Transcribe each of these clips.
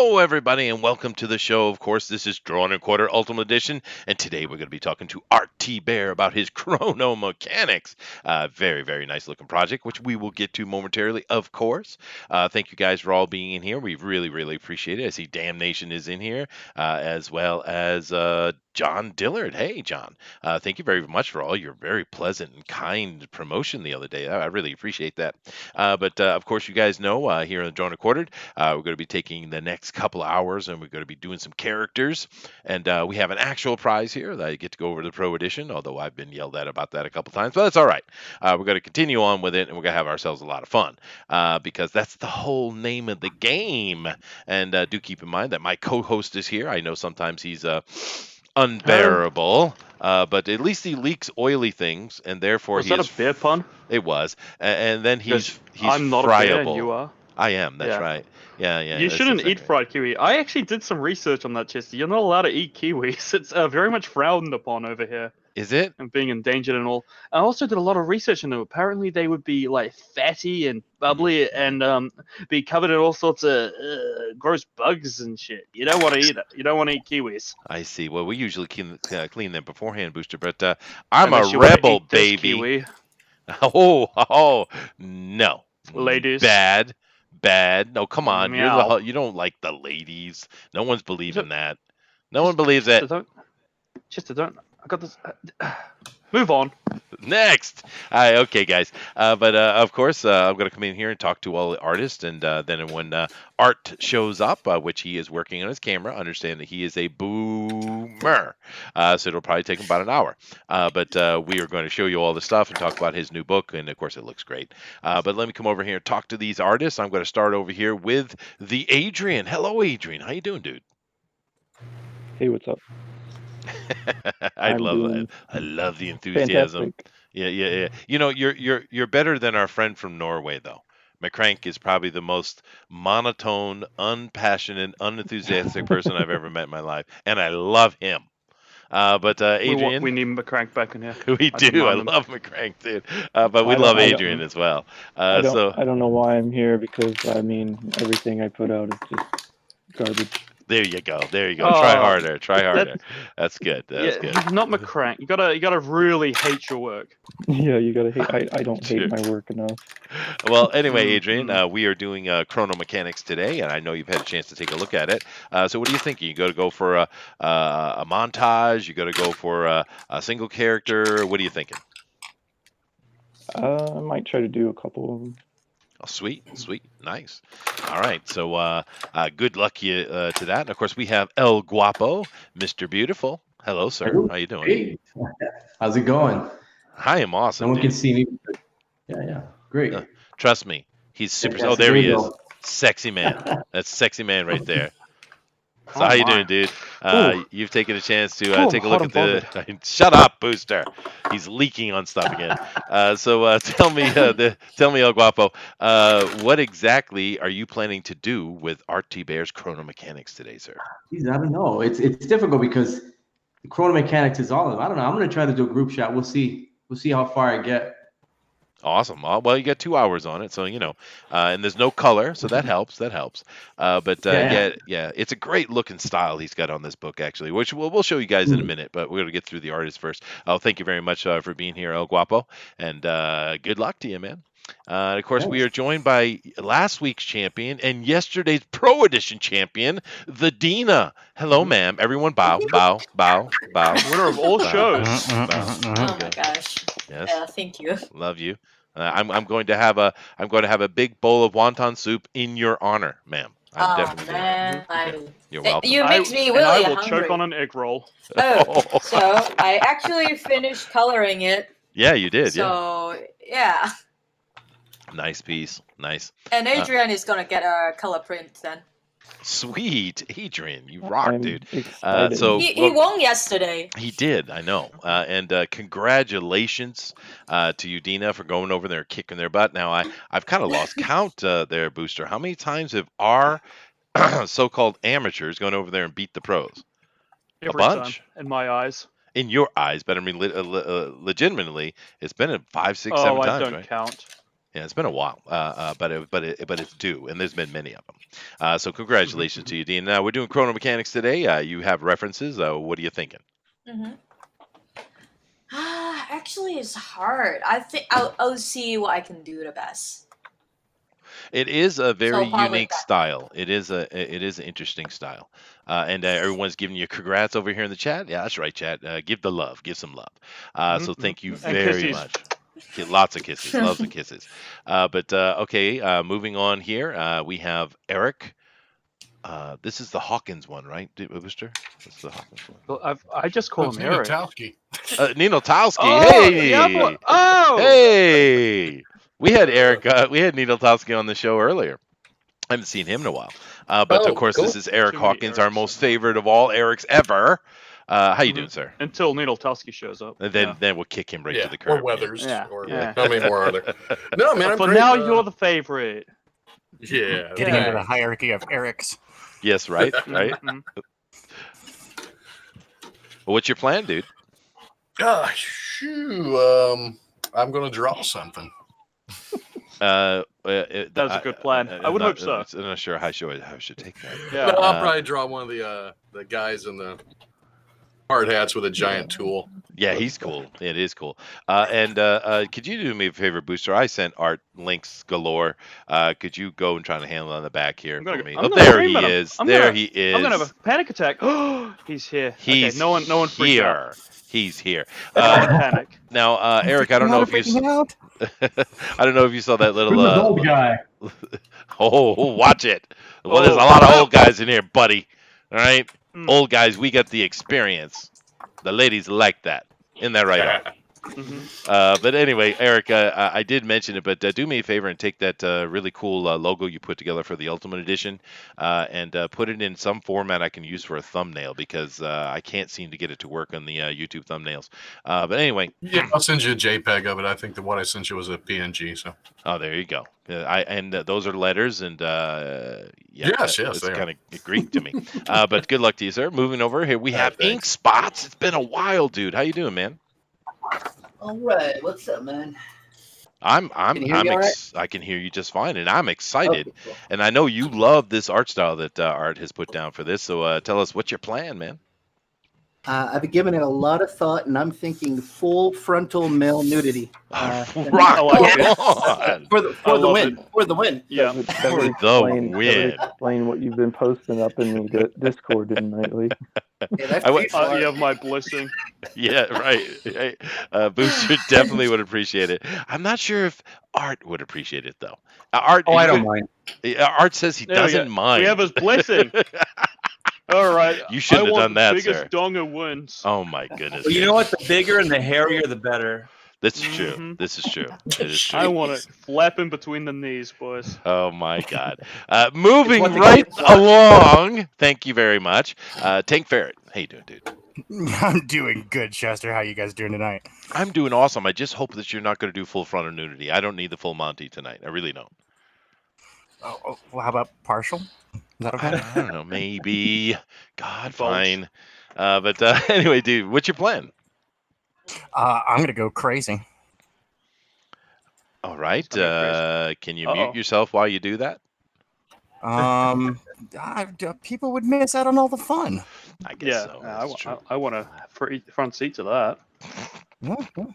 Hello, everybody, and welcome to the show. Of course, this is Drawn and Quarter Ultimate Edition, and today we're going to be talking to Art Thibert about his Chrono mechanics. Very, very nice looking project, which we will get to momentarily, of course. Thank you guys for all being in here. We really, really appreciate it. I see Damnation is in here, as well as John Dillard. Hey, John. Thank you very much for all your very pleasant and kind promotion the other day. I really appreciate that. But of course, you guys know here on the Drawn and Quartered, we're going to be taking the next couple of hours and we're going to be doing some characters. And we have an actual prize here that I get to go over to the Pro Edition, although I've been yelled at about that a couple times, but that's all right. We're going to continue on with it and we're going to have ourselves a lot of fun because that's the whole name of the game. And do keep in mind that my co host is here. I know sometimes he's Hello. unbearable. But at least he leaks oily things, and therefore Was he that is. a bear pun? It was, and then Because he's I'm not a bear and friable. you are. I am. That's Yeah. right. Yeah, yeah. You That's shouldn't eat exactly. fried kiwi. I actually did some research on that, Chester. You're not allowed to eat kiwis. It's very much frowned upon over here Is it? and being endangered and all. I also did a lot of research on them. Apparently, they would be like fatty and bubbly and be covered in all sorts of gross bugs and shit. You don't want to eat it. You don't want to eat kiwis I see. Well, we usually clean them beforehand, Booster. But I'm a unless you want to rebel, eat this baby. kiwi, Oh, no. ladies. Bad, bad. No, come on. Meow. You don't like the ladies. No one's believing Just, that. No one believes Chester, it. don't. Chester, don't. I got this. Move on. Next. Okay, guys. But of course, I'm going to come in here and talk to all the artists. And then when Art shows up, which he is working on his camera, understand that he is a boomer. So it'll probably take him about an hour. But we are going to show you all the stuff and talk about his new book. And of course, it looks great. But let me come over here and talk to these artists. I'm going to start over here with the Adrian. Hello, Adrian. How you doing, dude? Hey, what's up? I I'm love that. doing I love the enthusiasm. fantastic. Yeah, yeah, yeah. You know, you're better than our friend from Norway, though. McCrank is probably the most monotone, unpassionate, unenthusiastic person I've ever met in my life, and I love him. But We Adrian, need McCrank back in here. we I do. I demand him. love McCrank, dude. But we I don't, love I Adrian don't, as well. I don't, So I don't know why I'm here because I mean everything I put out is just garbage. there you go. There you go. Try Oh, harder. Try that harder. That's good. That's yeah, good. he's not McCrank. You gotta really hate your work. Yeah, you gotta hate. I don't hate Sure. my work enough. Well, anyway, Adrian, Mm. we are doing Chrono Mechanics today, and I know you've had a chance to take a look at it. So, what are you thinking? You got to go for a montage? You got to go for a single character? What are you thinking? I might try to do a couple of them. Oh, sweet, sweet, nice. All right, so good luck to that. And of course, we have El Guapo, Mr. Beautiful. Hello, sir. Hello. How you doing? Hey, how's it going? I am No awesome, one can dude. see me. Yeah, great. Trust me, he's super. Oh, Fantastic. there Here he we is. go. Sexy man. That's sexy man right there. So Oh how you my. doing, dude? Ooh, You've taken a chance to Oh, I'm take a hot look at and the. bothered. Shut up, Booster. He's leaking on stuff again. So tell me, tell me, El Guapo, what exactly are you planning to do with Art Thibert's Chrono Mechanics today, sir? geez, I don't know. It's difficult because the chrono mechanics is all of it. I don't know. I'm gonna try to do a group shot. We'll see. We'll see how far I get. Awesome. Well, you got 2 hours on it, so and there's no color, so that helps. That helps. But Yeah. yeah, it's a great looking style he's got on this book, actually, which we'll show you guys in a Hmm. minute. But we're gonna get through the artist first. Oh, thank you very much for being here, El Guapo, and good luck to you, man. And of course, we Thanks. are joined by last week's champion and yesterday's Pro Edition champion, the Dina. Hello, ma'am. Everyone, bow, bow, bow, bow, Winner of all bow, shows. bow. There Oh you my go. gosh. Yes. Thank you. Love you. I'm going to have a big bowl of wonton soup in your honor, ma'am. I'm Oh definitely doing that. man, Yeah, you're welcome. you makes me And I really will choke on hungry. an egg roll. Oh, so I actually finished coloring it. Yeah, you did. Yeah, So yeah, nice piece. Nice. and Adrian is gonna get a color print then. Sweet, Adrian, you rock, I'm dude. excited. So He won yesterday. he did, I know. And congratulations to you, Dina, for going over there and kicking their butt. Now I've kind of lost count there, Booster. How many times have our so-called amateurs gone over there and beat the pros? Every time, in my eyes. In your eyes, but I mean, legitimately, it's been 5, 6, Oh, 7 I times, don't right? count. Yeah, it's been a while, but it's due, and there's been many of them. So congratulations to you, Dean. Now we're doing Chrono Mechanics today. You have references. What are you thinking? Mm-hmm. Actually, it's hard. I think I'll see what I can do the best. It is a So very I'll probably unique style. It is an interesting style, and everyone's giving you congrats over here in the chat. Yeah, that's right, chat. Give the love, give some love. So thank you And very kisses. much. Lots of kisses, loves and kisses. Okay, moving on here. We have Eric. This is the Hawkins one, right, Booster? That's the Hawkins one. Well, I just call It's him Eric. Ninotowski. Nino Towski. Oh, yeah, Hey, oh, hey. We had Eric. We had Nino Towski on the show earlier. I haven't seen him in a while. But of course, cool. this is Eric Too many Hawkins, our Erics. most favorite of all Erics ever. How you doing, sir? until Needle Tusky shows up. And then we'll kick him right to the Or curb. Weathers. Yeah. Or Yeah. how many more are there? No, man, I'm For great. now, you're the favorite. Yeah. Getting into the thanks. hierarchy of Eric's. Yes, right, right. Mhm. Well, what's your plan, dude? Shoo. I'm going to draw something. That was a good plan. I would hope so. I'm not sure how I should take that. Yeah. No, I'll probably draw one of the guys in the hard hats with a giant tool. Yeah, he's cool. It is cool. Could you do me a favor, Booster? I sent Art links galore. Could you go and try to handle it on the back here I'm for gonna- me? I'm Oh, gonna there scream he at him. is. I'm There gonna- he is. I'm gonna have a panic attack. He's here. He's okay, no one freak out. here. He's here. Everyone panic. Now, Eric, I don't know if you. Out? I don't know if you saw that little. Who's this old guy? Watch it. Well, there's a Oh. lot of old guys in here, buddy. All right, Mm. old guys, we got the experience. The ladies like that. Isn't that right? Art? But anyway, Eric, I did mention it, but do me a favor and take that really cool logo you put together for the Ultimate Edition and put it in some format I can use for a thumbnail because I can't seem to get it to work on the YouTube thumbnails. But anyway. Yeah, I'll send you a JPEG of it. I think the one I sent you was a PNG. So. Oh, there you go. Those are letters, and Yes, it's they are. kind of Greek to me. But good luck to you, sir. Moving over here, we have thanks. Ink Spots. It's been a while, dude. How you doing, man? All right, what's up, man? I'm Can you hear me all right? I can hear you just fine, and I'm excited. Okay, cool. And I know you love this art style that Art has put down for this. So tell us, what's your plan, man? I've been giving it a lot of thought, and I'm thinking full frontal male nudity. Rock like on! For the love win. For the win. Yeah. That For would the explain, that would win. explain what you've been posting up in the Discord nightly. Yeah, that's I went- pretty far. You have my blessing. Yeah, right. Booster definitely would appreciate it. I'm not sure if Art would appreciate it though. Art, Oh, I don't mind. Art says he There we doesn't go. mind. We have his blessing. All right. You shouldn't I have want done that, the biggest sir. donger wins. Oh my goodness. Well, you know what? The bigger and the hairier, the better. That's true. Mhm. This is true. It is true. I want it flapping between the knees, boys. Oh my God. Moving what the right kids want. along. Thank you very much. Tank Ferret. How you doing, dude? I'm doing good, Chester. How you guys doing tonight? I'm doing awesome. I just hope that you're not going to do full frontal nudity. I don't need the full Monty tonight. I really don't. Well, how about partial? Is that okay? I don't know. Maybe. God, Both. fine. Anyway, dude, what's your plan? I'm gonna go crazy. All right. Something crazy. Can you Uh-oh. mute yourself while you do that? People would miss out on all the fun. I guess Yeah, so. I That's true. want a front seat to that. Yeah, yeah.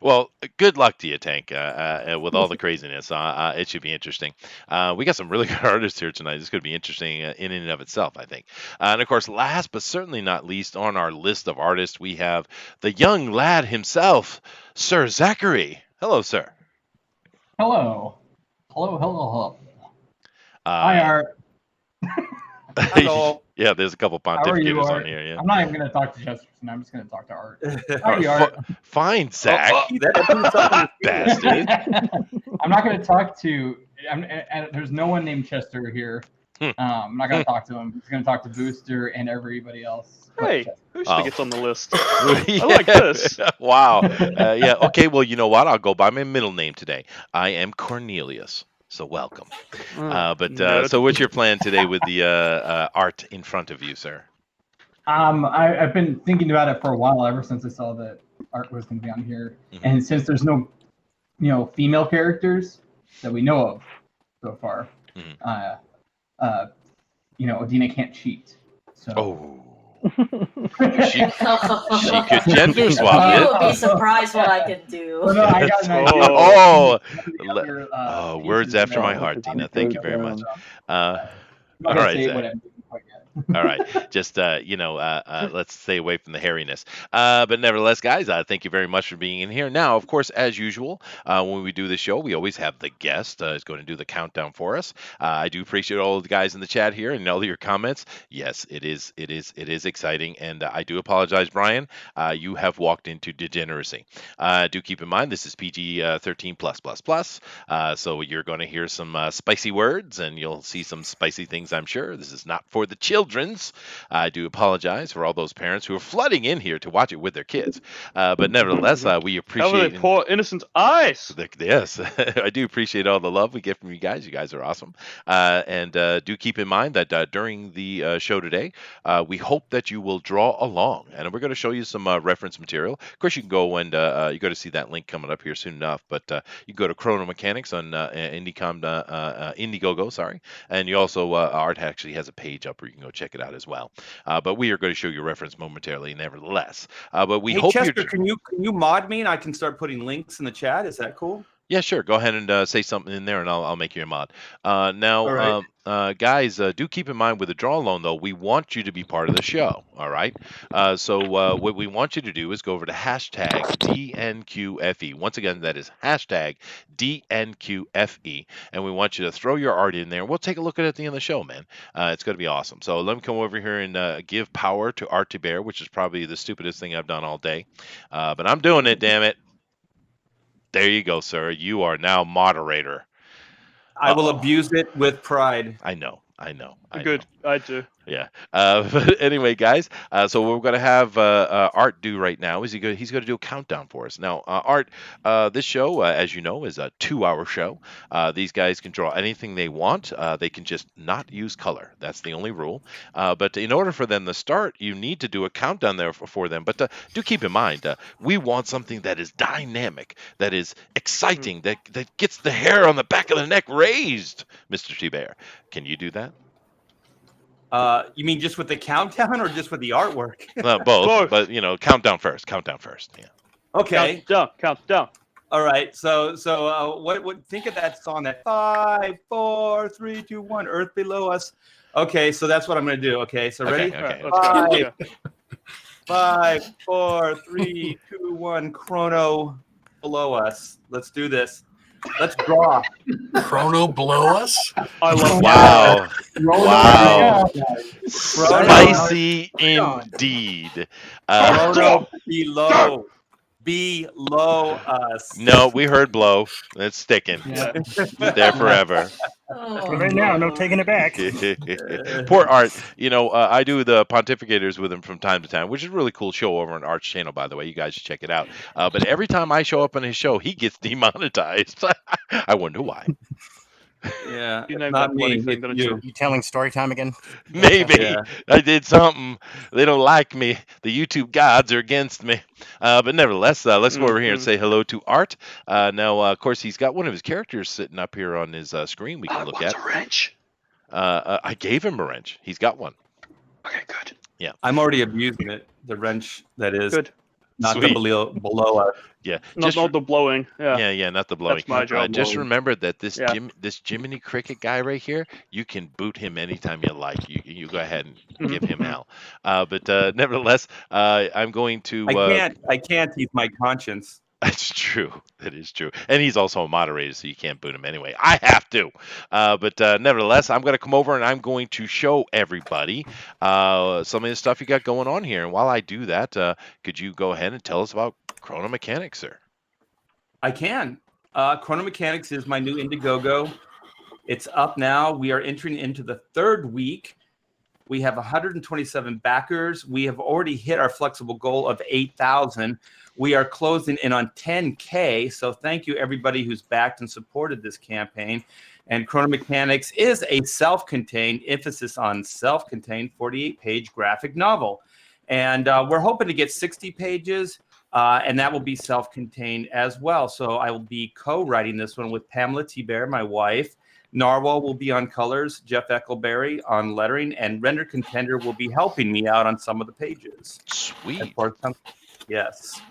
Well, good luck to you, Tank, with all the craziness. It should be interesting. We got some really good artists here tonight. This could be interesting in and of itself, I think. And of course, last but certainly not least on our list of artists, we have the young lad himself, Sir Zachary. Hello, sir. Hello. Hello. Uh, Hi, Art. Hello. Yeah, there's a couple How are you, pontificators on Art? here. Yeah. I'm not even going to talk to Chester tonight. I'm just going to talk to Art. All Hi, right, Art. fine, Zach. Bastard. I'm not going to talk to. There's no one named Chester here. I'm not going to talk to him. He's going to talk to Booster and everybody else. but Hey, Chester. who Oh. gets on the list? I like this. Wow. Yeah. Okay. Well, you know what? I'll go by my middle name today. I am Cornelius. So welcome. Nerd. So what's your plan today with the art in front of you, sir? I've been thinking about it for a while, ever since I saw that Art was going to be on here. Mhm. And since there's no, female characters, that we know of so far. Mhm. Adina can't cheat. So. Oh. She could gender swap You it. will be surprised what I can do. Well, no, I got an idea. Oh, Other, words pieces after my that heart, I'll Tina. be Thank you putting very up. much. I'm not All gonna right, say Zach. what I'm doing quite yet. All right, just let's stay away from the hairiness. But nevertheless, guys, thank you very much for being in here. Now, of course, as usual, when we do the show, we always have the guest is going to do the countdown for us. I do appreciate all the guys in the chat here and all your comments. Yes, it is exciting, and I do apologize, Brian. You have walked into degeneracy. Do keep in mind this is PG 13 plus plus plus. So you're going to hear some spicy words, and you'll see some spicy things. I'm sure this is not for the children's. I do apologize for all those parents who are flooding in here to watch it with their kids. But nevertheless, we Cover appreciate. their poor innocent eyes. Yes, I do appreciate all the love we get from you guys. You guys are awesome. And do keep in mind that during the show today, we hope that you will draw along. And we're going to show you some reference material. Of course, you can go and you got to see that link coming up here soon enough. But you go to Chrono Mechanics on Indiegogo, sorry. And you also, Art actually has a page up where you can go check it out as well. But we are going to show you reference momentarily, nevertheless. But we Hey, hope Chester, you're. can you mod me and I can start putting links in the chat? Is that cool? Yeah, sure. Go ahead and say something in there, and I'll make you a mod. Now, All right. guys, do keep in mind with the draw alone, though, we want you to be part of the show. All right. So what we want you to do is go over to hashtag DNQFE. Once again, that is hashtag DNQFE, and we want you to throw your art in there. We'll take a look at it at the end of the show, man. It's going to be awesome. So let me come over here and give power to Art Thibert, which is probably the stupidest thing I've done all day, but I'm doing it. Damn it. There you go, sir. You are now moderator. I will abuse it with pride. I know. Good. I do. Yeah. But anyway, guys, so what we're going to have Art do right now is he's going to do a countdown for us. Now, Art, this show, as you know, is a 2-hour show. These guys can draw anything they want. They can just not use color. That's the only rule. But in order for them to start, you need to do a countdown there for them. But do keep in mind, we want something that is dynamic, that is exciting, that gets the hair on the back of the neck raised, Mr. Thibert. Can you do that? You mean just with the countdown or just with the artwork? Both, but countdown first. Yeah. Okay. Count down. All right. So what? Think of that song, that 5, 4, 3, 2, 1, Earth below us. Okay, so that's what I'm gonna do. Okay, so ready? Okay. Let's go. 5, 4, 3, 2, 1, Chrono below us. Let's do this. Let's draw. Chrono below us? I love Wow. Wow. Chrono Spicy indeed. Chrono below us. No, we heard blow. It's sticking. Yeah. There forever. Right now, no taking it back. Poor Art. I do the pontificators with him from time to time, which is a really cool show over on Art's channel, by the way. You guys should check it out. But every time I show up on his show, he gets demonetized. I wonder why. Yeah, You know not that bloody me. thing, It's don't you. You telling story time again? Maybe Yeah. I did something. They don't like me. The YouTube gods are against me. But nevertheless, let's go over here and say hello to Art. Now, of course, he's got one of his characters sitting up here on his screen we can look at. A wrench. I gave him a wrench. He's got one. Okay, good. Yeah. I'm already abusing it. The wrench that is. Good. Not Sweet. the below us. Yeah. Not the blowing. Yeah. Yeah, not the blowing. That's my job. Just remember that this Yeah. this Jiminy Cricket guy right here, you can boot him anytime you like. You go ahead and give him hell. But nevertheless, I'm going to. I can't. He's my conscience. That's true. That is true. And he's also a moderator, so you can't boot him anyway. I have to. But nevertheless, I'm going to come over and I'm going to show everybody some of the stuff you got going on here. And while I do that, could you go ahead and tell us about Chrono Mechanics, sir? I can. Chrono Mechanics is my new Indiegogo. It's up now. We are entering into the 3rd week. We have 127 backers. We have already hit our flexible goal of 8,000. We are closing in on 10K. So thank you everybody who's backed and supported this campaign. And Chrono Mechanics is a self-contained, emphasis on self-contained 48-page graphic novel. And we're hoping to get 60 pages. and that will be self-contained as well. So I will be co-writing this one with Pamela Thibert, my wife. Narwhal will be on colors, Jeff Eckelberry on lettering, and Render Contender will be helping me out on some of the pages. Sweet. Yes.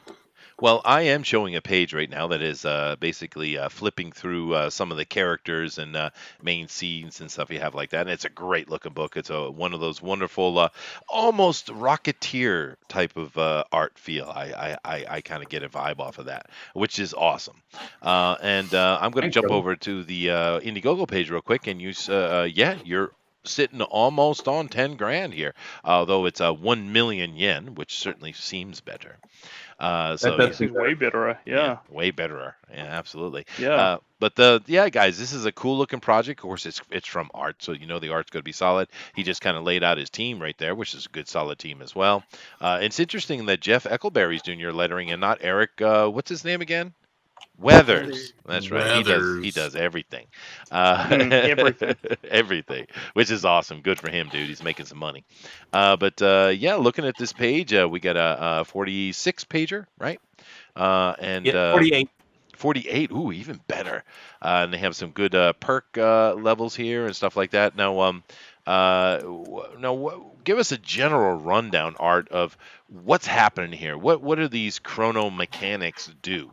Well, I am showing a page right now that is basically flipping through some of the characters and main scenes and stuff you have like that. And it's a great looking book. It's one of those wonderful, almost Rocketeer type of art feel. I kind of get a vibe off of that, which is awesome. And I'm going to Thanks, jump brother. over to the Indiegogo page real quick. And you're sitting almost on 10 grand here, although it's 1 million yen, which certainly seems better. So does Seems way better. Yeah. way better. Yeah, absolutely. Yeah. But guys, this is a cool looking project. Of course, it's from Art, so the art's going to be solid. He just kind of laid out his team right there, which is a good solid team as well. It's interesting that Jeff Eckelberry's doing your lettering and not Eric. What's his name again? Weathers. That's right. He Weathers. does everything. Everything. Everything, which is awesome. Good for him, dude. He's making some money. Looking at this page, we got a 46 pager, right? And 48. 48. Ooh, even better. And they have some good perk levels here and stuff like that. Now, give us a general rundown, Art, of what's happening here. What do these chrono mechanics do?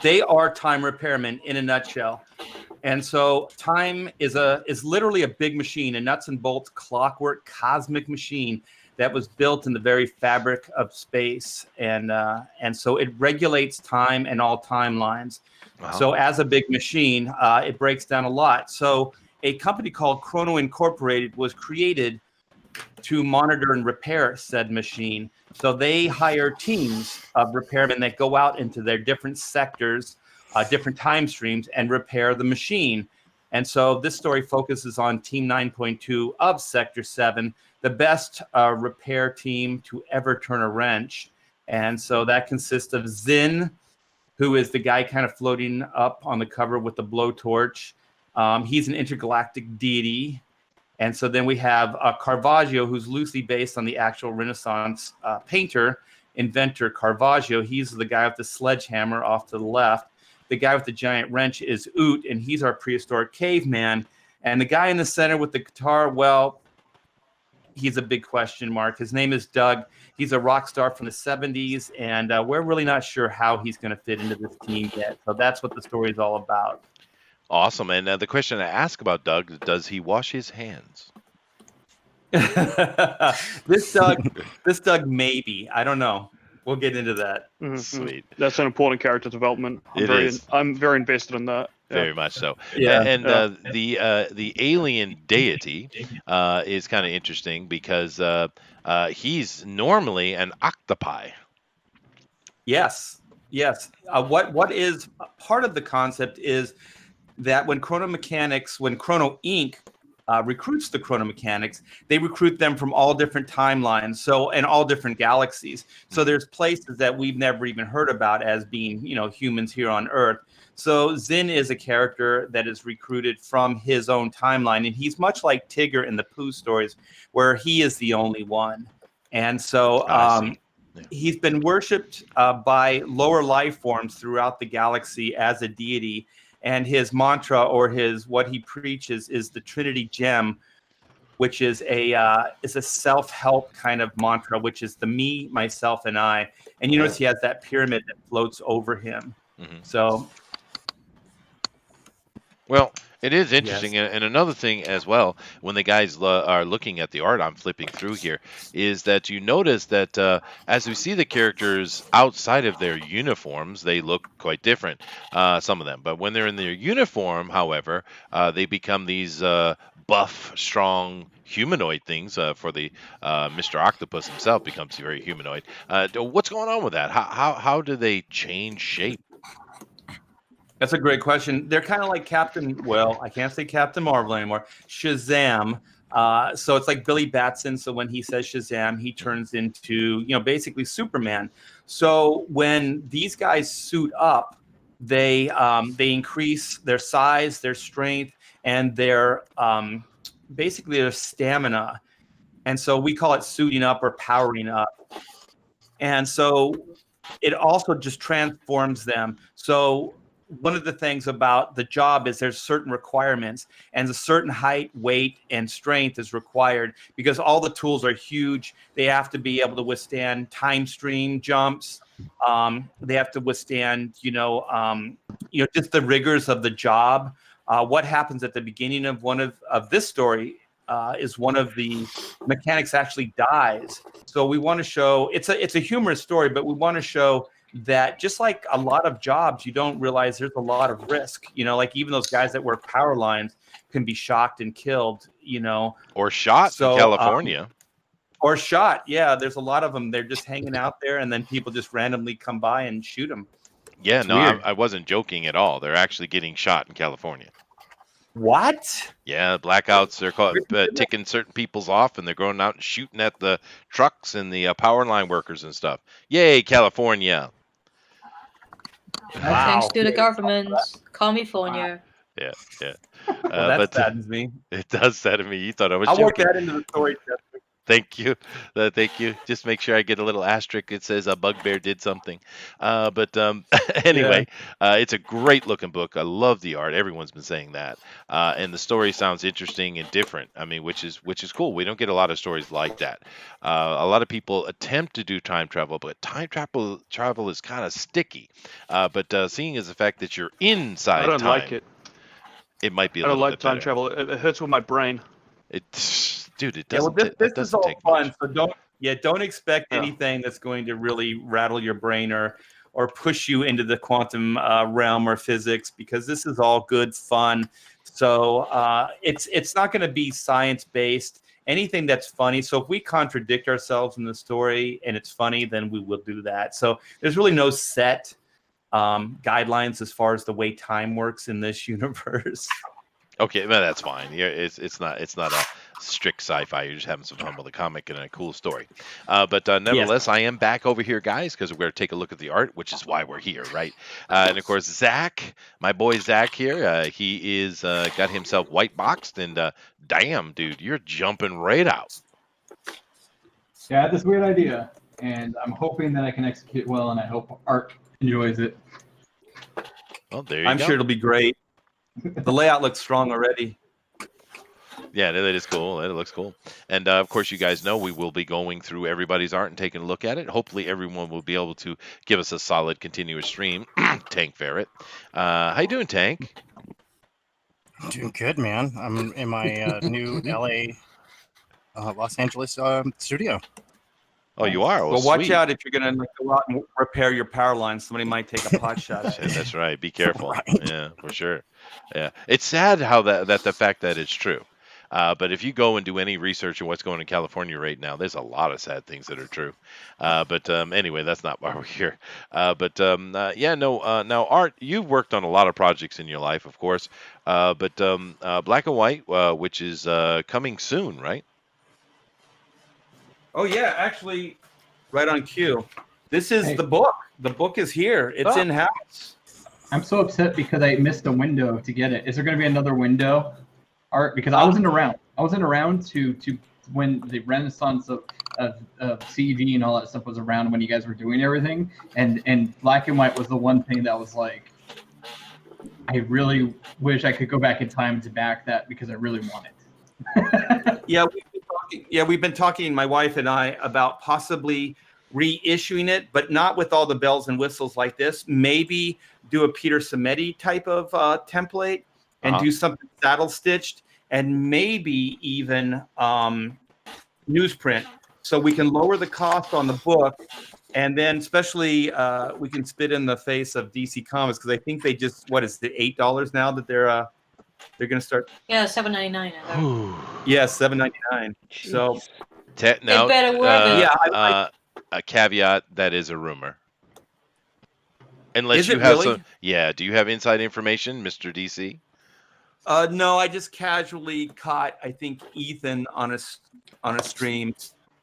They are time repairmen in a nutshell. And so time is literally a big machine, a nuts and bolts clockwork cosmic machine that was built in the very fabric of space. And so it regulates time and all timelines. Wow. So as a big machine, it breaks down a lot. So a company called Chrono Incorporated was created to monitor and repair said machine. So they hire teams of repairmen that go out into their different sectors, different time streams, and repair the machine. And so this story focuses on Team 9.2 of Sector 7, the best repair team to ever turn a wrench. And so that consists of Zin, who is the guy kind of floating up on the cover with the blowtorch. He's an intergalactic deity. And so then we have Caravaggio, who's loosely based on the actual Renaissance painter, inventor Caravaggio. He's the guy with the sledgehammer off to the left. The guy with the giant wrench is Oot, and he's our prehistoric caveman. And the guy in the center with the guitar, well, he's a big question mark. His name is Doug. He's a rock star from the 70s, and we're really not sure how he's going to fit into this team yet. So that's what the story is all about. Awesome. And the question I ask about Doug, does he wash his hands? This Doug, maybe. I don't know. We'll get into that. Mhm. Sweet. That's an important character development. Is. I'm very invested in that. Yeah. Very much so. Yeah. And the alien deity is kind of interesting because he's normally an octopi. Yes. What is part of the concept is that when Chrono Inc. Recruits the chrono mechanics, they recruit them from all different timelines, and all different galaxies. So there's places that we've never even heard about as being, humans here on Earth. So Zin is a character that is recruited from his own timeline, and he's much like Tigger in the Pooh stories, where he is the only one. And so he's been worshipped by lower life forms throughout the galaxy as a deity. And his mantra, or what he preaches, is the Trinity Gem, which is a self-help kind of mantra, which is the me, myself, and I. And you notice he has that pyramid that floats over him. Mm-hmm. So, well, it is interesting. Yes. And another thing as well, when the guys are looking at the art I'm flipping through here, is that you notice that as we see the characters outside of their uniforms, they look quite different, some of them. But when they're in their uniform, however, they become these buff, strong humanoid things for the Mr. Octopus himself becomes very humanoid. What's going on with that? How do they change shape? That's a great question. They're kind of like I can't say Captain Marvel anymore, Shazam. So it's like Billy Batson. So when he says Shazam, he turns into, basically Superman. So when these guys suit up, they increase their size, their strength, and their basically their stamina. And so we call it suiting up or powering up. And so it also just transforms them. So one of the things about the job is there's certain requirements, and a certain height, weight, and strength is required because all the tools are huge. They have to be able to withstand time stream jumps. They have to withstand, just the rigors of the job. What happens at the beginning of one of this story is one of the mechanics actually dies. So we want to show it's a humorous story, but we want to show that just like a lot of jobs, you don't realize there's a lot of risk. Like even those guys that work power lines can be shocked and killed. Or shot in California. Or shot. Yeah, there's a lot of them. They're just hanging out there, and then people just randomly come by and shoot them. Yeah, It's no, weird. I wasn't joking at all. They're actually getting shot in California. What? Yeah, blackouts. They're called, ticking certain people's off, and they're going out and shooting at the trucks and the power line workers and stuff. Yay, California! Wow. Thanks to the government, California. Yeah. Well, that saddens me. It does sadden me. You thought I was I'll work joking. that into the story. Thank you. Thank you. Just make sure I get a little asterisk. It says a bugbear did something. But anyway, it's a great looking book. I love the art. Everyone's been saying that. And the story sounds interesting and different. I mean, which is cool. We don't get a lot of stories like that. A lot of people attempt to do time travel, but time travel is kind of sticky. But seeing as the fact that you're inside I don't time, like it. it might be a I don't little like bit time better. travel. It hurts with my brain. Dude, it Yeah, well, doesn't. this It is doesn't all take fun. much. So don't expect anything that's going to really rattle your brain or push you into the quantum realm or physics, because this is all good fun. So it's not going to be science based. Anything that's funny. So if we contradict ourselves in the story and it's funny, then we will do that. So there's really no set guidelines as far as the way time works in this universe. Okay, well, that's fine. Yeah, it's not a strict sci-fi. You're just having some fun with a comic and a cool story. But nevertheless, I am back over here, guys, because we're going to take a look at the art, which is why we're here, right? And of course, Zach, my boy Zach here, he is got himself white boxed, and damn, dude, you're jumping right out. Yeah, I had this weird idea, and I'm hoping that I can execute it well, and I hope Art enjoys it. Well, there you go. I'm sure it'll be great. The layout looks strong already. Yeah, that is cool. That looks cool. And of course, you guys know we will be going through everybody's art and taking a look at it. Hopefully, everyone will be able to give us a solid, continuous stream. Tank Ferret, how you doing, Tank? Doing good, man. I'm in my new LA, Los Angeles studio. Oh, you are? Oh, well, watch sweet. out if you're going to go out and repair your power lines. Somebody might take a pot shot at Yeah, it. that's right. Be careful. Right. Yeah, for sure. Yeah, it's sad how that the fact that it's true. But if you go and do any research on what's going on in California right now, there's a lot of sad things that are true. But anyway, that's not why we're here. Now, Art, you've worked on a lot of projects in your life, of course. But Black and White, which is coming soon, right? Oh, yeah, actually, right on cue. This is the book. The book is here. It's in-house. I'm so upset because I missed a window to get it. Is there going to be another window, Art? Because I wasn't around. I wasn't around to when the renaissance of CG and all that stuff was around, when you guys were doing everything. And Black and White was the one thing that was like, I really wish I could go back in time to back that, because I really want it. We've been talking, my wife and I, about possibly reissuing it, but not with all the bells and whistles like this. Maybe do a Peter Samedi type of template and do something saddle stitched, and maybe even newsprint, so we can lower the cost on the book. And then especially we can spit in the face of DC Comics, because I think they just, what is it, $8 now that they're going to start? Yeah, $7.99. Yeah, $7.99. So Now, better work a caveat, that is a rumor. Unless Is you it have really? do you have inside information, Mr. DC? No, I just casually caught, I think, Ethan on a stream,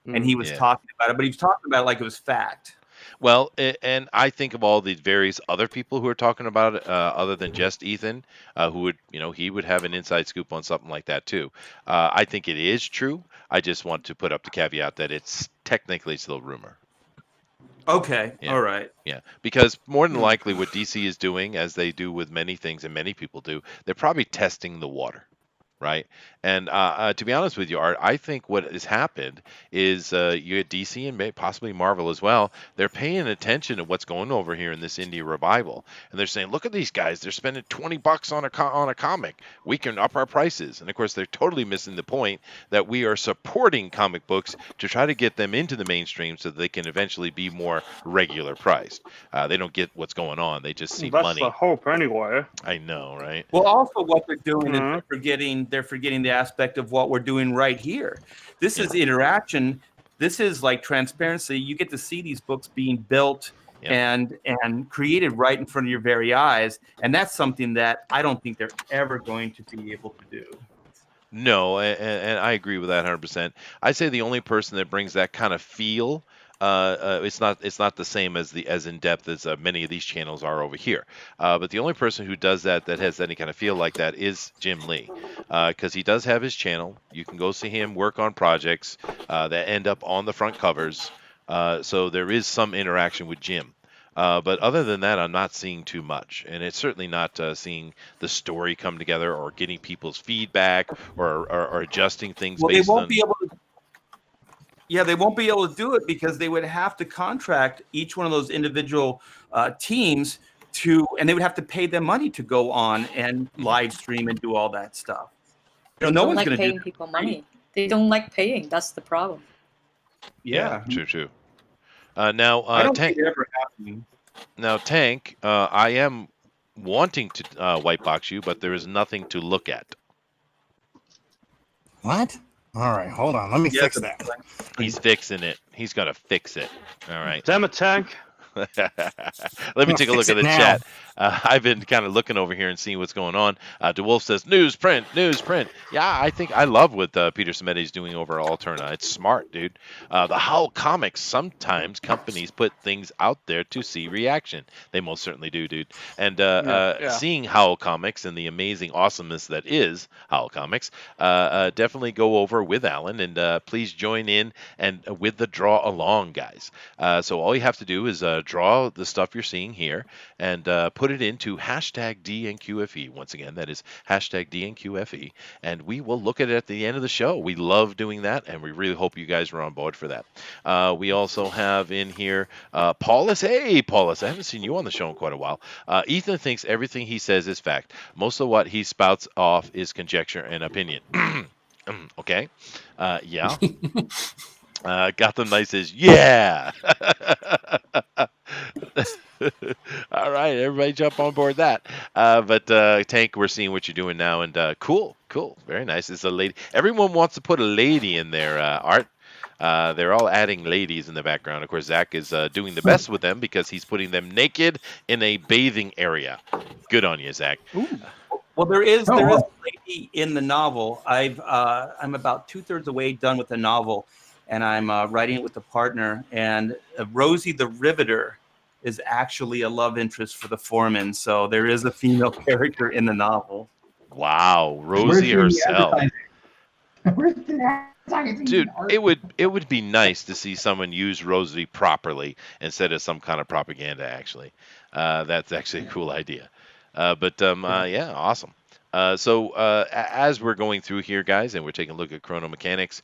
and he was talking about it, but he was talking about it like it was fact. Well, and I think of all the various other people who are talking about it, other than just Ethan, who would, he would have an inside scoop on something like that too. I think it is true. I just want to put up the caveat that it's technically still rumor. Okay. Yeah. All right. Yeah, because more than likely what DC is doing, as they do with many things and many people do, they're probably testing the water, right? And to be honest with you, Art, I think what has happened is you get DC and possibly Marvel as well. They're paying attention to what's going over here in this indie revival, and they're saying, "Look at these guys! They're spending $20 on a comic. We can up our prices." And of course, they're totally missing the point that we are supporting comic books to try to get them into the mainstream so that they can eventually be more regular priced. They don't get what's going on; they just see That's the money. hope, anyway. I know, right? Well, also what they're doing is Mhm. they're forgetting the aspect of what we're doing right here. This is interaction. This is like transparency. You get to see these books being built and created right in front of your very eyes, and that's something that I don't think they're ever going to be able to do. No, and I agree with that 100%. I'd say the only person that brings that kind of feel, it's not the same as in depth as many of these channels are over here. But the only person who does that has any kind of feel like that is Jim Lee, because he does have his channel. You can go see him work on projects that end up on the front covers. So there is some interaction with Jim. But other than that, I'm not seeing too much, and it's certainly not seeing the story come together or getting people's feedback or adjusting things Well, they based won't on. be able to. Yeah, they won't be able to do it because they would have to contract each one of those individual teams and they would have to pay them money to go on and live stream and do all that stuff. They no don't one's like going to do paying that. people money. They don't like paying. That's the problem. Yeah. True. Now, I don't Tank. see it ever happening. Now, Tank. I am wanting to white box you, but there is nothing to look at. What? All right, hold on. Let me fix that. He's fixing it. He's gonna fix it. All right. Damn it, Tank. Let me take a look Fix at it the now. chat. I've been kind of looking over here and seeing what's going on. DeWolf says newsprint. Yeah, I think I love what Peter Simeti's doing over at Alterna. It's smart, dude. The Howl Comics, sometimes companies put things out there to see reaction. They most certainly do, dude. And seeing Howl Comics and the amazing awesomeness that is Howl Comics, definitely go over with Alan and please join in and with the draw along, guys. So all you have to do is draw the stuff you're seeing here and put it into hashtag DNQFE. Once again, that is hashtag DNQFE. And we will look at it at the end of the show. We love doing that, and we really hope you guys are on board for that. We also have in here Paulus. Hey, Paulus, I haven't seen you on the show in quite a while. Ethan thinks everything he says is fact. Most of what he spouts off is conjecture and opinion. Okay. Yeah. Gotham Knight says, yeah. All right, everybody jump on board that. But Tank, we're seeing what you're doing now, and cool, very nice. It's a lady. Everyone wants to put a lady in their Art. They're all adding ladies in the background. Of course, Zach is doing the best with them because he's putting them naked in a bathing area. Good on you, Zach. Well, there is a lady in the novel. I'm about 2/3 the way done with the novel, and I'm writing it with a partner. And Rosie the Riveter is actually a love interest for the foreman. So there is a female character in the novel. Wow, Rosie herself. Dude, it would be nice to see someone use Rosie properly instead of some kind of propaganda. Actually, that's actually a cool idea. Yeah, awesome. So as we're going through here, guys, and we're taking a look at Chrono Mechanics,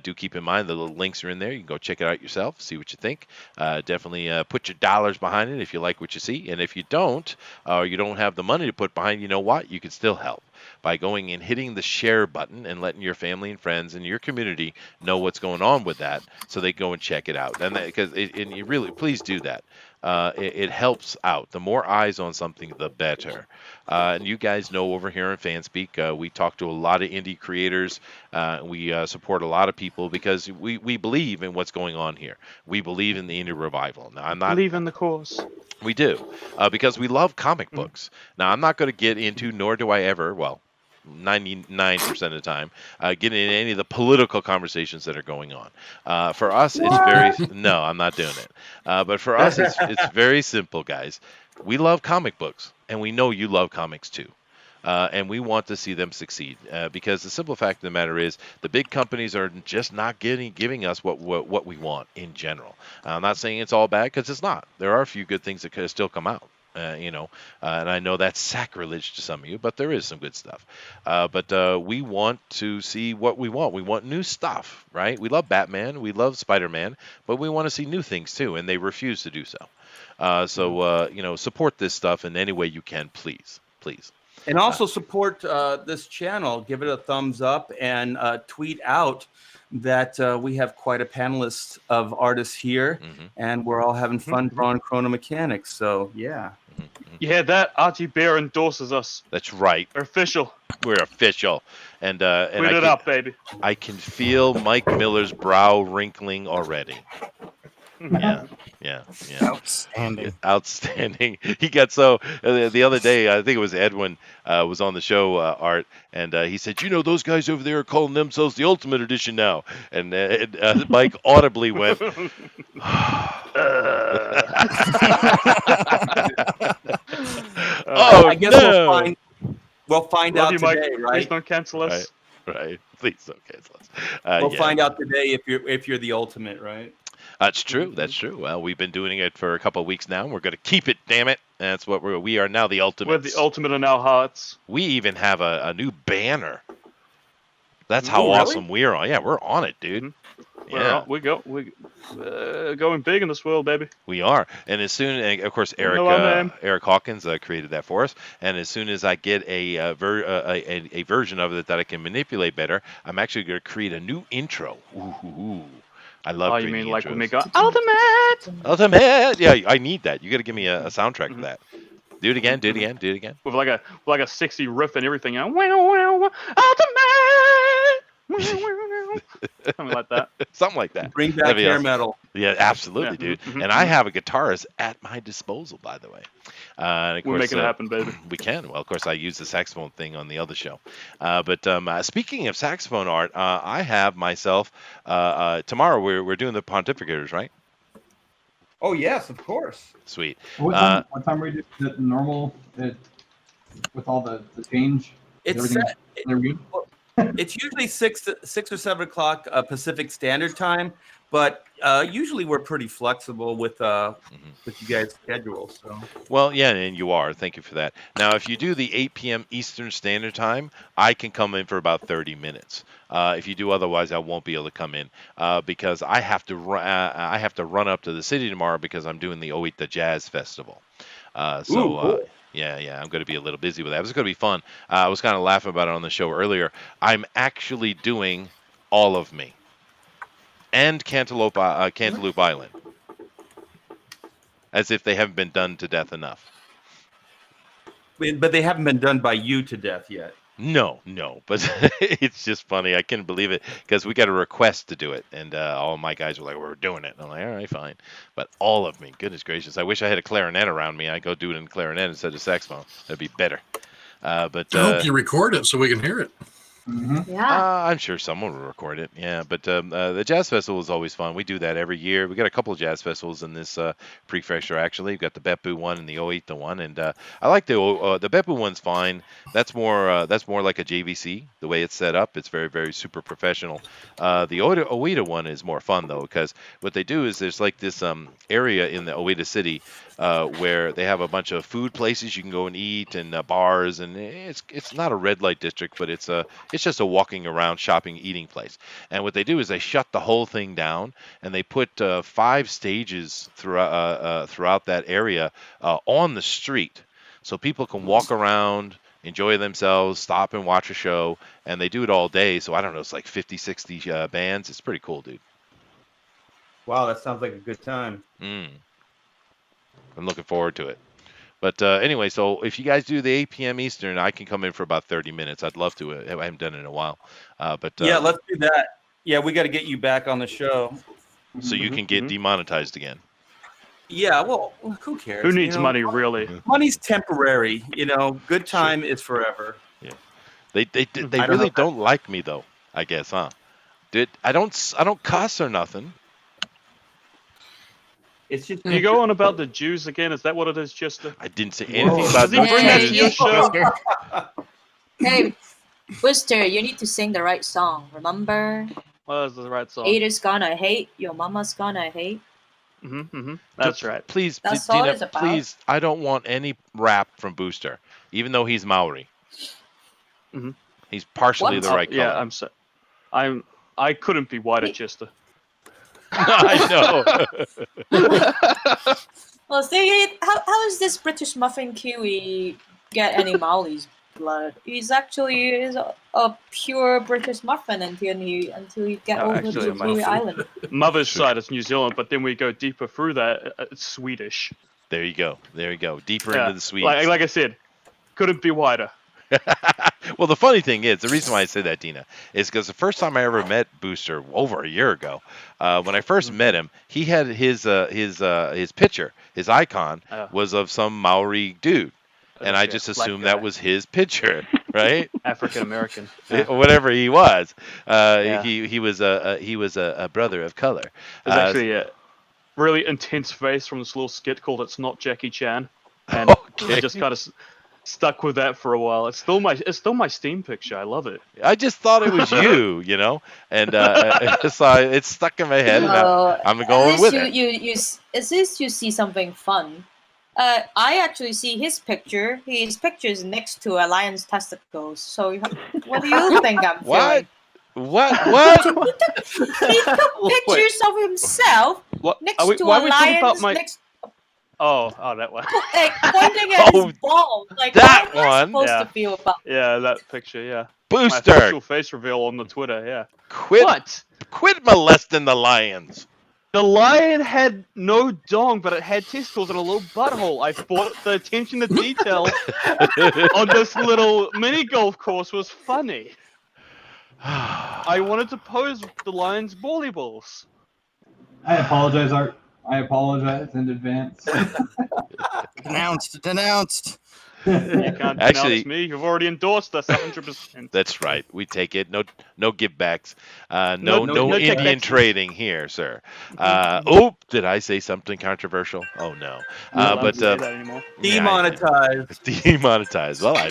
do keep in mind the little links are in there. You can go check it out yourself, see what you think. Definitely put your dollars behind it if you like what you see. And if you don't, or you don't have the money to put behind, you know what? You can still help by going and hitting the share button and letting your family and friends and your community know what's going on with that, so they go and check it out. And you really, please do that. It helps out. The more eyes on something, the better. And you guys know over here in Fanspeak, we talk to a lot of indie creators. We support a lot of people because we believe in what's going on here. We believe in the indie revival. Now, I'm not believe in the cause. We do, because we love comic books. Now, I'm not going to get into, nor do I ever, well, 99% of the time, get into any of the political conversations that are going on. For us, it's very, no, I'm not doing it. But for us, it's very simple, guys. We love comic books, and we know you love comics too. and we want to see them succeed. Because the simple fact of the matter is, the big companies are just not giving us what we want in general. I'm not saying it's all bad, because it's not. There are a few good things that could still come out. And I know that's sacrilege to some of you, but there is some good stuff. But we want to see what we want. We want new stuff, right? We love Batman, we love Spider-Man, but we want to see new things too, and they refuse to do so. Support this stuff in any way you can, please, please. And also support this channel. Give it a thumbs up and tweet out that we have quite a panelist of artists here, and we're all having fun drawing Chrono Mechanics. So yeah. You hear that? Art Thibert endorses us. That's right. We're official. We're official. And Tweet it up, baby. I can feel Mike Miller's brow wrinkling already. Yeah. Outstanding. He got so the other day, I think it was Edwin was on the show, Art, and he said, those guys over there are calling themselves the Ultimate Edition now. And Mike audibly went, oh, I guess no. we'll find Love out you, today, Mike. right? Please don't cancel us. Right. Please don't cancel us. We'll find out today if you're the ultimate, right? That's true. That's true. Well, we've been doing it for a couple of weeks now. And we're going to keep it. Damn it! That's what we are now. The ultimate. We're the ultimate in our hearts. We even have a new banner. That's how really? awesome we're on. Yeah, we're on it, dude. Yeah, We're going big in this world, baby. we are. And as soon, and of course, know our name. Eric Hawkins created that for us. And as soon as I get a version of it that I can manipulate better, I'm actually going to create a new intro. Ooh. I love. Oh, you mean like intros. when we go ultimate? Ultimate? Yeah, I need that. You got to give me a soundtrack for that. Do it again. Do it again. Do it again. With like a sexy riff and everything. Ultimate. Something like that. Something like that. Bring back hair awesome. metal. Yeah, absolutely, dude. And I have a guitarist at my disposal, by the way. And of We're course, making it happen, baby. We can. Well, of course, I use the saxophone thing on the other show. But speaking of saxophone art, I have myself tomorrow. We're doing the pontificators, right? Oh yes, of course. Sweet. What time are we doing the normal with all the change? It's Everything- There we go. It's usually 6 or 7 o'clock Pacific Standard Time, but usually we're pretty flexible with you guys' schedule. So. Well, yeah, and you are. Thank you for that. Now, if you do the 8 p.m. Eastern Standard Time, I can come in for about 30 minutes. If you do otherwise, I won't be able to come in because I have to run up to the city tomorrow because I'm doing the Oita Jazz Festival. Cool. Yeah, I'm going to be a little busy with that. It's going to be fun. I was kind of laughing about it on the show earlier. I'm actually doing all of me and Cantaloupe Island, as if they haven't been done to death enough. But they haven't been done by you to death yet. No, but it's just funny. I couldn't believe it because we got a request to do it, and all my guys were like, "We're doing it." And I'm like, "All right, fine." But all of me, goodness gracious, I wish I had a clarinet around me. I'd go do it in clarinet instead of saxophone. That'd be better. But I hope you record it so we can hear it. Yeah. I'm sure someone will record it. Yeah, but the Jazz Festival is always fun. We do that every year. We got a couple of jazz festivals in this prefecture, actually. We've got the Beppu one and the Oita one, and I like the Beppu one's fine. That's more like a JVC, the way it's set up. It's very, very super professional. The Oita one is more fun, though, because what they do is there's like this area in the Oita city where they have a bunch of food places you can go and eat and bars, and it's not a red light district, but it's just a walking around, shopping, eating place. And what they do is they shut the whole thing down, and they put 5 stages throughout that area on the street, so people can walk around, enjoy themselves, stop and watch a show, and they do it all day. So I don't know, it's like 50, 60 bands. It's pretty cool, dude. Wow, that sounds like a good time. I'm looking forward to it. But anyway, so if you guys do the 8 p.m. Eastern, I can come in for about 30 minutes. I'd love to. I haven't done it in a while. Yeah, let's do that. Yeah, we got to get you back on the show. So you can get demonetized again. Yeah, well, who cares? Who needs money, really? Money's temporary. Good time is forever. Yeah, they really don't like me though. I guess, huh? I don't cuss or nothing. It's just you go on about the Jews again. Is that what it is, Chester? I didn't say anything about Does he bring that to your show? Hey, Booster, you need to sing the right song. Remember? What is the right song? Haters gonna hate. Your mama's gonna hate. That's right. Please, That's all Dina, it's about. please, I don't want any rap from Booster, even though he's Maori. He's partially the right color. Yeah, I'm so. I couldn't be whiter, Chester. I know. Well, see, how is this British muffin Kiwi get any Maori's blood? He's actually a pure British muffin until he get over Actually, to Kiwi Island. Mother's side is New Zealand, but then we go deeper through that. It's Swedish. There you go. There you go. Deeper into the Swedes. Like I said, couldn't be whiter. Well, the funny thing is, the reason why I say that, Dina, is because the first time I ever met Booster over a year ago, when I first met him, he had his picture, his icon was of some Maori dude, and I just assumed that was his picture, right? African American, whatever he was. He was a brother of color. There's actually a really intense face from this little skit called "It's Not Jackie Chan," and I just kind of stuck with that for a while. It's still my Steam picture. I love it. I just thought it was you, and so it's stuck in my head, and I'm going with it. At least you see something fun. I actually see his picture. His picture is next to a lion's testicles. So what do you think I'm feeling? What? He took pictures of himself next to a lion's that one. Like pointing at his balls. Like that how am I one. supposed to feel about? Yeah, that picture. Yeah. Booster. My official face reveal on the Twitter. Yeah. Quit molesting the lions. The lion had no dong, but it had testicles and a little butthole. I thought the attention to detail on this little mini golf course was funny. I wanted to pose the lion's bally balls. I apologize, Art. I apologize in advance. Denounced. You can't denounce me. You've already endorsed us 100%. That's right. We take it. No give backs. No Indian trading here, sir. Did I say something controversial? Oh no. Demonetized. Demonetized. Well,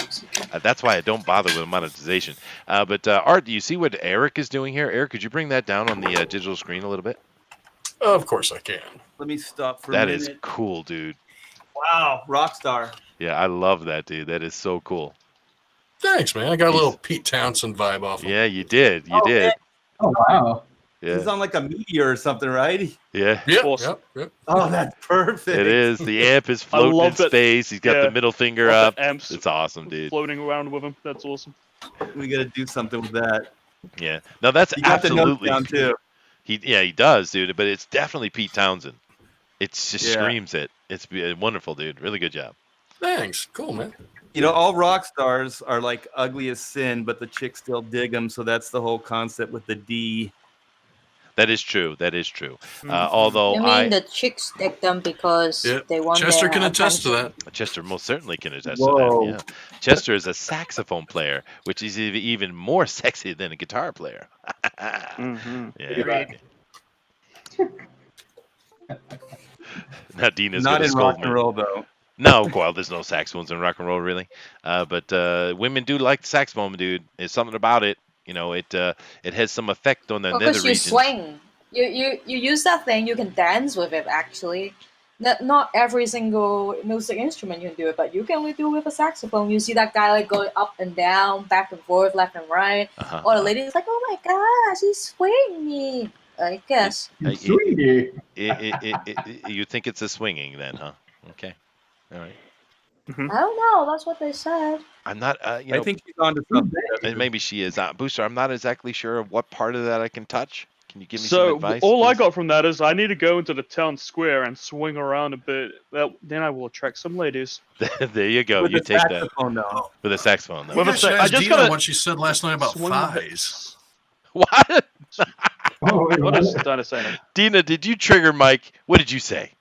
that's why I don't bother with monetization. Art, do you see what Eric is doing here? Eric, could you bring that down on the digital screen a little bit? Of course I can. Let me stop for a minute. That is cool, dude. Wow, Rockstar. Yeah, I love that, dude. That is so cool. Thanks, man. I got a little Pete Townsend vibe off him. Yeah, you did. You did. Man. Oh, wow. Yeah. He's on like a meteor or something, right? Yeah. Yep. Oh, that's perfect. It is. The amp is floating in space. He's got the middle finger up. It's awesome, dude. Floating around with him. That's awesome. We got to do something with that. Yeah. No, that's you got absolutely. The notes down too. He does, dude. But it's definitely Pete Townsend. It just screams it. It's wonderful, dude. Really good job. Thanks. Cool, man. All rock stars are like ugly as sin, but the chicks still dig them. So that's the whole concept with the D. That is true. Although the chicks dig them because they want Chester their can attest to attention. that. Chester most certainly can attest to that. Yeah. Chester is a saxophone player, which is even more sexy than a guitar player. Yeah. Now Dina's not gonna in scold rock me. and roll though. No, well, there's no saxophones in rock and roll, really. But women do like the saxophone, dude. There's something about it. It has some effect on the nether Because you regions. swing. You use that thing. You can dance with it. Actually, not every single music instrument you can do it, but you can only do it with a saxophone. You see that guy like going up and down, back and forth, left and right. Or the lady's like, "Oh my gosh, he's swinging." I guess. You think it's a swinging then, huh? Okay. All right. I don't know. That's what they said. I'm not. I think she's on to something. And maybe she is. Booster, I'm not exactly sure of what part of that I can touch. Can you give me some advice? So all I please? got from that is I need to go into the town square and swing around a bit. Then I will attract some ladies. There you go. With You a take that saxophone, though. with a saxophone. Though. With a I I just Dina gotta what she said last night about swing my thighs. What? What is Dina saying? Dina, did you trigger Mike? What did you say?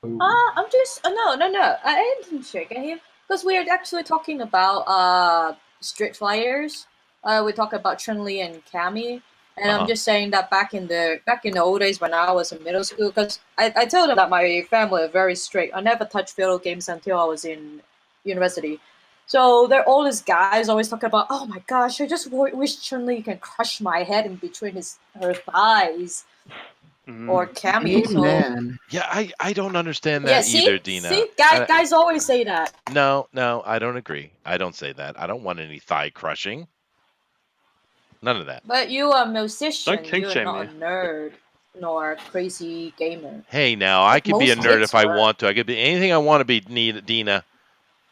I'm just no. I didn't trigger him because we are actually talking about Street Fighters. We talk about Chun-Li and Cammy, and I'm just saying that back in the old days when I was in middle school, because I told them that my family are very strict. I never touched video games until I was in university. So there are all these guys always talking about, oh my gosh, I just wish Chun-Li can crush my head in between her thighs. Or Cammy. Amen. Yeah, I don't understand Yeah, that either, Dina. see, guys always say that. No, I don't agree. I don't say that. I don't want any thigh crushing. None of that. But you are a musician. Don't kink You're shame not a me. nerd nor a crazy gamer. Hey, now I can be a Most nerd kids if I were. want to. I could be anything I want to be, Dina.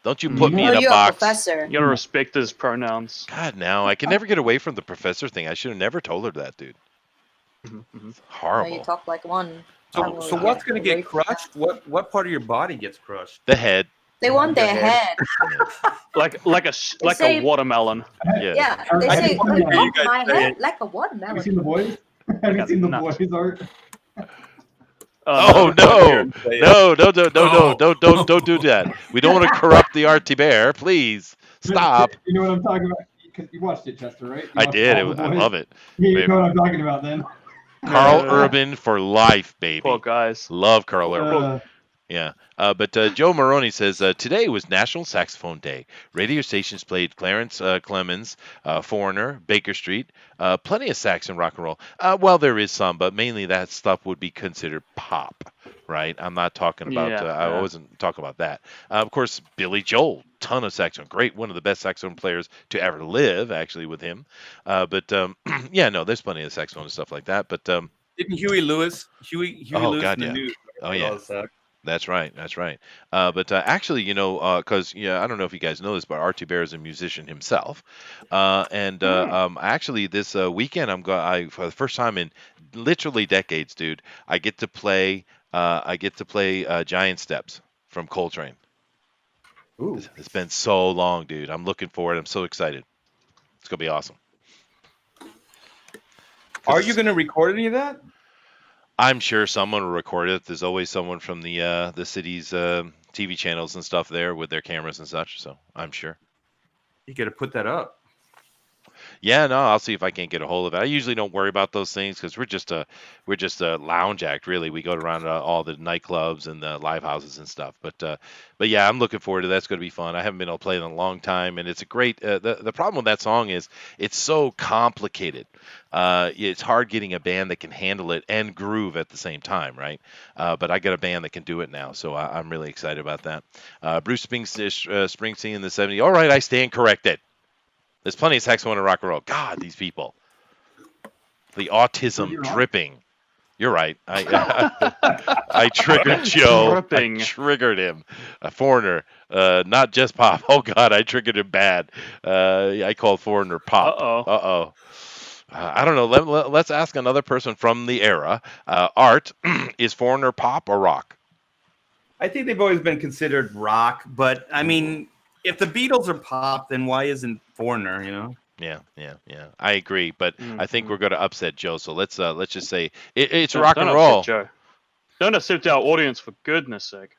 Don't you put me No, in a you're a box. professor. You gotta respect his pronouns. God, now I can never get away from the professor thing. I should have never told her that, dude. It's No, you horrible. talk like one. So what's going to get crushed? What part of your body gets crushed? The head. They want their head. Like say- a watermelon. Yeah. Yeah, they I say, just wanted to hear you "Oh, my say head it. like a Have watermelon." you seen the boys? Have you seen the nuts. boys, Art? Oh no! Don't do that. We don't want to corrupt the Art Thibert. Please stop. You know what I'm talking about? Because you watched it, Chester, right? You I watched did. all the I boys? love it. You know what I'm talking about then. Carl Urban for life, baby. Poor guys. Love Carl Urban. Uh, Yeah. But Joe Maroney says today was National Saxophone Day. Radio stations played Clarence Clemens, Foreigner, Baker Street, plenty of sax and rock and roll. Well, there is some, but mainly that stuff would be considered pop, right? I'm not talking about. I wasn't talking about that. Of course, Billy Joel, ton of saxophone, great, one of the best saxophone players to ever live, actually, with him. But yeah, no, there's plenty of saxophone and stuff like that. But Didn't Huey Lewis Oh, Lewis God, in the yeah. news? Oh, yeah. All the sax. That's right. But actually, because I don't know if you guys know this, but Art Thibert is a musician himself, actually this weekend for the first time in literally decades, dude, I get to play Giant Steps from Coltrane. Ooh. It's been so long, dude. I'm looking forward. I'm so excited. It's gonna be awesome. Are you going to record any of that? I'm sure someone will record it. There's always someone from the city's TV channels and stuff there with their cameras and such. So I'm sure. You got to put that up. Yeah, no, I'll see if I can't get a hold of it. I usually don't worry about those things because we're just a lounge act, really. We go around all the nightclubs and the live houses and stuff. But yeah, I'm looking forward to that. It's going to be fun. I haven't been able to play it in a long time, and it's a great. The problem with that song is it's so complicated. It's hard getting a band that can handle it and groove at the same time, right? But I got a band that can do it now, so I'm really excited about that. Bruce Springsteen in the '70s. All right, I stand corrected. There's plenty of saxophone and rock and roll. God, these people. The autism dripping. You're right. I triggered Joe. Dripping. I triggered him. A Foreigner. Not just pop. Oh, God, I triggered him bad. I called Foreigner pop. Uh-oh. I don't know. Let's ask another person from the era. Art, is Foreigner pop or rock? I think they've always been considered rock, but I mean, if the Beatles are pop, then why isn't Foreigner? You know? Yeah. I agree, but I think we're going to upset Joe. So let's just say it's rock and roll. Upset Joe. Don't upset our audience, for goodness sake.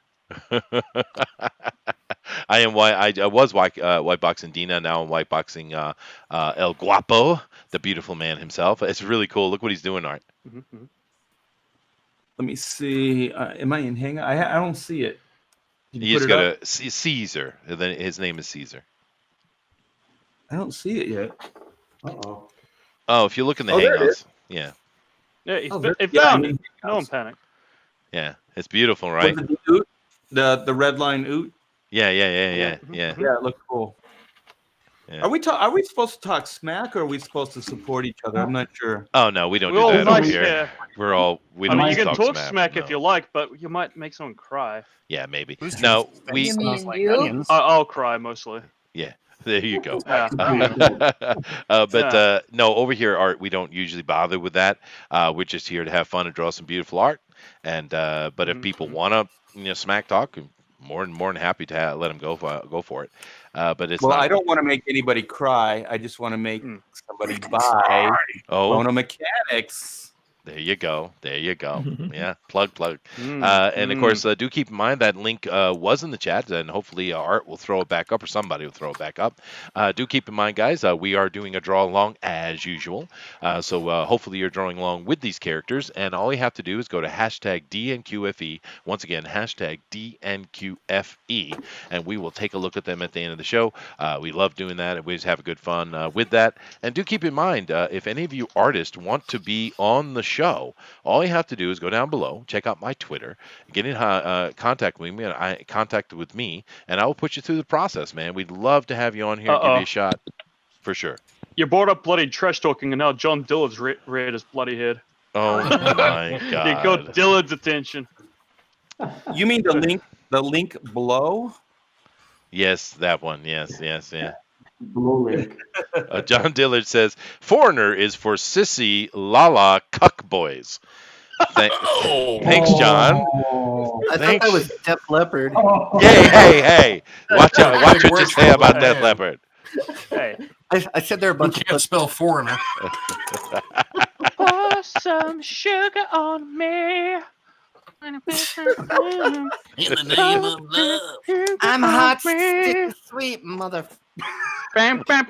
I was white boxing Dina. Now I'm white boxing El Guapo, the beautiful man himself. It's really cool. Look what he's doing, Art. Mm-hmm. Let me see. Am I in Hangout? I don't see it. He's got a Caesar. His name is Caesar. I don't see it yet. Uh-oh. Oh, if you look in the there it Hangouts, is. yeah. Yeah, it found it. No one panic. Yeah, it's beautiful, right? Was it the oot? The red line oot? Yeah. Yeah, it looks cool. Yeah. Are we supposed to talk smack or are we supposed to support each other? I'm not sure. Oh no, we don't We're do all that nice, over here. yeah. We don't You can talk smack. smack if you like, but you might make someone cry. Yeah, maybe. Who's No, just we. You mean like you? onions. I'll cry mostly. Yeah, there you go. Yeah. But no, over here, Art, we don't usually bother with that. We're just here to have fun and draw some beautiful art. And but if people want to, smack talk, more than happy to let them go for it. But it's Well, not. I don't want to make anybody cry. I just want to make somebody buy Chrono Mechanics. There you go. There you go. Yeah, plug. Mm, And of course, do keep in mind that link was in the chat, and hopefully Art will throw it back up, or somebody will throw it back up. Do keep in mind, guys, we are doing a draw along as usual. So hopefully you're drawing along with these characters, and all you have to do is go to hashtag DNQFE. Once again, hashtag DNQFE, and we will take a look at them at the end of the show. We love doing that, and we just have good fun with that. And do keep in mind, if any of you artists want to be on the show, all you have to do is go down below, check out my Twitter, get in contact with me, and I will put you through the process, man. We'd love to have you on here and give you a shot, for sure. You brought up bloody trash talking, and now John Dillard's reared his bloody head. Oh my God! You got Dillard's attention. You mean the link below? Yes, that one. Yes, yeah. Below link. John Dillard says, "Foreigner is for sissy lala cuck boys." Thanks, John. I thought that was Def Leppard. Hey! Watch out! Watch what you say about Def Leppard. Hey, I said there are a bunch You can't spell foreigner. pour some sugar on me. In the name of love. I'm hot, sticky, sweet mother. I am so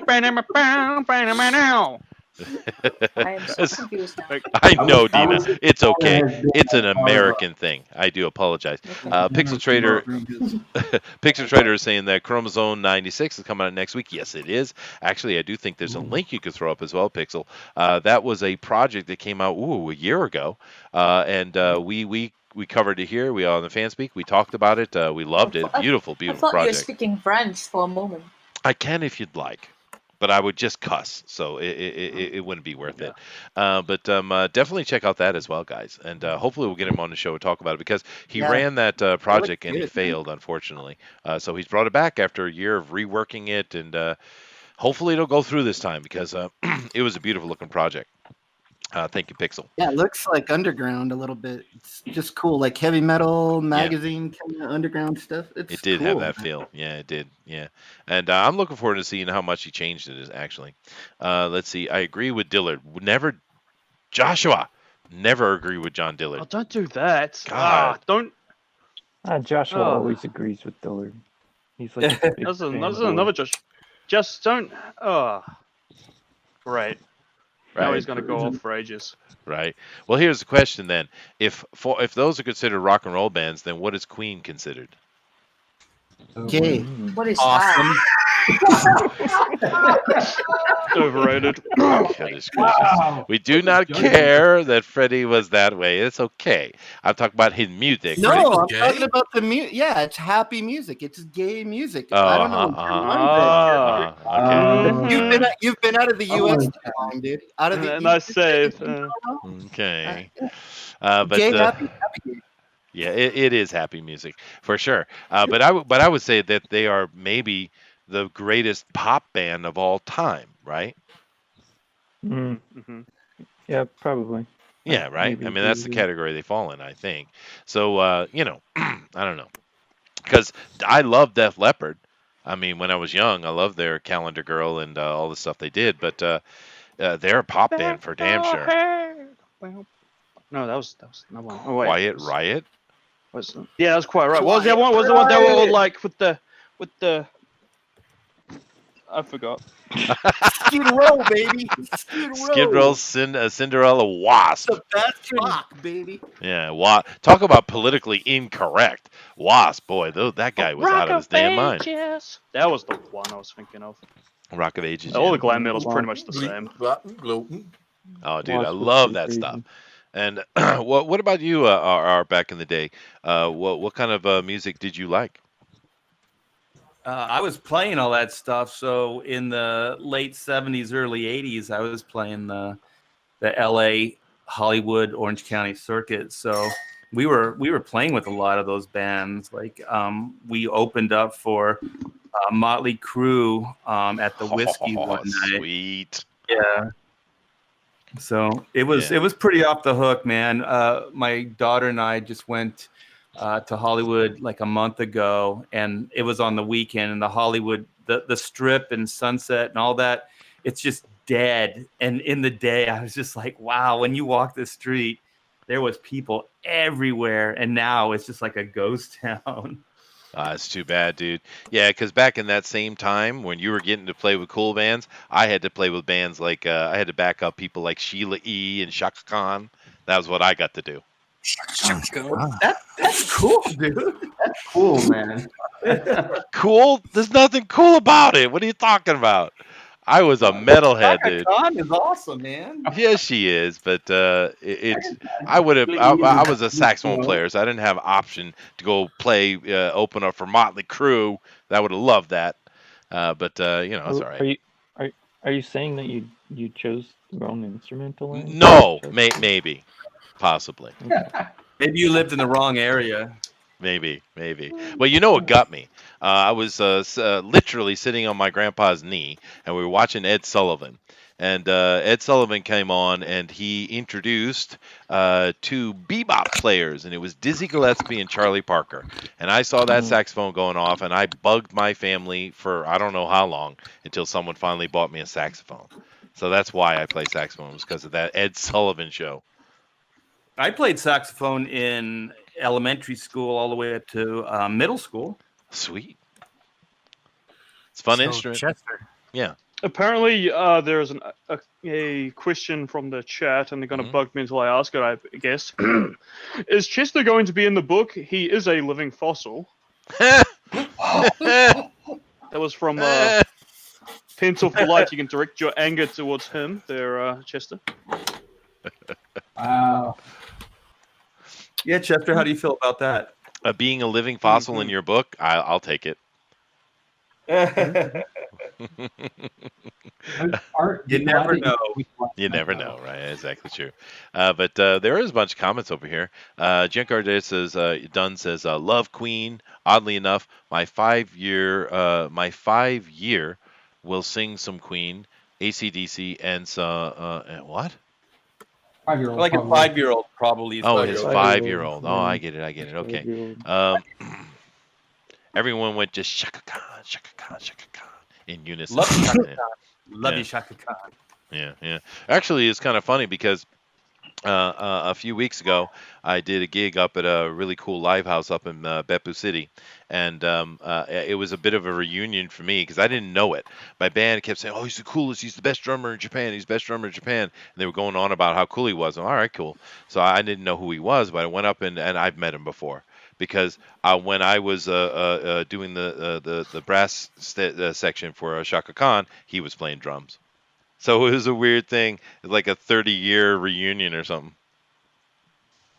confused now. I know, Dina. It's okay. It's an American thing. I do apologize. Pixel Trader is saying that Chromosome 96 is coming out next week. Yes, it is. Actually, I do think there's a link you could throw up as well, Pixel. That was a project that came out a year ago, and we covered it here. We on the Fanspeak. We talked about it. We loved it. Beautiful I thought you were project. speaking French for a moment. I can if you'd like, but I would just cuss, so it wouldn't be worth it. But definitely check out that as well, guys. And hopefully we'll get him on the show and talk about it, because he ran that project and he failed, unfortunately. So he's brought it back after a year of reworking it, and hopefully it'll go through this time, because it was a beautiful looking project. Thank you, Pixel. Yeah, it looks like underground a little bit. It's just cool, like heavy metal magazine kind of underground stuff. It did cool, have that feel. Yeah, it did. Yeah. And I'm looking forward to seeing how much he changed it, actually. Let's see. I agree with Dillard. Joshua, never agree with John Dillard. Oh, don't do that. God. Don't. Joshua Oh. always agrees with Dillard. He's like a big That's fanboy. another Josh. Just don't. Oh. Great. Now Right. he's going to go off for ages. Right. Well, here's the question then. If those are considered rock and roll bands, then what is Queen considered? Gay. What is Awesome. Overrated. Goodness gracious. We do not care that Freddie was that way. It's okay. I'm talking about his music. No, Freddie was I'm gay? talking about the music. Yeah, it's happy music. It's gay music. Oh, I don't know. okay. You've been out of the U.S. too long, dude. Out of the Nice save. Okay. Gay, But happy. yeah, it is happy music for sure. But I would say that they are maybe the greatest pop band of all time, right? Mm, Mm-hmm. yeah, probably. Yeah, right. Maybe I mean, that's the easy. category they fall in, I think. So, I don't know, because I love Def Leppard. I mean, when I was young, I loved their Calendar Girl and all the stuff they did. But they're a pop band for damn sure. No, that was another one. Oh wait. Quiet Riot. Yeah, that's quite right. What was the other one? Was the one they were all like with the I forgot. Skid Row, baby. Skid Row, Cinderella, Wasp. The best rock, baby. Yeah, talk about politically incorrect. Wasp, boy, that guy was out of his damn mind. That was the one I was thinking of. Rock of Ages. All yeah. the glam metal's pretty much the same. Oh, dude, Wasp I was love pretty that crazy. stuff. And what about you, R, back in the day? What kind of music did you like? I was playing all that stuff. So in the late 70s, early 80s, I was playing the LA, Hollywood, Orange County circuit. So we were playing with a lot of those bands. Like we opened up for Motley Crue at the Whiskey one night. Sweet. Yeah. So it was pretty off the hook, man. My daughter and I just went to Hollywood like a month ago, and it was on the weekend. And the Hollywood, the Strip and Sunset and all that, it's just dead. And in the day, I was just like, wow, when you walk the street, there was people everywhere. And now it's just like a ghost town. It's too bad, dude. Yeah, because back in that same time when you were getting to play with cool bands, I had to play with bands like I had to back up people like Sheila E. and Shaka Khan. That was what I got to do. That's cool, dude. That's cool, man. Cool? There's nothing cool about it. What are you talking about? I was a metalhead, Shaka dude. Khan is awesome, man. Yeah, she is, but it's. I would have. I was a saxophone player, so I didn't have option to go play open up for Motley Crue. I would have loved that, but you know, it's all right. Are you saying that you chose the wrong instrumental line? No, maybe, possibly, Maybe you lived in the wrong area. maybe. Well, you know what got me? I was literally sitting on my grandpa's knee, and we were watching Ed Sullivan. And Ed Sullivan came on, and he introduced two bebop players, and it was Dizzy Gillespie and Charlie Parker. And I saw that saxophone going off, and I bugged my family for I don't know how long until someone finally bought me a saxophone. So that's why I play saxophone, was because of that Ed Sullivan show. I played saxophone in elementary school all the way up to middle school. Sweet. It's a fun So, instrument. Chester. Yeah. Apparently, there's a question from the chat, and they're going to bug me until I ask it, I guess. Is Chester going to be in the book? He is a living fossil. That was from Pencil for Light. You can direct your anger towards him there, Chester. Wow. Yeah, Chester, how do you feel about that? Being a living fossil in your book, I'll take it. You never know. You never know, right? Exactly true. But there is a bunch of comments over here. Giancarlo says, Dunn says, love Queen. Oddly enough, my 5 year will sing some Queen, AC/DC, and what? 5-year-old. Like probably. a 5-year-old, probably. Oh, his 5-year-old. 5-year-old. Oh, I get it. Okay. Everyone went just Shaka Khan in unison. Love you, Shaka Yeah. Khan. Love Yeah. you, Shaka Khan. Yeah. Actually, it's kind of funny because a few weeks ago, I did a gig up at a really cool live house up in Beppu City, and it was a bit of a reunion for me because I didn't know it. My band kept saying, "Oh, he's the coolest. He's the best drummer in Japan. He's the best drummer in Japan." And they were going on about how cool he was. All right, cool. So I didn't know who he was, but I went up and I've met him before. Because when I was doing the brass section for Shaka Khan, he was playing drums. So it was a weird thing. It's like a 30-year reunion or something.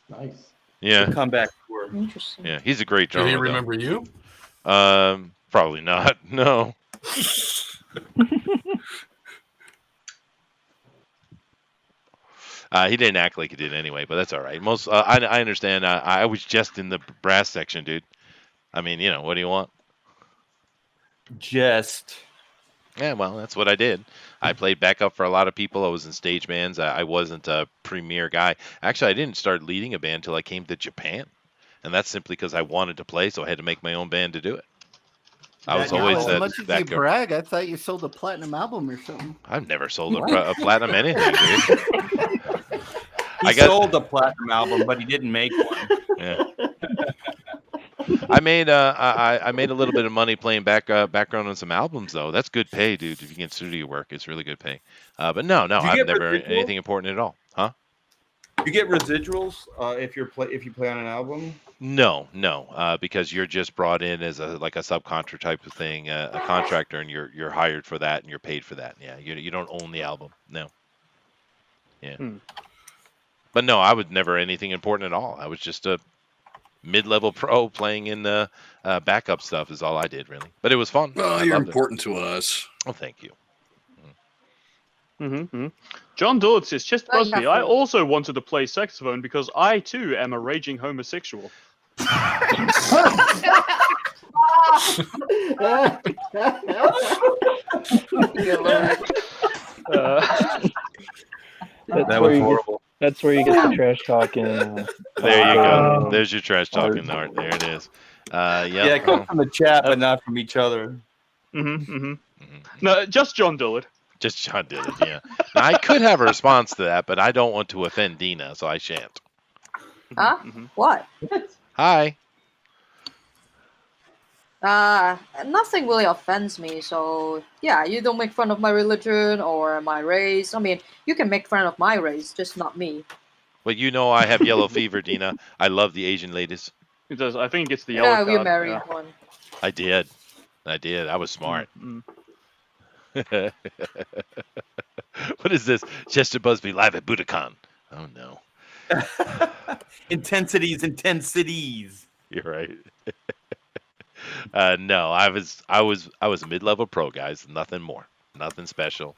Nice. Yeah. The comeback tour. Interesting. Yeah, he's a great Did drummer. he though. remember you? Probably not. No. He didn't act like he did anyway, but that's all right. Most I understand. I was just in the brass section, dude. I mean, what do you want? Just. Yeah, well, that's what I did. I played backup for a lot of people. I was in stage bands. I wasn't a premier guy. Actually, I didn't start leading a band until I came to Japan. And that's simply because I wanted to play, so I had to make my own band to do it. I was always as much as that you guy. brag, I thought you sold a platinum album or something. I've never sold a platinum anything, dude. He sold a platinum album, but he didn't make one. Yeah. I made I made a little bit of money playing background on some albums though. That's good pay, dude. If you get studio work, it's really good pay. But no, Do you I've get never residuals? anything important at all, huh? You get residuals if you play on an album. No, because you're just brought in as a subcontractor type of thing, a contractor, and you're hired for that and you're paid for that. Yeah, you don't own the album. No. Yeah. But no, I was never anything important at all. I was just a mid-level pro playing in the backup stuff is all I did really. But it was fun. Well, I you're loved it. important to us. Oh, thank you. John Dillard says, Chester Oh, Busby, yeah. I also wanted to play saxophone because I too am a raging homosexual. That was horrible. That's where you get the trash talking. There you go. There's your trash talking, Art. There it is. Yeah, it comes from the chat, but not from each other. No, just John Dillard. Just John did it, yeah. Now, I could have a response to that, but I don't want to offend Dina, so I shan't. Huh? What? Hi. Nothing really offends me. So yeah, you don't make fun of my religion or my race. I mean, you can make fun of my race, just not me. Well, you know I have yellow fever, Dina. I love the Asian ladies. He does. I think he gets the yellow Yeah, card. you married Yeah. one. I did. I was smart. What is this? Chester Busby live at Budokan. Oh no. Intensities. You're right. No, I was a mid-level pro, guys. Nothing more. Nothing special.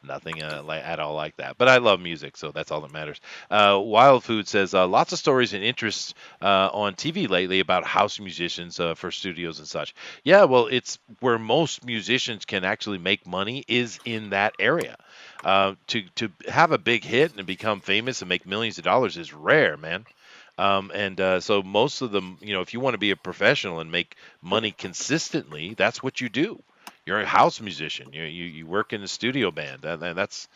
Nothing at all like that. But I love music, so that's all that matters. Wild Food says lots of stories and interests on TV lately about house musicians for studios and such. Yeah, well, it's where most musicians can actually make money is in that area. To have a big hit and become famous and make millions of dollars is rare, man. So most of them, if you want to be a professional and make money consistently, that's what you do. You're a house musician. You work in a studio band. That's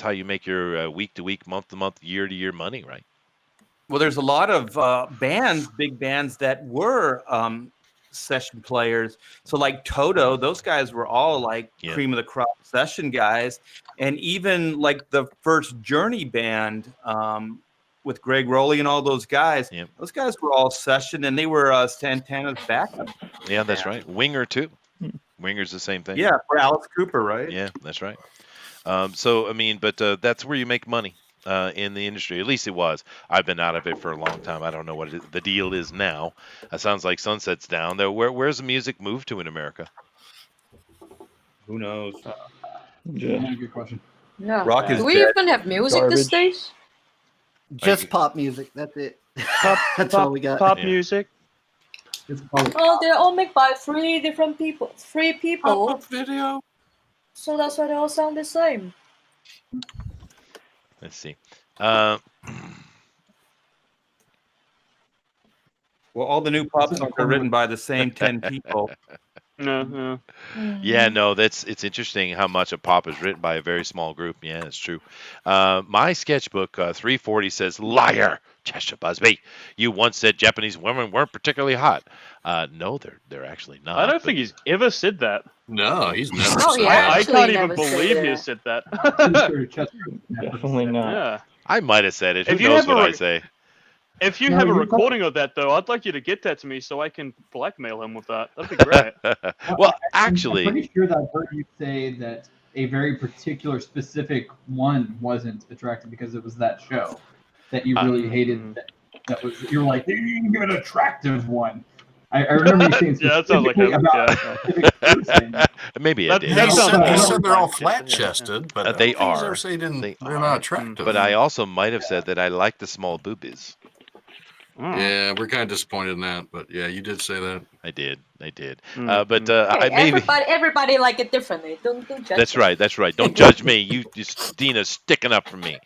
how you make your week to week, month to month, year to year money, right? Well, there's a lot of big bands that were session players. So like Toto, those guys were all like cream of the crop session guys, and even like the first Journey band. With Greg Rowley and all those guys. Those guys were all session, and they were Santana's backup. Yeah, that's right. Winger too. Winger's the same thing. Yeah, for Alice Cooper, right? Yeah, that's right. So I mean, but that's where you make money in the industry. At least it was. I've been out of it for a long time. I don't know what the deal is now. It sounds like Sunset's down. Though, where's the music moved to in America? Who knows? Yeah, good question. Yeah. Rock is Do we dead. even have music these days? Just pop music. That's it. That's all we got. Pop music. Oh, they're all made by three different people. Three people. Pop-up video. So that's why they all sound the same. Let's see. Well, all the new pop songs are written by the same 10 people. Yeah, no, it's interesting how much of pop is written by a very small group. Yeah, it's true. My sketchbook 340 says, "Liar, Chester Busby. You once said Japanese women weren't particularly hot." No, they're actually not. I don't think he's ever said that. No, he's never Oh, said yeah, that. I actually can't even never said believe he that. has said that. Definitely not. Yeah. I might have said it. Who If you knows have a what I re- say? If you No, have a you're recording of that, though, I'd like you to get that to me so I can blackmail him with that. That'd be great. Well, I'm actually, pretty sure that I've heard you say that a very particular, specific one wasn't attractive because it was that show that you really hated. That was you were like, you didn't give an attractive one. I remember you saying Yeah, that sounds like specifically him. about Yeah. a specific person. maybe I That- did. that He sounds said, like they're all him. flat chested, but They I don't think he's are. ever said They they're are. not attractive. But I also might have said that I like the small boobies. Yeah, we're kind of disappointed in that, but yeah, you did say that. I did. Mm, I Hey, maybe. everybody like it differently. Don't judge. That's them. right. That's right. Don't judge me. You just Dina's sticking up for me.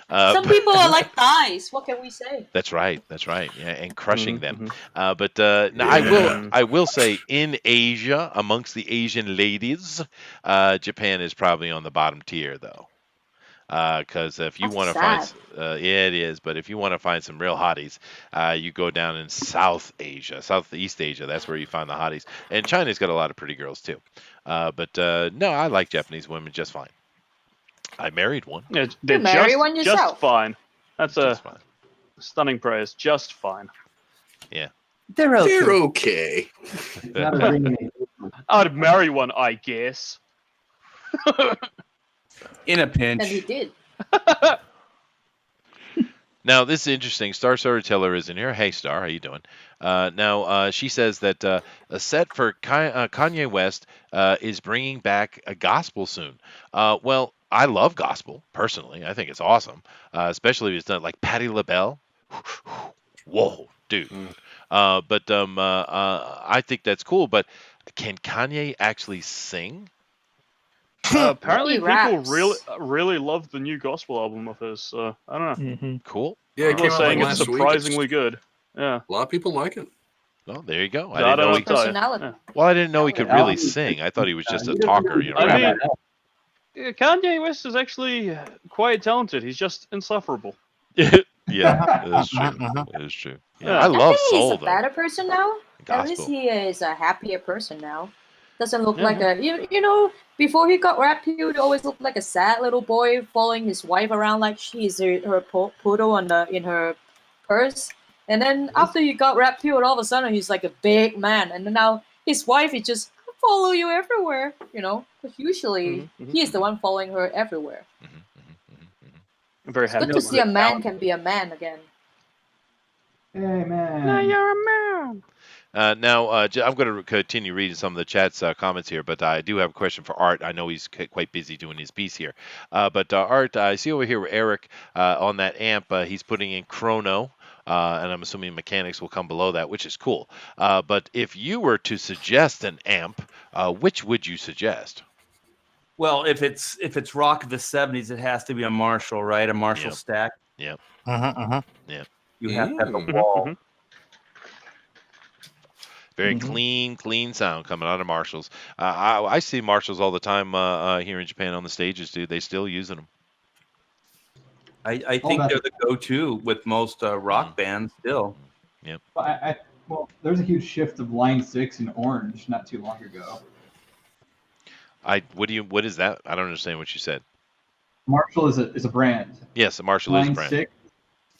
Some people are like thighs. What can we say? That's right. Yeah, and crushing them. But now Yeah. I will say in Asia, amongst the Asian ladies, Japan is probably on the bottom tier though. Because if you That's want to find, sad. yeah, it is. But if you want to find some real hotties, you go down in Southeast Asia. That's where you find the hotties. And China's got a lot of pretty girls too. No, I like Japanese women just fine. I married one. Yeah, they're marry just, one just yourself. fine. That's a Just fine. stunning praise. Just fine. Yeah. They're okay. They're okay. It's not a ring name. I'd marry one, I guess. In a And he pinch. did. Now, this is interesting. Star Storyteller is in here. Hey, Star, how you doing? Now, she says that a set for Kanye West is bringing back a gospel soon. Well, I love gospel, personally. I think it's awesome, especially if it's done like Patti LaBelle. Whoa, dude. I think that's cool. But can Kanye actually sing? Apparently, He people raps. really love the new gospel album of his. So I don't know. Mm-hmm. Cool. Yeah, it People came are out like saying it's last week. surprisingly good. Yeah. A lot of people like it. Well, there you go. I I didn't don't know know he. what to tell you. Personality. Yeah. Well, I didn't know he could Yeah. really sing. I thought he was just a talker. I mean, Kanye West is actually quite talented. He's just insufferable. Yeah, that's true. That's true. Yeah, I Yeah. I love think he's soul a though. better person now. At least Gospel. he is a happier person now. Doesn't look Yeah, like a you know before he got rap, he would always look like a sad little boy following his wife around like she's her poodle on the in her purse. And then after he got rap killed, all of a sudden he's like a big man. And then now his wife is just follow you everywhere. You know, because usually he is the one following her everywhere. I'm very It's happy. good to see a man can be a man again. Hey man. Now you're a man. Now, I'm going to continue reading some of the chat's comments here, but I do have a question for Art. I know he's quite busy doing his piece here. But Art, I see over here where Eric on that amp, he's putting in Chrono, and I'm assuming mechanics will come below that, which is cool. But if you were to suggest an amp, which would you suggest? Well, if it's rock of the '70s, it has to be a Marshall, right? A Marshall Yep. stack. Yep. You have to have the Mm. wall. Very clean sound coming out of Marshalls. I see Marshalls all the time here in Japan on the stages, dude. They still using them. I think they're the go-to with most rock bands still. Yep. Well, there's a huge shift of Line 6 in orange not too long ago. What is that? I don't understand what you said. Marshall is a brand. Yes, a Marshall is a brand. 6,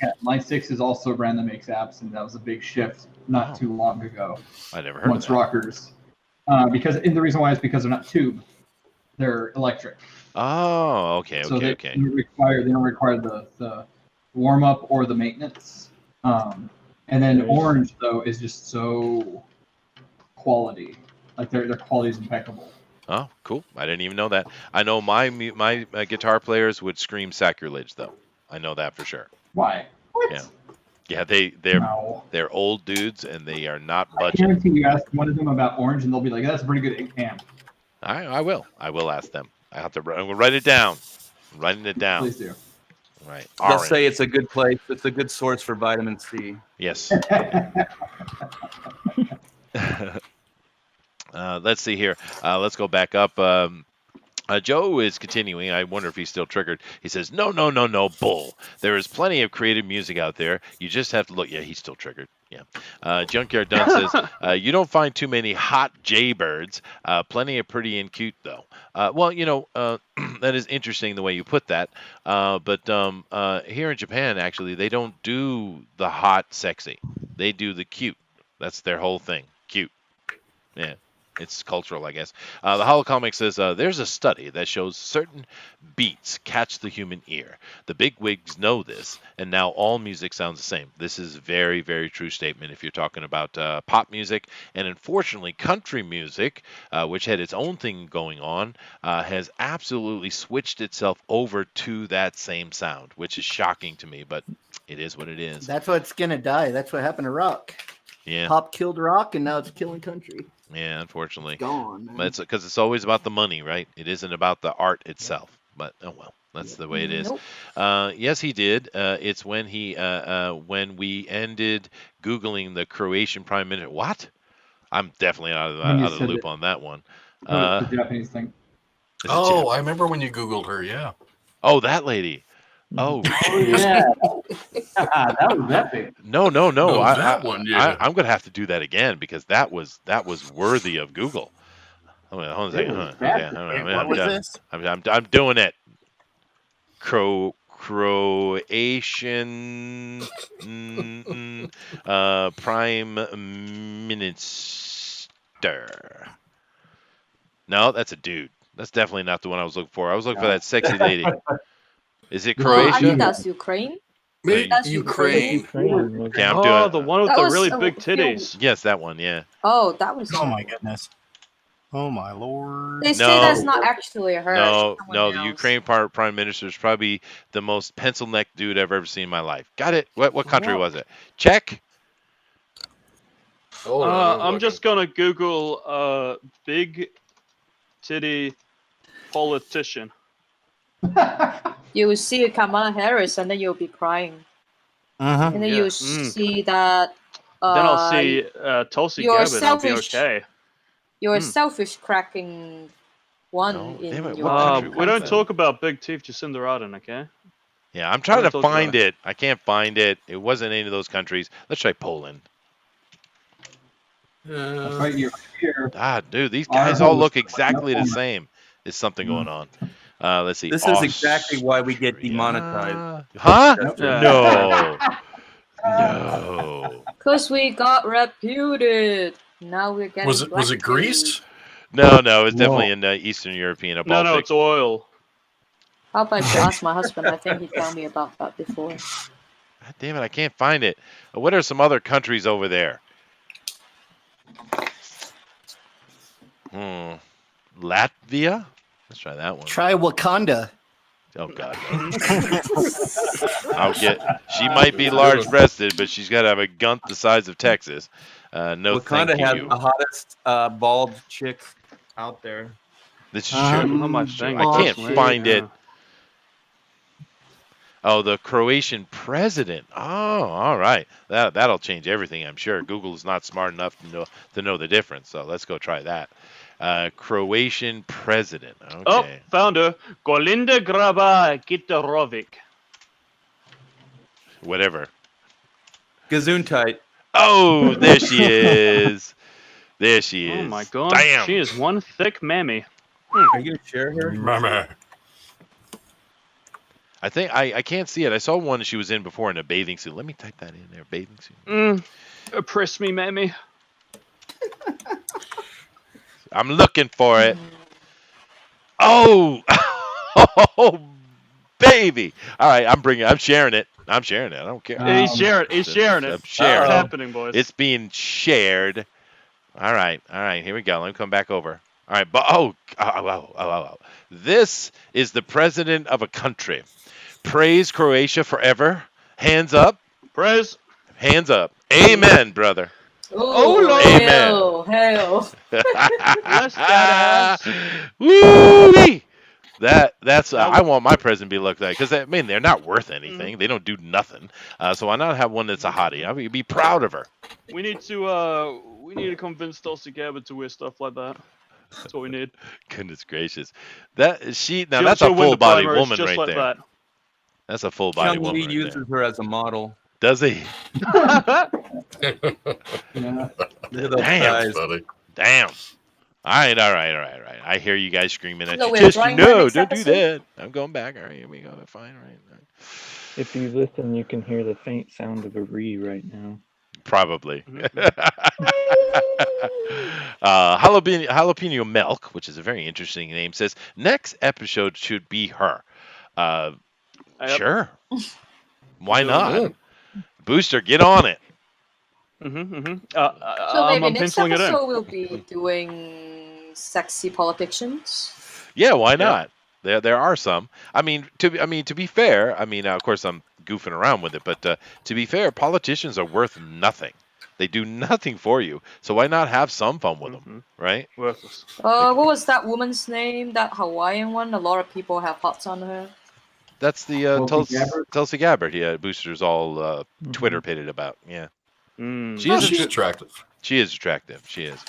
yeah, Line 6 is also a brand that makes apps, and that was a big shift not too long ago. I never heard of that. rockers. And the reason why is because they're not tube, they're electric. Oh, okay, So okay. they don't require the warm up or the maintenance. And then orange though is just so quality, like their quality is impeccable. Oh, cool. I didn't even know that. I know my guitar players would scream sacrilege though. I know that for sure. Why? What? Yeah, they're old dudes and they are not I budging. guarantee you ask one of them about orange, and they'll be like, "That's a pretty good amp." I will ask them. I have to. I'm gonna write it down. I'm writing it down. Please do. Right. They'll say it's a good place. It's a good source for vitamin C. Yes. Let's see here. Let's go back up. Joe is continuing. I wonder if he's still triggered. He says, no, bull. There is plenty of creative music out there. You just have to look. Yeah, he's still triggered. Yeah. Junkyard Dunn says, you don't find too many hot jaybirds. Plenty of pretty and cute, though. Well, that is interesting the way you put that. But here in Japan, actually, they don't do the hot, sexy. They do the cute. That's their whole thing. Cute. Yeah. It's cultural, I guess. The Holocomic says, there's a study that shows certain beats catch the human ear. The big wigs know this, and now all music sounds the same. This is a very, very true statement if you're talking about pop music. And unfortunately, country music, which had its own thing going on, has absolutely switched itself over to that same sound, which is shocking to me, but it is what it is. That's what's going to die. That's what happened to rock. Yeah. Pop killed rock, and now it's killing country. Yeah, unfortunately. It's gone, man. But it's because it's always about the money, right? It isn't about the art itself. But oh well, that's the way it is. Nope. Yes, he did. It's when when we ended Googling the Croatian Prime Minister. What? I'm definitely out of the loop on that one. The Japanese thing. Oh, I remember when you Googled her. Yeah. Oh, that lady. Oh, yeah. That was epic. No. that one, yeah. I'm gonna have to do that again because that was worthy of Google. Hold on a second. Okay, What was this? I'm doing it. Croatian Prime Minister. No, that's a dude. That's definitely not the one I was looking for. I was looking for that sexy lady. Is it I Croatia? think that's Ukraine. That's Ukraine. Okay, I'm Oh, doing the one with That the was really a big film. titties. Yes, that one. Yeah. Oh, that was. Oh my goodness. Oh my lord. They say No. that's not actually her. No, it's someone no. The else. Ukraine Prime Minister is probably the most pencil neck dude I've ever seen in my life. Got it. What country was it? Czech. Oh, I'm just gonna Google big titty politician. You will see Kamala Harris, and then you'll be crying. And then Yeah. you'll see that. Then I'll see Tulsi you're Gabbard. I'll be selfish. okay. You're selfish cracking one No, in damn it, your what country We was don't that? talk about Big Teeth Jacinda Ardern, okay? Yeah, I'm trying don't to talk about find it. I can't find it. It wasn't any of those countries. Let's try Poland. That's right, you're here. Ah, dude, these Our guys all home is look like exactly the Poland. same. There's something going on. Let's see. This is exactly why we get demonetized. Huh? That's Yeah. No. No. Because we got reputed. Now we're getting Was it blackballed. Greece? No, it's definitely Whoa. in Eastern European, No, Baltic. no, it's oil. How about you ask my husband? I think he told me about that before. God damn it, I can't find it. What are some other countries over there? Latvia? Let's try that one. Try Wakanda. Oh God. She might be large-breasted, but she's got to have a gunt the size of Texas. No, Wakanda thank has you. the hottest bald chick out there. This is true. How much thing? I can't personally, find yeah. it. Oh, the Croatian president. Oh, all right. That'll change everything, I'm sure. Google is not smart enough to know the difference. So let's go try that. Croatian president. Okay. Oh, found her. Golinda Graba Gitorovic. Whatever. Gesundheit. Oh, there she is. There she is. Oh my god. Damn. She is one thick mammy. Are you gonna share her? Mama. I think I can't see it. I saw one she was in before in a bathing suit. Let me type that in there. Bathing suit. Oppress me, mammy. I'm looking for it. Oh, oh, baby! All right, I'm sharing it. I don't care. He's sharing it. I'm sharing What's it. happening, boys? It's being shared. All right. Here we go. Let me come back over. All right, but oh. This is the president of a country. Praise Croatia forever. Hands up. Praise. Hands up. Amen, brother. Oh, Lord. Hell. Bless that ass. Woo-wee! That's I want my president to be like that because they're not worth anything. They don't do nothing. So why not have one that's a hottie? I mean, be proud of her. We need to convince Tulsi Gabbard to wear stuff like that. That's what we need. Goodness gracious, that's She'll a win the full body primaries woman just right like there. that. That's a full body Chung woman Lee right uses there. her as a model. Does he? Yeah. Look at those Damn. guys. Buddy. Damn. All right. I hear you guys screaming at So we're just drawing no, next don't do episode? that. I'm going back. All right, here we go. Fine, all right. If you listen, you can hear the faint sound of a re right now. Probably. Jalapeno Milk, which is a very interesting name, says next episode should be her. Yep. Sure. Why Doing not? it. Booster, get on it. So I'm maybe next penciling it in. episode we'll be doing sexy politicians. Yeah, why not? There are some. I mean, to be fair, of course I'm goofing around with it, but to be fair, politicians are worth nothing. They do nothing for you. So why not have some fun with them, right? Worthless. What was that woman's name? That Hawaiian one? A lot of people have hearts on her. That's the Tulsi Gabbard? Tulsi Gabbard. Yeah, Booster's all Twitter pitted about. Yeah, She's attractive. She is attractive. She is,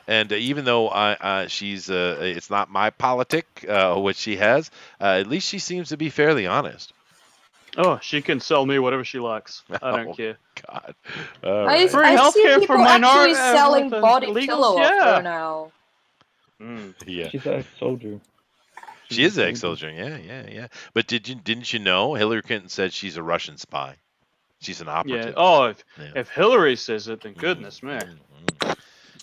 and even though she's it's not my politic what she has, at least she seems to be fairly honest. Oh, she can sell me whatever she likes. I don't care. God, I Free see healthcare people for minor- actually selling with the body illegals, pillow of yeah. her now. Yeah, She's an ex-soldier. she is an ex-soldier. Yeah. But didn't you know Hillary Clinton said she's a Russian spy? She's an Yeah. operative. Oh, Yeah. if Hillary says it, then goodness me.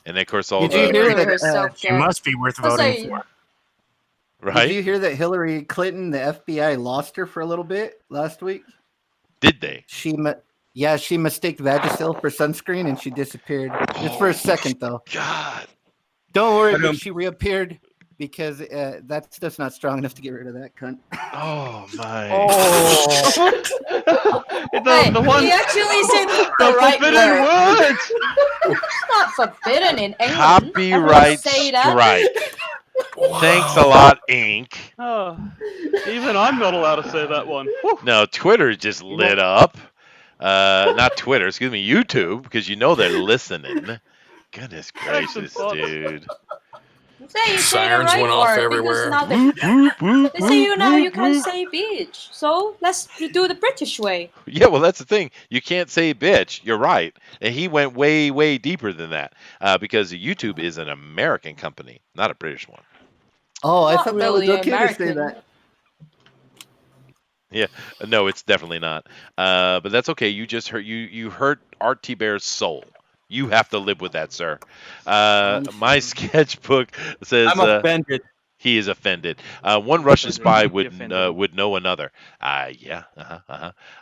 And of course, all Did you the hear Hillary that? herself She said- must be worth Plus, voting for. Did right? you hear that Hillary Clinton, the FBI, lost her for a little bit last week? Did they? She mistaked Vagisil for sunscreen and she disappeared. Just for a second, though. God. Don't worry, but she reappeared because that's just not strong enough to get rid of that cunt. Oh my. Hey, the one, he actually said the the right forbidden word. words. It's not forbidden in England. Copyright Everyone say that. strike. Thanks a lot, Inc. Oh, even I'm not allowed to say that one. Whew. No, Twitter just lit up. Not Twitter, excuse me, YouTube, because you know they're listening. Goodness gracious, thoughts. dude. Say you say the Sirens right went off word everywhere. because now they say you can't say beach. So let's do the British way. Yeah, well, that's the thing. You can't say bitch. You're right. And he went way, way deeper than that because YouTube is an American company, not a British one. Oh, I Not thought that was really okay to say American. that. Yeah, no, it's definitely not. But that's okay. You just hurt you hurt Art Thibert's soul. You have to live with that, sir. My sketchbook says I'm offended. he is offended. One Russian Offended. spy He would offended him. would know another. Yeah.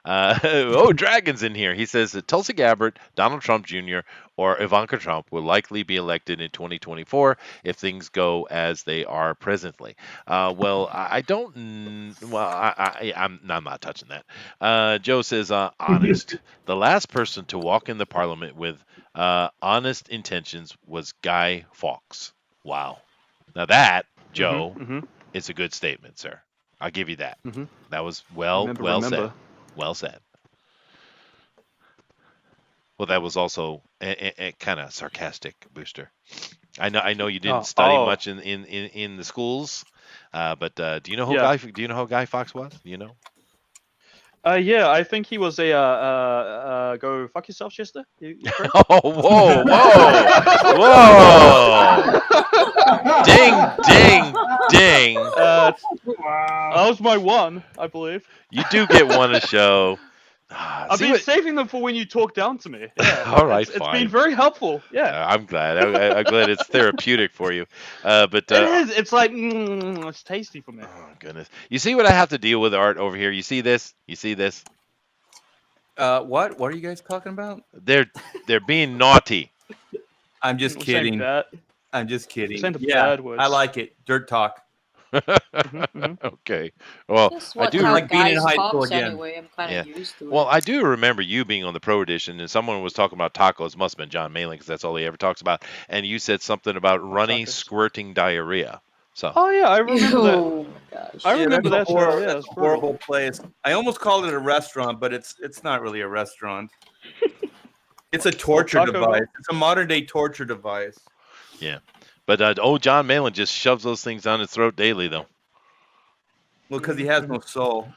Oh, Dragon's in here. He says that Tulsi Gabbard, Donald Trump Jr., or Ivanka Trump will likely be elected in 2024 if things go as they are presently. Well, I don't. Well, I'm not touching that. Joe says, honest. The last person to walk in the parliament with honest intentions was Guy Fawkes. Wow. Now that, Joe, is a good statement, sir. I'll give you that. That was well said. Remember. Well said. Well, that was also a kind of sarcastic, Booster. I know you didn't study much in the schools, but do you know who Guy Fawkes was? Do you know? Yeah, I think he was a go fuck yourself, Chester. Oh, whoa! Ding! That was my one, I believe. You do get one a show. I've been saving them for when you talk down to me. Yeah. All right, it's fine. been very helpful. Yeah. I'm glad. I'm glad it's therapeutic for you. But it is. It's like it's tasty for me. Oh goodness! You see what I have to deal with, Art, over here? You see this? You see this? What? What are you guys talking about? They're being naughty. I'm just kidding. I'm just kidding. Saying the Yeah, bad words. I like it. Dirt talk. Okay. Well, I do like being in high school Pops again. anyway. I'm kind of used to it. Well, I do remember you being on the Pro Edition, and someone was talking about tacos. Must have been John Malin, because that's all he ever talks about. And you said something about runny, squirting diarrhea. So. Oh yeah, I remember that. Oh my gosh. I remember that. Horrible, Yeah, that's a horrible place. I almost called it a restaurant, but it's not really a restaurant. It's a torture device. It's a modern day torture device. Yeah. But John Malin just shoves those things down his throat daily, though. Well, because he has no soul.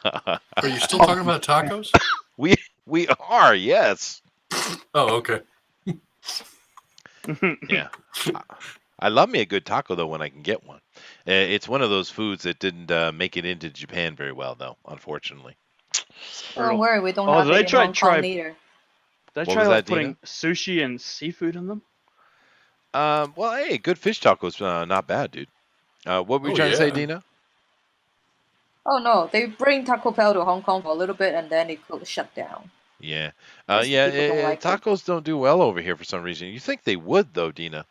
Are you still talking about tacos? We are, yes. Oh, okay. Yeah. I love me a good taco, though, when I can get one. It's one of those foods that didn't make it into Japan very well, though, unfortunately. Don't worry, we don't have it in Hong Kong either. Did I try like putting sushi and seafood in them? Well, hey, good fish tacos, not bad, dude. What were you trying to say, Dina? Oh no, they bring Taco Bell to Hong Kong for a little bit and then it shut down. Yeah. Tacos don't do well over here for some reason. You think they would, though, Dina?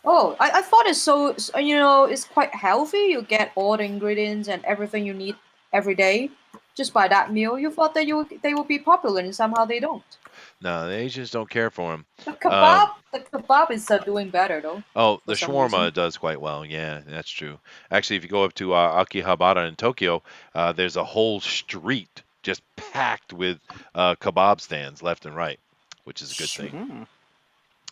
Oh, I thought it's so, it's quite healthy. You get all the ingredients and everything you need every day just by that meal. You thought that they would be popular, and somehow they don't. No, the Asians don't care for them. The kebab is doing better, though. Oh, the shawarma does quite well. Yeah, that's true. Actually, if you go up to Akihabara in Tokyo, there's a whole street just packed with kebab stands left and right, which is a good thing.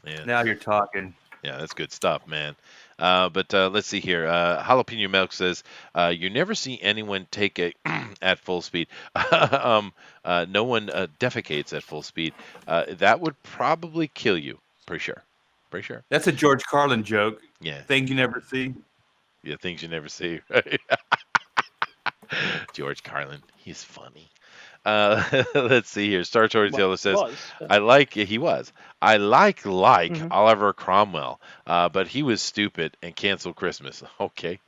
Yeah. Now you're talking. Yeah, that's good stuff, man. But let's see here. Jalapeno Milk says, you never see anyone take it at full speed. No one defecates at full speed. That would probably kill you, for sure. For sure. That's a George Carlin joke. Yeah. Things you never see. Yeah, things you never see. Right? George Carlin, he's funny. Let's see here. Star Storyteller says, I like Oliver Cromwell, but he was stupid and canceled Christmas. Okay.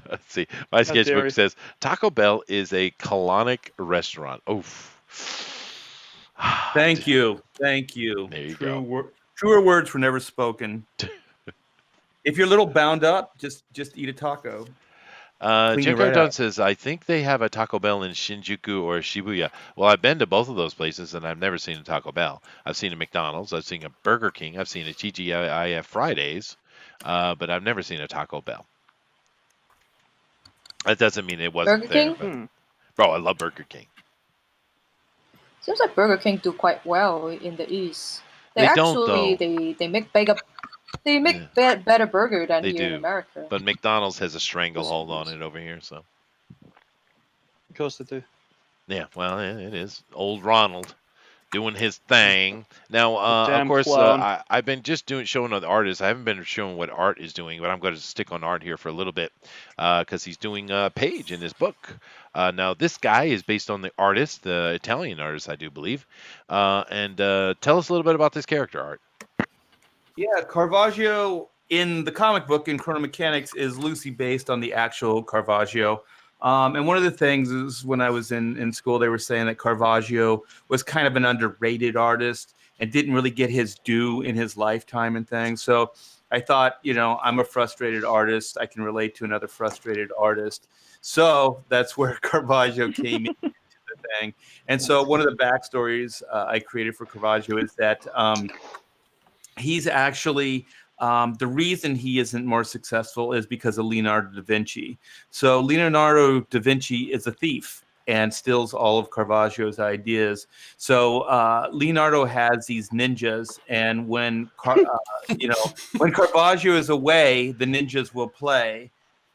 Let's see. My sketchbook says Taco Bell is a colonic restaurant. Oof. Thank you. There you go. Truer words were never spoken. If you're a little bound up, just eat a taco. Jim Cardone says, I think they have a Taco Bell in Shinjuku or Shibuya. Well, I've been to both of those places, and I've never seen a Taco Bell. I've seen a McDonald's. I've seen a Burger King. I've seen a TGIF Fridays, but I've never seen a Taco Bell. That doesn't mean it wasn't Burger there. King? Bro, I love Burger King. Seems like Burger King do quite well in the East. They don't, though. They make bigger They make Yeah. better burger than They here in do. America. But McDonald's has a stranglehold on it over here, so. Of course they do. Yeah, well, it is. Old Ronald doing his thing. Now, of Damn course, clown. I've been just showing other artists. I haven't been showing what Art is doing, but I'm going to stick on Art here for a little bit because he's doing a page in his book. Now, this guy is based on the artist, the Italian artist, I do believe. And tell us a little bit about this character, Art. Yeah, Caravaggio in the comic book in Chrono Mechanics is loosely based on the actual Caravaggio. And one of the things is when I was in school, they were saying that Caravaggio was kind of an underrated artist and didn't really get his due in his lifetime and things. So I thought, I'm a frustrated artist. I can relate to another frustrated artist. So that's where Caravaggio came into the thing. And so one of the backstories I created for Caravaggio is that he's actually the reason he isn't more successful is because of Leonardo da Vinci. So Leonardo da Vinci is a thief and steals all of Caravaggio's ideas. So Leonardo has these ninjas, and when when Caravaggio is away, the ninjas will play,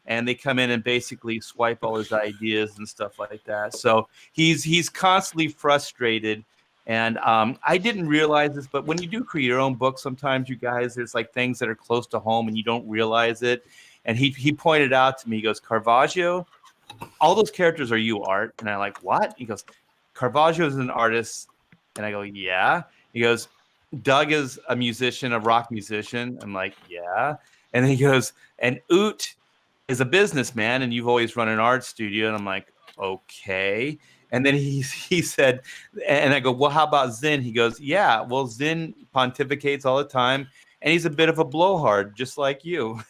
and they come in and basically swipe all his ideas and stuff like that. So he's constantly frustrated. And I didn't realize this, but when you do create your own book, sometimes you guys, there's like things that are close to home and you don't realize it. And he pointed out to me, he goes, Caravaggio, all those characters are you, Art. And I'm like, what? He goes, Caravaggio is an artist. And I go, yeah. He goes, Doug is a musician, a rock musician. I'm like, yeah. And he goes, and Oot is a businessman, and you've always run an art studio. And I'm like, okay. And then he said, and I go, well, how about Zen? He goes, yeah, well, Zen pontificates all the time, and he's a bit of a blowhard, just like you.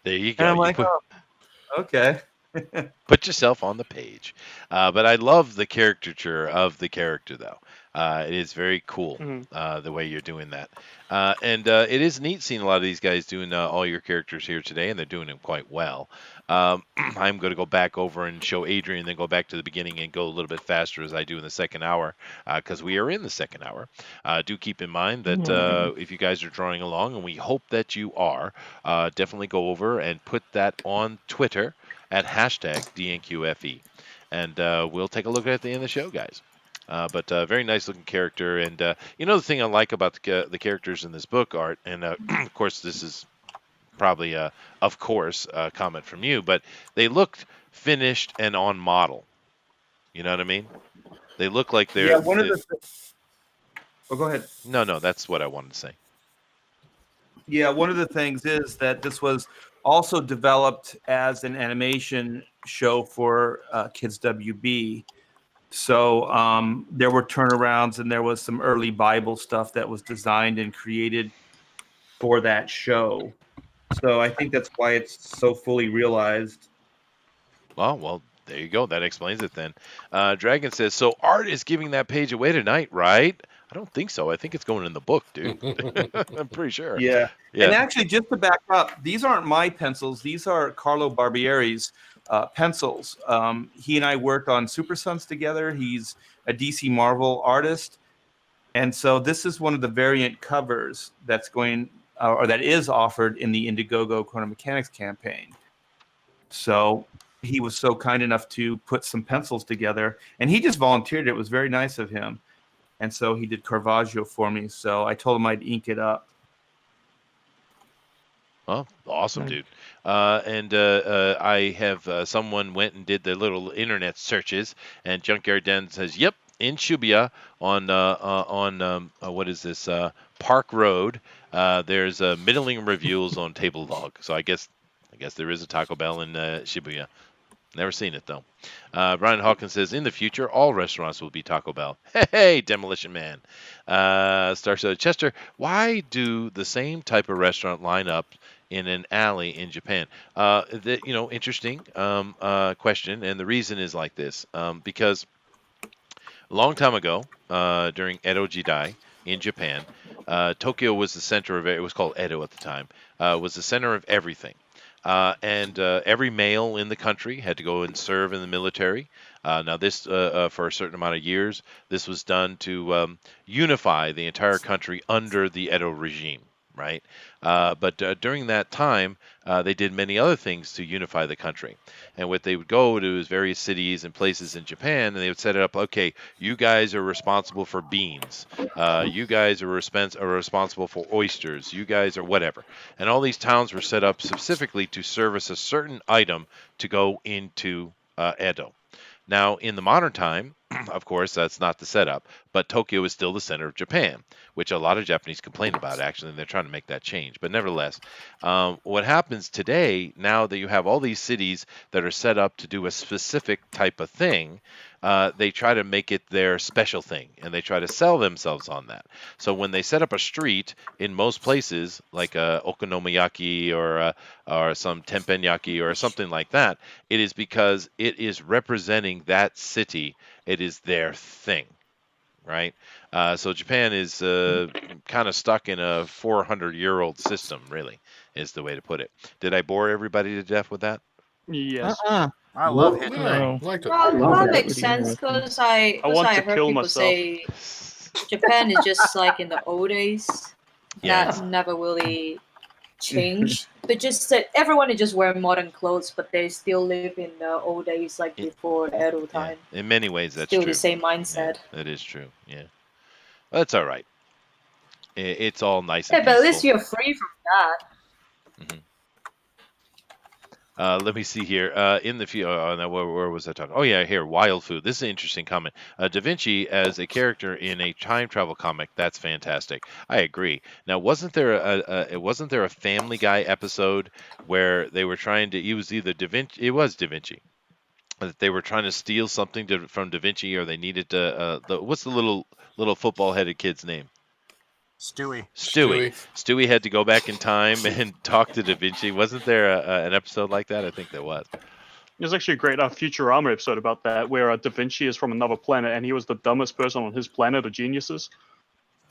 There you And go. I'm You like, put, oh, okay. put yourself on the page. But I love the caricature of the character, though. It is very cool the way you're doing that. And it is neat seeing a lot of these guys doing all your characters here today, and they're doing them quite well. I'm going to go back over and show Adrian, then go back to the beginning and go a little bit faster as I do in the second hour, because we are in the second hour. Do keep in mind that if you guys are drawing along, and we hope that you are, definitely go over and put that on Twitter at hashtag DNQFE. And we'll take a look at it at the end of the show, guys. But very nice looking character. And the thing I like about the characters in this book, Art, and of course, this is probably, of course, a comment from you, but they looked finished and on model. You know what I mean? They look like they're. Yeah, one of the. Oh, go ahead. No, that's what I wanted to say. Yeah, one of the things is that this was also developed as an animation show for Kids WB. So there were turnarounds, and there was some early Bible stuff that was designed and created for that show. So I think that's why it's so fully realized. Oh, well, there you go. That explains it then. Dragon says, so Art is giving that page away tonight, right? I don't think so. I think it's going in the book, dude. I'm pretty sure. Yeah. And actually, just to back up, these aren't my pencils. These are Carlo Barbieri's pencils. He and I worked on Super Sons together. He's a DC Marvel artist. And so this is one of the variant covers that's going or that is offered in the Indiegogo Chrono Mechanics campaign. So he was so kind enough to put some pencils together, and he just volunteered. It was very nice of him. And so he did Caravaggio for me. So I told him I'd ink it up. Oh, awesome, dude. And I have someone went and did their little internet searches, and Junkyard Den says, yep, in Shibuya on what is this, Park Road, there's middling reviews on Table Log. So I guess there is a Taco Bell in Shibuya. Never seen it, though. Brian Hawkins says, in the future, all restaurants will be Taco Bell. Hey, Demolition Man. Star Chester, why do the same type of restaurant line up in an alley in Japan? Interesting question. And the reason is like this. Because a long time ago, during Edo Jidai in Japan, Tokyo was the center of it. It was called Edo at the time. Was the center of everything. and every male in the country had to go and serve in the military. Now, this for a certain amount of years, this was done to unify the entire country under the Edo regime, right? But during that time, they did many other things to unify the country. And what they would go to is various cities and places in Japan, and they would set it up. Okay, you guys are responsible for beans. You guys are responsible for oysters. You guys are whatever. And all these towns were set up specifically to service a certain item to go into Edo. Now, in the modern time, of course, that's not the setup, but Tokyo is still the center of Japan, which a lot of Japanese complain about, actually, and they're trying to make that change. But nevertheless, what happens today, now that you have all these cities that are set up to do a specific type of thing, they try to make it their special thing, and they try to sell themselves on that. So when they set up a street in most places, like Okonomiyaki or some Teppanyaki or something like that, it is because it is representing that city. It is their thing, right? So Japan is kind of stuck in a 400-year-old system, really, is the way to put it. Did I bore everybody to death with that? Yes. I love Well, Hitman. Yeah, I liked it. Well, love that that. makes sense because I want to I heard kill people myself. say Japan is just like in the old days. Yes. That never really changed. They just said everyone is just wearing modern clothes, but they still live in the old days, like before the Edo Yeah. time. In many ways, that's Still true. the same Yeah, mindset. that is true. Yeah. Well, that's all right. It's all nice Yeah, and but at least peaceful. you're free from that. Mhm. Let me see here. In the few, now where was I talking? Oh yeah, here, Wild Food. This is an interesting comment. Da Vinci as a character in a time travel comic. That's fantastic. I agree. Now, wasn't there a Family Guy episode where they were trying to? He was either Da Vinci. It was Da Vinci. That they were trying to steal something from Da Vinci, or they needed to. What's the little football-headed kid's name? Stewie. Stewie had to go back in time and talk to Da Vinci. Wasn't there an episode like that? I think there was. There's actually a great Futurama episode about that, where Da Vinci is from another planet, and he was the dumbest person on his planet of geniuses.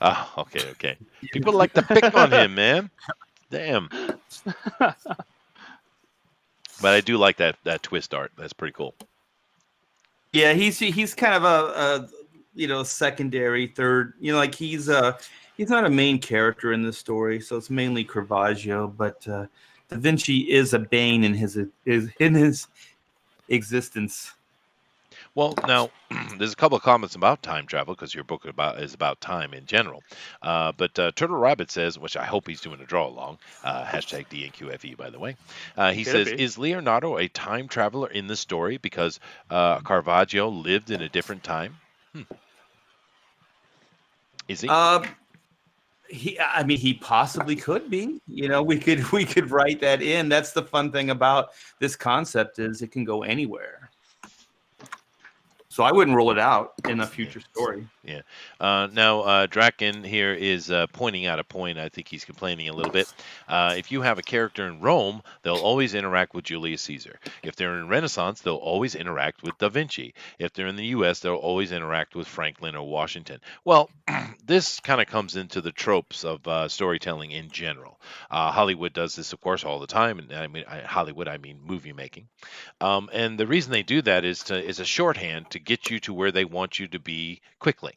Oh, okay. People like to pick on him, man. Damn. But I do like that twist art. That's pretty cool. Yeah, he's kind of a secondary, third. Like he's not a main character in this story, so it's mainly Caravaggio. But Da Vinci is a bane in his existence. Well, now there's a couple of comments about time travel because your book is about time in general. But Turtle Rabbit says, which I hope he's doing a draw along, hashtag DNQFE, by the way. He says, is Leonardo a time traveler in the story because Caravaggio lived in a different time? Is he? He possibly could be. We could write that in. That's the fun thing about this concept is it can go anywhere. So I wouldn't rule it out in a future story. Yeah. Now, Draken here is pointing out a point. I think he's complaining a little bit. If you have a character in Rome, they'll always interact with Julius Caesar. If they're in Renaissance, they'll always interact with Da Vinci. If they're in the U.S., they'll always interact with Franklin or Washington. Well, this kind of comes into the tropes of storytelling in general. Hollywood does this, of course, all the time. And I mean movie making. And the reason they do that is a shorthand to get you to where they want you to be quickly,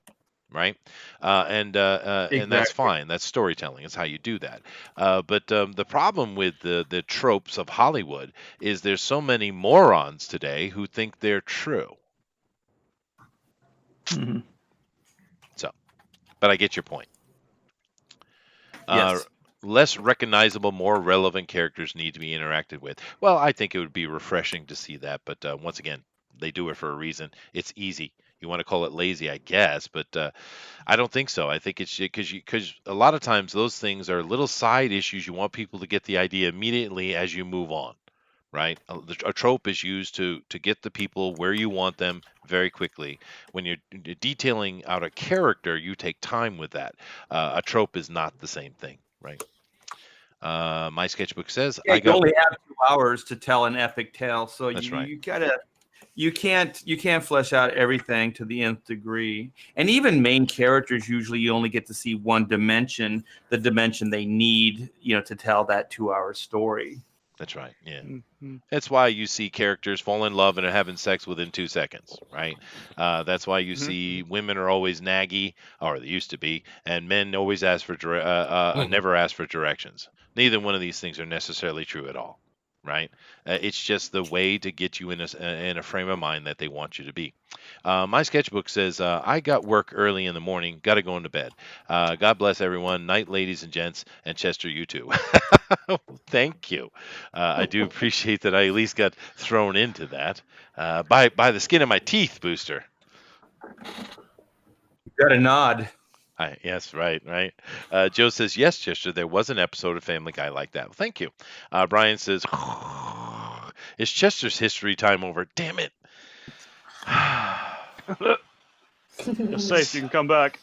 right? And that's fine. That's storytelling. It's how you do that. But the problem with the tropes of Hollywood is there's so many morons today who think they're true. Mhm. So, but I get your point. Yes. Less recognizable, more relevant characters need to be interacted with. Well, I think it would be refreshing to see that, but once again, they do it for a reason. It's easy. You want to call it lazy, I guess, but I don't think so. I think it's because a lot of times those things are little side issues. You want people to get the idea immediately as you move on, right? A trope is used to get the people where you want them very quickly. When you're detailing out a character, you take time with that. A trope is not the same thing, right? My sketchbook says you only have 2 hours to tell an epic tale, so you can't flesh out everything to the nth degree. And even main characters, usually you only get to see one dimension, the dimension they need, to tell that 2-hour story. That's right. Yeah. Mhm. That's why you see characters fall in love and are having sex within 2 seconds, right? That's why you see women are always naggy, or they used to be, and men always ask for never ask for directions. Neither one of these things are necessarily true at all, right? It's just the way to get you in a frame of mind that they want you to be. My sketchbook says, I got work early in the morning, got to go into bed. God bless everyone. Night, ladies and gents, and Chester, you too. Thank you. I do appreciate that I at least got thrown into that by the skin of my teeth, Booster. You got a nod. Yes, right. Joe says, yes, Chester, there was an episode of Family Guy like that. Well, thank you. Brian says, is Chester's history time over? Damn it. You're safe. You can come back.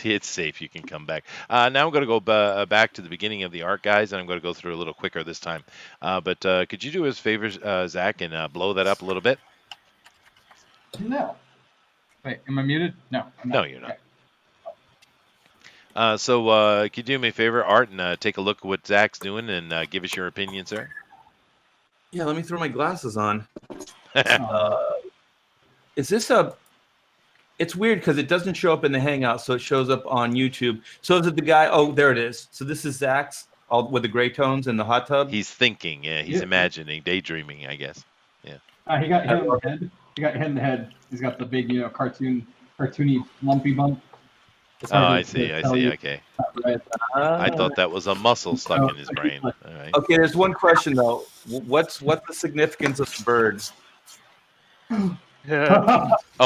It's safe. You can come back. Now I'm going to go back to the beginning of the art, guys, and I'm going to go through a little quicker this time. But could you do us favors, Zach, and blow that up a little bit? No. Wait, am I muted? No. I'm not. No, you're not. So could you do me a favor, Art, and take a look at what Zach's doing and give us your opinion, sir? Yeah, let me throw my glasses on. Oh. Is this It's weird because it doesn't show up in the Hangout, so it shows up on YouTube. So is it the guy? Oh, there it is. So this is Zach's, all with the gray tones in the hot tub. He's thinking. Yeah, he's imagining, daydreaming, I guess. Yeah. He got hit in the head. He got hit in the head. He's got the big, cartoony lumpy bump. Oh, I see. Okay. Right. I thought that was a muscle stuck in his brain. All right. Okay, there's one question though. What's the significance of the birds? Oh,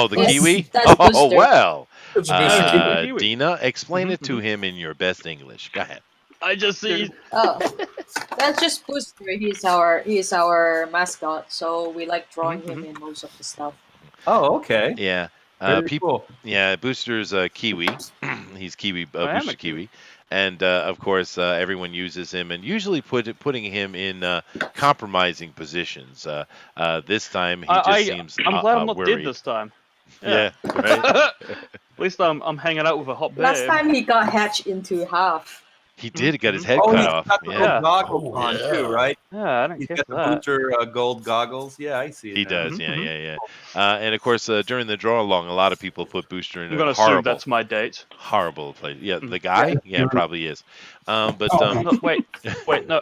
the Yes, kiwi? that's Oh, Booster. well. It's a kiwi. Dina, explain it to him in your best English. Go ahead. I just see. Oh, that's just Booster. He's our mascot, so we like drawing him in most of the stuff. Oh, okay. Yeah. Very cool. Yeah, Booster's kiwi. He's kiwi. I am Booster's a kiwi. kiwi. And of course, everyone uses him, and usually putting him in compromising positions. This time, he just seems I'm glad I'm not worried. dead this time. Yeah, right. At least I'm hanging out with a hot babe. Last time he got hatched into half. He did get his head Oh, cut he's off. got the Yeah, little goggles on too, right? Yeah, I don't He's care got for the that. Booster gold goggles. Yeah, I see it. he now. does. Yeah. And of course, during the draw along, a lot of people put Booster in I'm a gonna assume horrible, that's my date. horrible place. Yeah, the guy. Yeah, it probably is. But No, wait, no.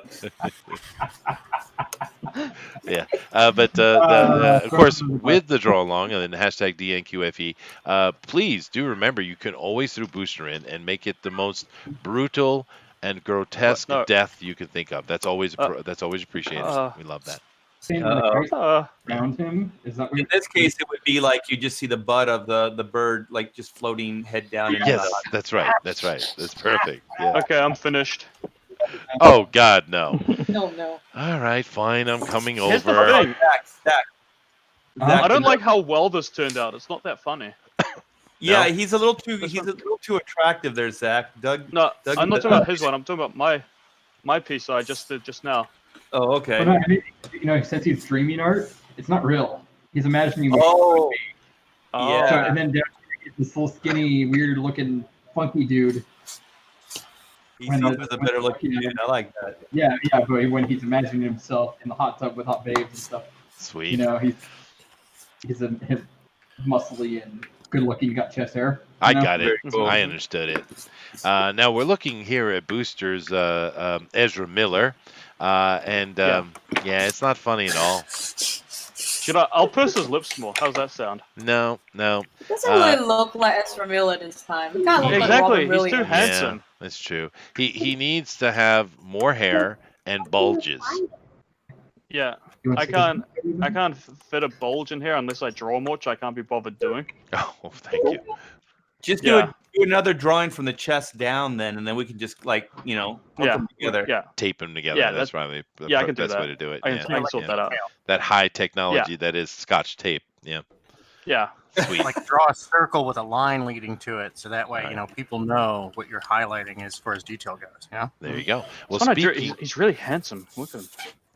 yeah, but of course, with the draw along and then hashtag DNQFE, please do remember you can always throw Booster in and make it the most brutal and grotesque No. death you can think of. That's always appreciated. We love that. Same around him. Is that what In this case, it would be like you just see the butt of the bird, like just floating head down. And Yes, that's right. That's perfect. Yeah. Okay, I'm finished. Oh God, no. No. All right, fine. I'm coming Here's the over. thing. Zach, I don't like how well this turned out. It's not that funny. Yeah, No? he's a little too attractive there, Zach. Doug. No, Doug I'm not talking about his one. I'm talking about my piece that I just did just now. Oh, okay. But I mean, since he's dreaming art, it's not real. He's imagining. Oh, Oh. So, and then down here, he's this little skinny, weird-looking, funky dude. He seems a better looking dude. I like that. Yeah, but when he's imagining himself in the hot tub with hot babes and stuff, Sweet. he's muscly and good-looking. Got chest hair. I got it. Very cool. I understood it. Now we're looking here at Booster's Ezra Miller, and it's not funny at all. I'll purse his lips more. How's that sound? No. Doesn't really look like Ezra Miller this time. He can't look like Exactly. Robin He's Williams. too handsome. Yeah, that's true. He needs to have more hair and bulges. Yeah. I can't fit a bulge in here unless I draw more, which I can't be bothered doing. Oh, thank you. Just do another drawing from the chest down, then, and then we can just put them together. Yeah. Tape them together. Yeah, that's probably the I can do best that. way to do it. I can sort that out. That high technology that is Scotch tape. Yeah. Yeah. Sweet. Like draw a circle with a line leading to it, so that way Right. people know what you're highlighting as far as detail goes. Yeah. There you go. Well, He's really handsome. Look at him.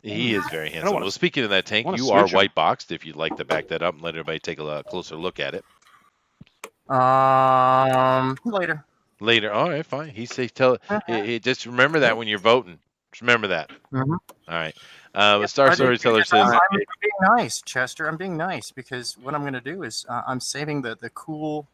he is very handsome. wanna- Well, speaking of that tank, wanna you are switch him. white boxed. If you'd like to back that up and let everybody take a closer look at it. Later. Later. All right, fine. Just remember that when you're voting. Just remember that. Mhm. All right. But Star I think Storyteller because says, I'm being nice, Chester. I'm being nice because what I'm going to do is I'm saving the cool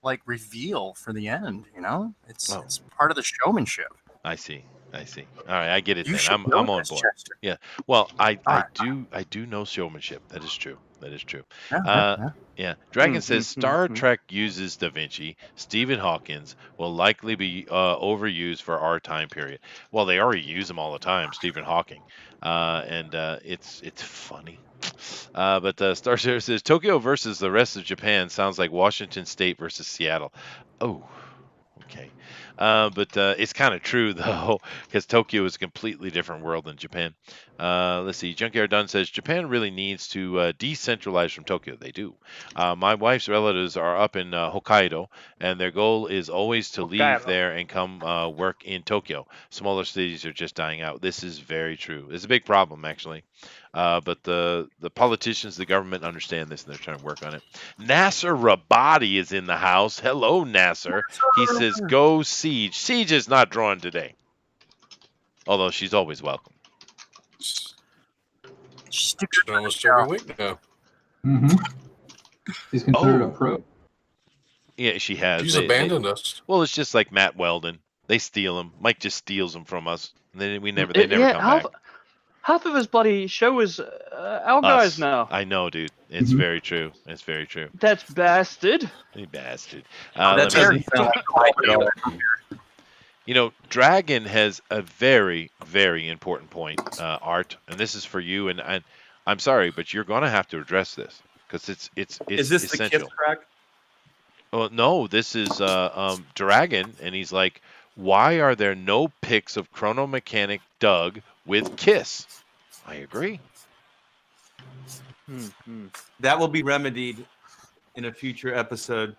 like reveal for the end. You know, it's Oh. it's part of the showmanship. I see. All right, I get it You then. should I'm know on this, board. Chester. Yeah. Well, I All right. do know showmanship. That is true. That is true. Yeah. Yeah. Dragon Mm, says mm, Star mm. Trek uses Da Vinci. Stephen Hawkins will likely be overused for our time period. Well, they already use him all the time, Stephen Hawking, and it's funny. But Star Series says Tokyo versus the rest of Japan sounds like Washington State versus Seattle. Oh. Okay. But it's kind of true, though, because Tokyo is a completely different world than Japan. Let's see. Junkyard Dunn says Japan really needs to decentralize from Tokyo. They do. My wife's relatives are up in Hokkaido, and their goal is always to leave Hokkaido. there and come work in Tokyo. Smaller cities are just dying out. This is very true. It's a big problem, actually. But the politicians, the government understand this, and they're trying to work on it. Nasser Rabadi is in the house. Hello, Nasser. He says, "Go Siege." Siege is not drawn today, although she's always welcome. Almost every week now. He's considered Oh. a pro. Yeah, she has. She's abandoned us. Well, it's just like Matt Weldon. They steal them. Mike just steals them from us. And then they never come back. Half of his bloody show is our guys now. I know, dude. It's very true. It's very true. That's bastard. You bastard. That's let me very see. You know, Dragon has a very, very important point, Art, and this is for you. And I'm sorry, but you're going to have to address this because it's Is this essential. the kiss crack? Well, no, this is Dragon, and he's like, why are there no pics of Chrono Mechanic Doug with Kiss? I agree. That will be remedied in a future episode.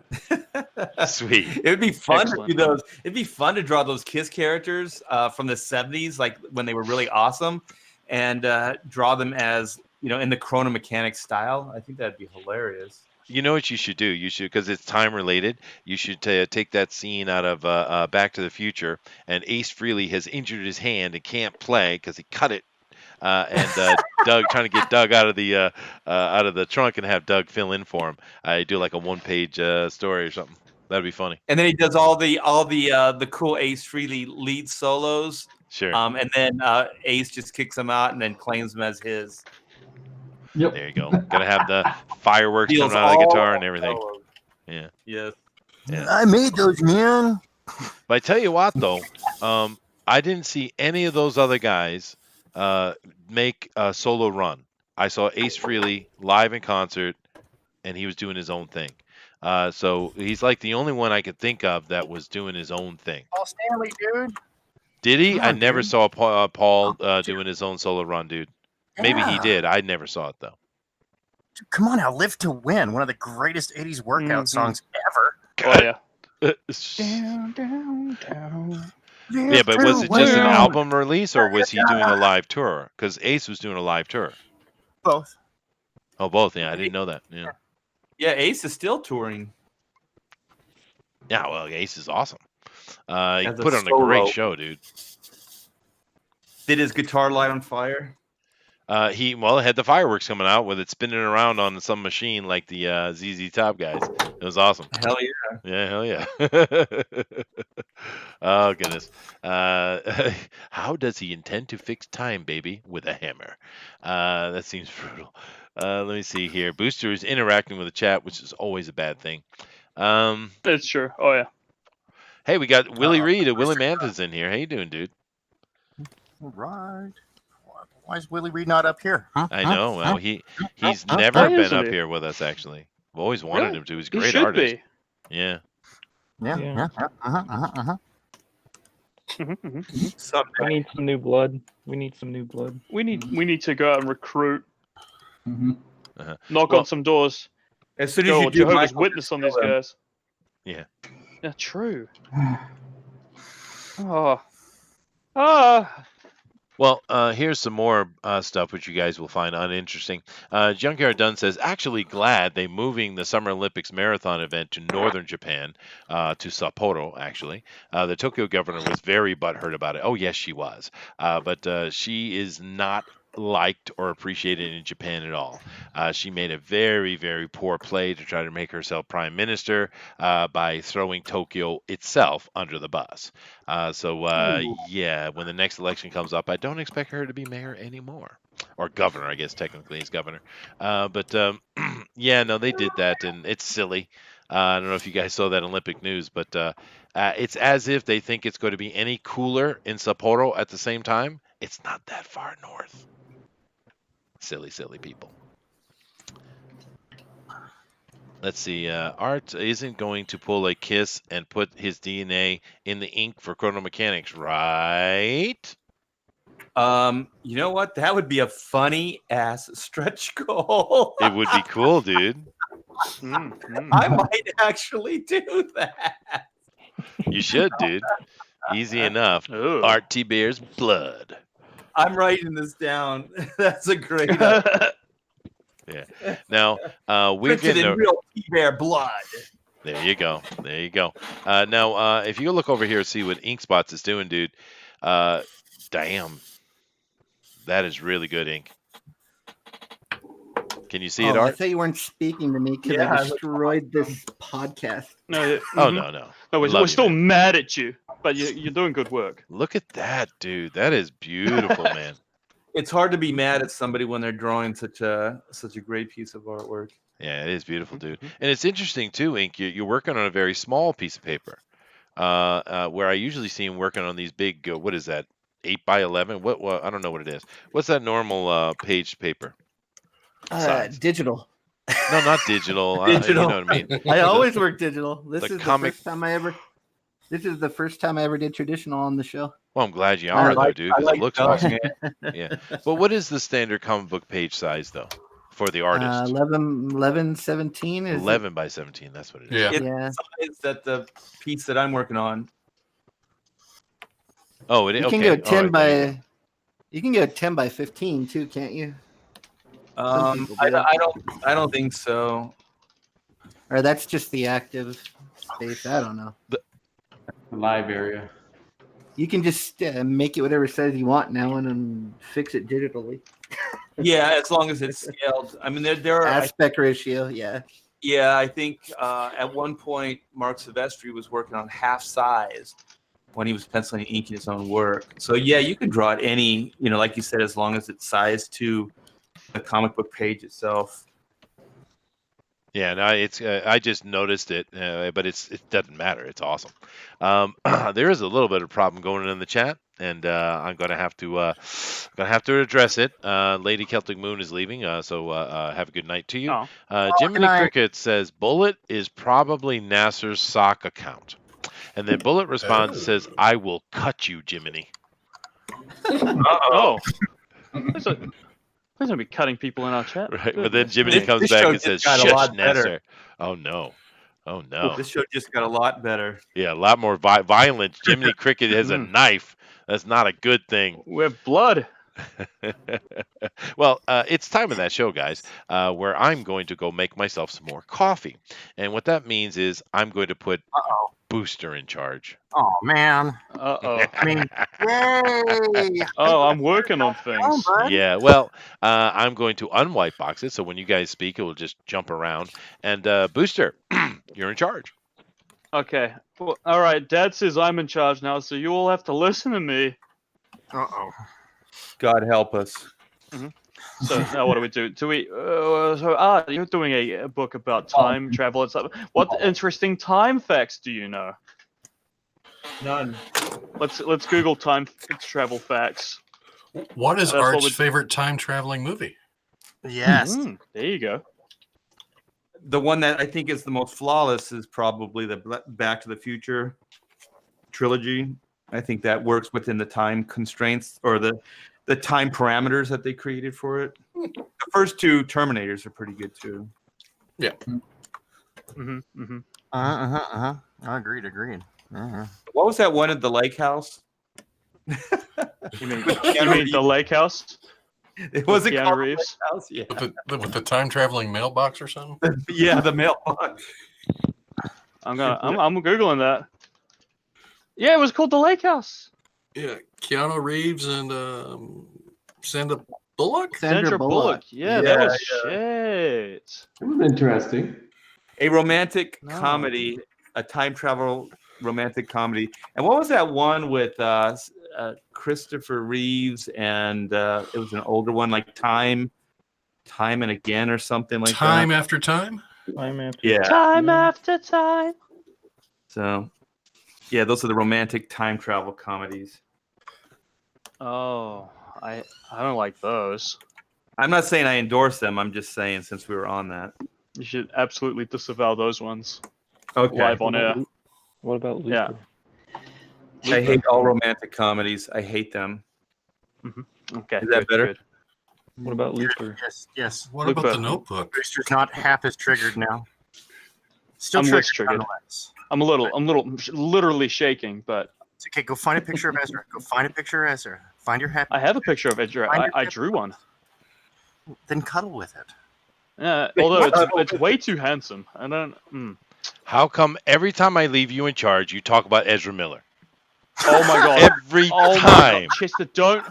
Sweet. It would be fun Excellent. to do those. It'd be fun to draw those Kiss characters from the 70s, like when they were really awesome, and draw them as, in the Chrono Mechanic style. I think that'd be hilarious. You know what you should do? You should, because it's time related. You should take that scene out of Back to the Future, and Ace Frehley has injured his hand and can't play because he cut it. And Doug trying to get Doug out of the trunk and have Doug fill in for him. I do like a one-page story or something. That'd be funny. And then he does all the cool Ace Frehley lead solos. Sure. And then Ace just kicks him out and then claims him as his. Yep. There you go. Gotta have the fireworks Feels coming out of the all guitar and everything. solos. Yeah. Yes. Yeah. I made those, man. But I tell you what, though, I didn't see any of those other guys make a solo run. I saw Ace Frehley live in concert, and he was doing his own thing. So he's like the only one I could think of that was doing his own thing. Paul Stanley, dude. Did he? Come I on, never dude. saw Paul doing his own solo run, dude. Maybe he Yeah. did. I never saw it, though. Dude, come on now, Live to Win, one of the greatest 80s workout songs ever. Oh yeah. Down, down, down. Yeah, but was it just an album release, or was he doing a live tour? Because Ace was doing a live tour. Both. Oh, both. Yeah, I didn't know that. Yeah. Yeah, Ace is still touring. Yeah, well, Ace is awesome. He As a put on a solo. great show, dude. Did his guitar light on fire? He had the fireworks coming out with it spinning around on some machine like the ZZ Top guys. It was awesome. Hell yeah. Yeah, hell yeah. Oh, goodness. How does he intend to fix time, baby, with a hammer? That seems brutal. Let me see here. Booster is interacting with the chat, which is always a bad thing. That's true. Oh yeah. Hey, we got Willie Reed and Willie Manthas in here. How you doing, dude? All right. Why is Willie Reed not up here? Huh? I know. Well, he's Huh? never Why been isn't up he? here with us, actually. I've always wanted Really? him to. He's a He great should artist. be. Yeah. Yeah. Yeah. Someday. We need some new blood. We need some new blood. We need to go out and recruit. Mhm. Knock Well- on some doors. As soon as Go you on do, Jehovah's Michael, Witness on these kill him. guys. Yeah. Yeah, true. Oh. Well, here's some more stuff which you guys will find uninteresting. Junkyard Dunn says, actually glad they moving the Summer Olympics marathon event to northern Japan, to Sapporo, actually. The Tokyo governor was very butthurt about it. Oh, yes, she was. But she is not liked or appreciated in Japan at all. She made a very, very poor play to try to make herself prime minister by throwing Tokyo itself under the bus. Yeah, when the next election comes up, I don't expect her to be mayor anymore. Or governor, I guess technically he's governor. Yeah, no, they did that, and it's silly. I don't know if you guys saw that Olympic news, but it's as if they think it's going to be any cooler in Sapporo at the same time. It's not that far north. Silly, silly people. Let's see. Art isn't going to pull a kiss and put his DNA in the ink for Chrono Mechanics, right? You know what? That would be a funny ass stretch goal. It would be cool, dude. I might actually do that. You should, dude. Easy enough. Ooh. Art Thibert's blood. I'm writing this down. That's a great idea. Yeah. Now, we're Printed getting in real Thibert blood. There you go. There you go. Now, if you look over here and see what Ink Spots is doing, dude, damn. That is really good ink. Can you see it, I Art? thought you weren't speaking to me because Yeah, I destroyed this podcast. No, Oh, no. No, Love we're you, still man. mad at you, but you're doing good work. Look at that, dude. That is beautiful, man. It's hard to be mad at somebody when they're drawing such a great piece of artwork. Yeah, it is beautiful, dude. And it's interesting, too, Ink. You're working on a very small piece of paper, where I usually see him working on these big, what is that, 8 by 11? What? I don't know what it is. What's that normal page paper? Size? Digital. No, not digital. Digital. You know what I mean. I always work digital. This The is comic- the first time I ever. This is the first time I ever did traditional on the show. Well, I'm glad you are, though, dude, I because like it looks those, awesome. man. Yeah. But what is the standard comic book page size, though, for the artist? 11, 17 is 11 by 17. That's what it is. Yeah. It's Yeah. the size that the piece that I'm working on. Oh, it is. You can Okay. go 10 All right, there you by. You can go 10 by 15 too, can't you? people do. I don't think so. Or that's just the active space. I don't know. The live area. You can just make it whatever size you want now and then fix it digitally. Yeah, as long as it's scaled. I mean, there are. Aspect ratio, yeah. Yeah, I think at one point Mark Silvestri was working on half size when he was penciling and inking his own work. So yeah, you can draw it any, like you said, as long as it's sized to the comic book page itself. Yeah, no, it's I just noticed it, but it doesn't matter. It's awesome. There is a little bit of problem going on in the chat, and I'm gonna have to address it. Lady Celtic Moon is leaving, so have a good night to you. Oh. Jiminy good night. Cricket says Bullet is probably Nasser's sock account, and then Bullet responds and says, "I will cut you, Jiminy." Oh. There's gonna be cutting people in our chat. Right, but then Jiminy comes this back show and says, just got a "Shush, lot better." Nasser." Oh no. Oh no. This show just got a lot better. Yeah, a lot more violence. Jiminy Cricket has a knife. That's not a good thing. With blood. Well, it's time of that show, guys, where I'm going to go make myself some more coffee. And what that means is I'm going to put Booster in charge. Oh man. Uh-oh. I mean, yay! Oh, I'm working on things. Yeah, well, I'm going to unwhite box it, so when you guys speak, it will just jump around. And Booster, you're in charge. Okay. Well, all right. Dad says I'm in charge now, so you all have to listen to me. Uh-oh. God help us. So now what do we do? Do we? You're doing a book about time travel and stuff. What interesting time facts do you know? None. Let's Google time travel facts. What is That's what Art's we- favorite time traveling movie? Yes. There you go. The one that I think is the most flawless is probably the Back to the Future trilogy. I think that works within the time constraints or the time parameters that they created for it. The first two Terminators are pretty good too. Yeah. Agreed. Uh-huh. What was that one at the lake house? You mean the lake house? It was a Keanu Reeves. house. Yeah. With the time traveling mailbox or something? Yeah, the mailbox. I'm googling that. Yeah, it was called the Lake House. Yeah, Keanu Reeves and Sandra Bullock? Sandra Bullock. Yeah, that was shit. It was interesting. A romantic No. comedy, a time travel romantic comedy. And what was that one with Christopher Reeves and it was an older one like Time and Again or something like Time that? after time? Time after Yeah. Time after time. So, yeah, those are the romantic time travel comedies. Oh, I don't like those. I'm not saying I endorse them. I'm just saying since we were on that. You should absolutely disavow those ones. Okay. Live on air. What about Luther? Yeah. I hate all romantic comedies. I hate them. Okay. Is that better? Good. What about Luther? Yes. What about the Notebook? Booster's not half as triggered now. Still I'm triggered. less triggered. nonetheless. I'm literally shaking, but It's okay. Go find a picture of Ezra. Go find a picture of Ezra. Find your happy. I have a picture of Ezra. I drew one. Then cuddle with it. Yeah, although it's way too handsome. I don't. How come every time I leave you in charge, you talk about Ezra Miller? Oh my god! Every time. Chester, don't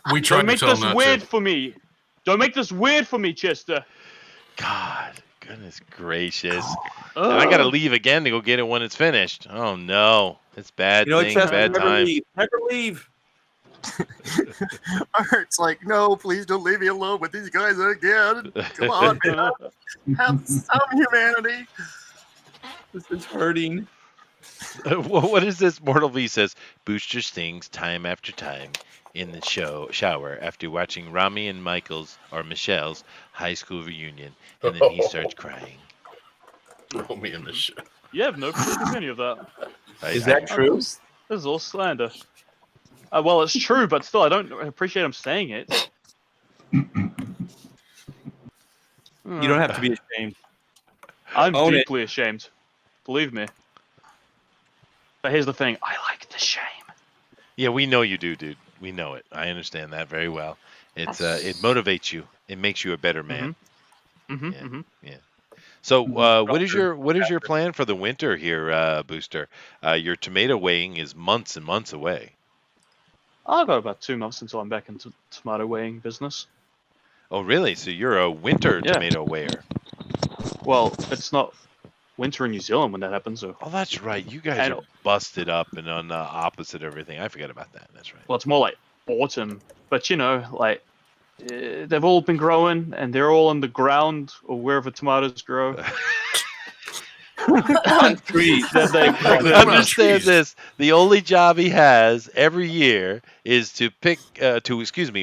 make this weird for me. Don't make this weird for me, Chester. God, goodness gracious! And I gotta leave again to go get it when it's finished. Oh no, it's bad thing, bad time. Never leave. Art's like, no, please don't leave me alone with these guys again. Come on, man. Have some humanity. This is hurting. What is this? Mortal V says, Booster stings time after time in the shower after watching Rami and Michelle's high school reunion, and then he starts crying. Rami and Michelle. You have no proof of any of that. Is that true? This is all slander. Well, it's true, but still, I don't appreciate him saying it. You don't have to be ashamed. I'm Own deeply ashamed. Believe me. But here's the thing. I like the shame. Yeah, we know you do, dude. We know it. I understand that very well. It's it motivates you. It makes you a better man. Yeah. So, what is your plan for the winter here, Booster? Your tomato weighing is months and months away. I've got about 2 months until I'm back into tomato weighing business. Oh, really? So you're a winter tomato weigher? Well, it's not winter in New Zealand when that happens. So. Oh, that's right. You guys are busted up and on the opposite of everything. I forgot about that. That's right. Well, it's more like autumn, but like they've all been growing and they're all in the ground or wherever tomatoes grow. On trees. Understand this. The only job he has every year is to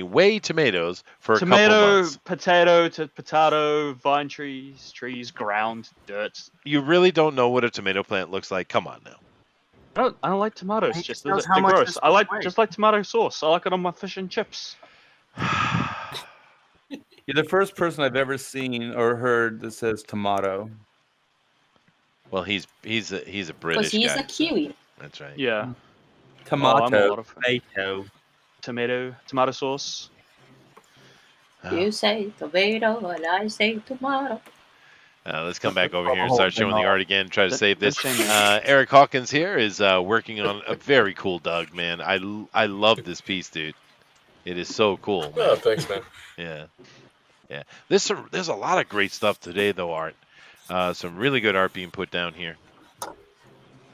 weigh tomatoes for a couple months. Potato, vine trees, ground, dirt. You really don't know what a tomato plant looks like? Come on now. I don't like tomatoes. Just they're how much gross. this I like weighs. just like tomato sauce. I like it on my fish and chips. You're the first person I've ever seen or heard that says tomato. Well, he's a British Because he's guy. a Kiwi. That's right. Yeah. Tomato. Tomato sauce. You say tomato and I say tomato. Let's come back over here and start showing the art again. Try to save this. Eric Hawkins here is working on a very cool Doug, man. I love this piece, dude. It is so cool, man. Oh, thanks, man. Yeah. There's a lot of great stuff today, though, Art. Some really good art being put down here.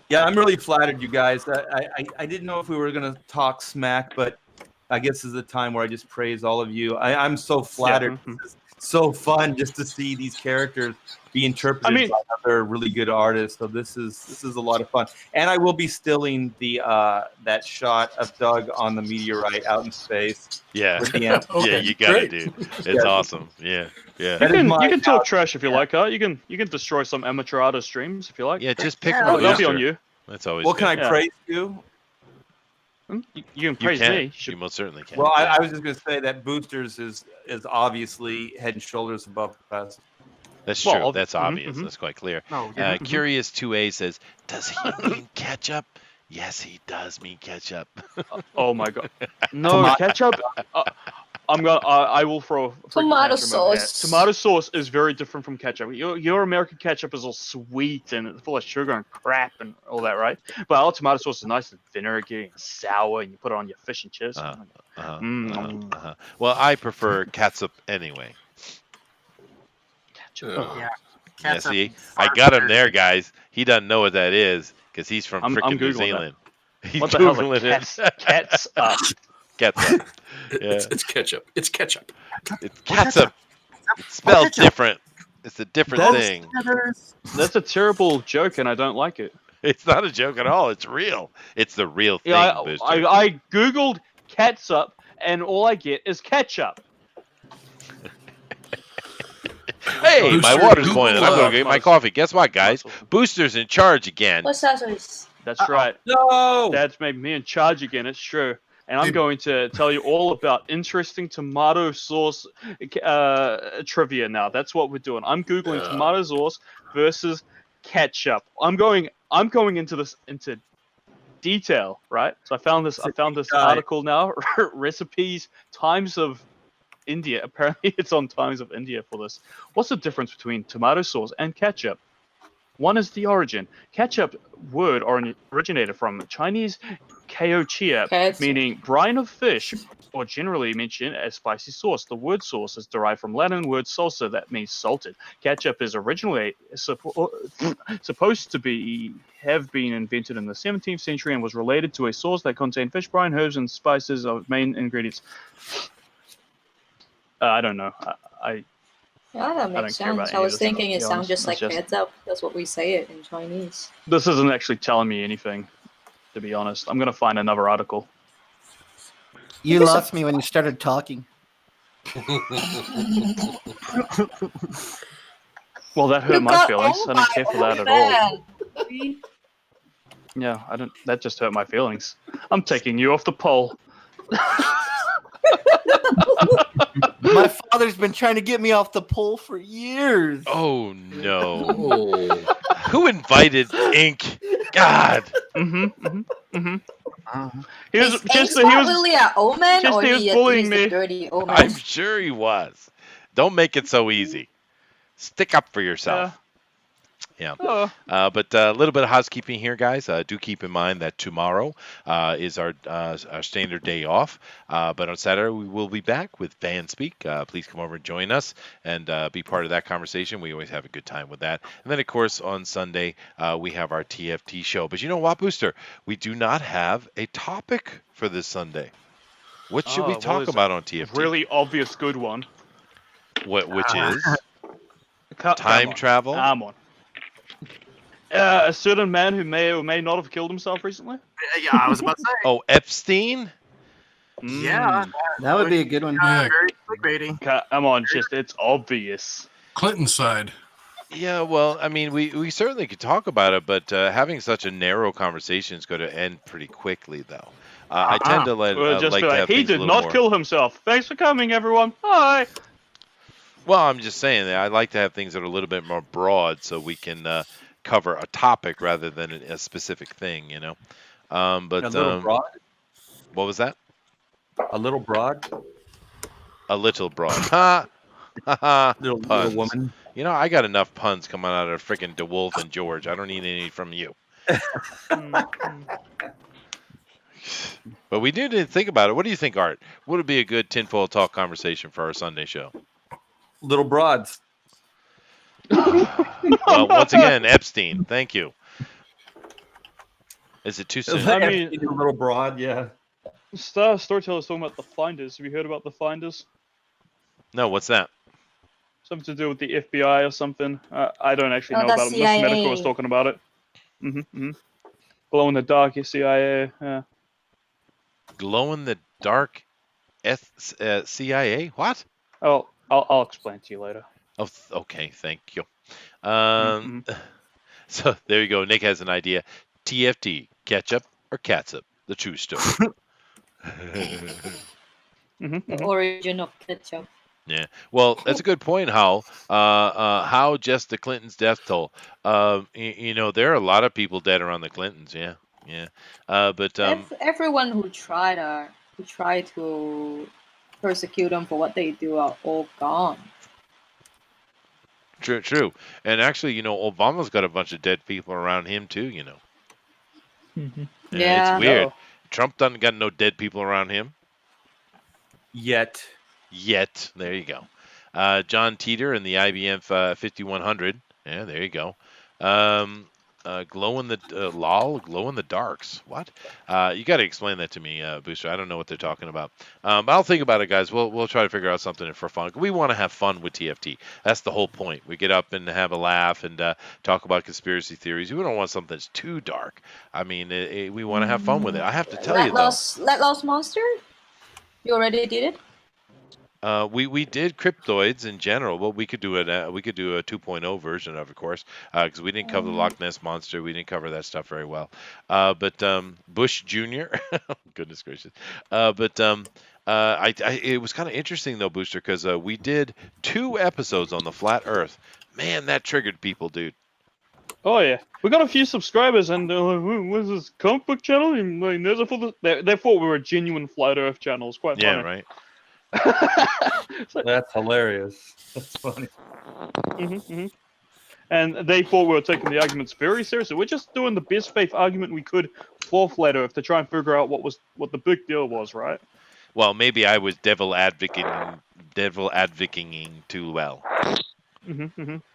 Yeah, I'm really flattered, you guys. I didn't know if we were going to talk smack, but I guess this is the time where I just praise all of you. I'm so flattered. Yeah. It's so fun just to see these characters be interpreted by other really good artists. So this is a lot of fun. And I will be stilling the that shot of Doug on the meteorite out in space. Yeah. With the amp. Yeah, you got it, dude. It's awesome. Yeah. You can talk trash if you like, Art. You can destroy some amateur artist streams if you like. Yeah, just pick on That'll be on you. That's always Well, good. can I praise you? You can praise me. You most certainly can. Well, I was just going to say that Boosters is obviously head and shoulders above the rest. That's true. That's obvious. That's quite clear. Curious 2A says, does he mean ketchup? Yes, he does mean ketchup. Oh my god. No, ketchup. I will throw a freaking Tomato tantrum over here. sauce. Tomato sauce is very different from ketchup. Your American ketchup is all sweet and full of sugar and crap and all that, right? But our tomato sauce is nice and vinegary and sour, and you put it on your fish and chips. Well, I prefer catsup anyway. Ketchup. Yeah. Yeah. Yeah, Catsup see, far I got him better there, than- guys. He doesn't know what that is because he's from I'm frickin' New Googling that. Zealand. He's What the hell's a Googling it. cats up? Catsup. It's ketchup. It's ketchup. It's catsup. It's spelled different. It's a different thing. That's a terrible joke, and I don't like it. It's not a joke at all. It's real. It's the real thing, Yeah, Booster. I googled catsup, and all I get is ketchup. Hey, my Booster, water's Google, boiling. I'm going to get my coffee. Guess what, guys? Booster's in charge again. What's that? Sorry. That's right. No. Dad's made me in charge again. It's true. And I'm going to tell you all about interesting tomato sauce trivia now. That's what we're doing. I'm googling tomato sauce versus ketchup. I'm going into this into detail, right? So I found this article now. Recipes Times of India. Apparently, it's on Times of India for this. What's the difference between tomato sauce and ketchup? One is the origin. Ketchup word originated from Chinese kaochia, meaning brine of fish, or generally mentioned as spicy sauce. The word sauce is derived from Latin word salsa, that means salted. Ketchup is originally supposed to have been invented in the 17th century and was related to a sauce that contained fish brine, herbs, and spices of main ingredients. I don't know. Yeah, that makes sense. I was thinking it sounds just like ketchup. That's what we say it in Chinese. This isn't actually telling me anything, to be honest. I'm going to find another article. You lost me when you started talking. Well, that hurt my feelings. I don't care for that at all. Yeah, I don't. That just hurt my feelings. I'm taking you off the pole. My father's been trying to get me off the pole for years. Oh no! Who invited ink? God. He was really an old man, or he was bullying me. Dirty old man? I'm sure he was. Don't make it so easy. Stick up for yourself. Yeah. But a little bit of housekeeping here, guys. Do keep in mind that tomorrow is our standard day off. But on Saturday, we will be back with Fan Speak. Please come over and join us and be part of that conversation. We always have a good time with that. And then, of course, on Sunday, we have our TFT show. But you know what, Booster? We do not have a topic for this Sunday. What should we talk about on TFT? Really obvious good one. Which is? Time travel? Come on. A certain man who may or may not have killed himself recently? Yeah, I was about to say. Oh, Epstein? Yeah. That would be a good one. Yeah. Very clickbaity. Come on, it's obvious. Clinton side. Yeah, well, I mean, we certainly could talk about it, but having such a narrow conversation is going to end pretty quickly, though. I tend to like Just to be like, have he things a did little not more... kill himself. Thanks for coming, everyone. Bye. Well, I'm just saying that I like to have things that are a little bit more broad so we can cover a topic rather than a specific thing, you know. But a little broad. What was that? A little broad. A little broad. Ha! Ha ha! Little woman. You know, I got enough puns coming out of freaking DeWolf and George. I don't need any from you. But we do need to think about it. What do you think, Art? Would it be a good tinfoil talk conversation for our Sunday show? Little broads. Well, once again, Epstein. Thank you. Is it too soon? I mean, a little broad, yeah. Storyteller's talking about the Finders. Have you heard about the Finders? No, what's that? Something to do with the FBI or something. I don't actually know the about it. CIA. Miss Medical was talking about it. Glow in the dark, CIA. Glow in the dark CIA? What? Oh, I'll explain to you later. Oh, okay. Thank you. So there you go. Nick has an idea. TFT, ketchup or catsup? The true story. The origin of ketchup. Yeah. Well, that's a good point, Hal. How just the Clintons' death toll. You know, there are a lot of people dead around the Clintons. Yeah. Yeah. But Everyone who tried to persecute them for what they do are all gone. True. And actually, Obama's got a bunch of dead people around him too. Mhm. And Yeah. it's weird. No. Trump doesn't got no dead people around him Yet. yet. There you go. John Teeter in the IBM 5100. Yeah, there you go. Glow in the glow in the darks. What? You got to explain that to me, Booster. I don't know what they're talking about. But I'll think about it, guys. We'll try to figure out something for fun. We want to have fun with TFT. That's the whole point. We get up and have a laugh and talk about conspiracy theories. We don't want something that's too dark. I mean, we want to have fun with it. I have to tell you though. Let Lost Monster? You already did it? We did cryptoids in general, but we could do it. We could do a 2.0 version of course, because we didn't cover the Loch Ness monster. We didn't cover that stuff very well. But Bush Jr. Goodness gracious. It was kind of interesting though, Booster, because we did 2 episodes on the flat Earth. Man, that triggered people, dude. Oh yeah, we got a few subscribers, and what's this comic book channel? And like, there's a full. They thought we were a genuine flat Earth channel. It's quite Yeah, funny. right. That's hilarious. That's funny. And they thought we were taking the arguments very seriously. We're just doing the best faith argument we could for flat Earth to try and figure out what the big deal was, right? Well, maybe I was devil advocating too well.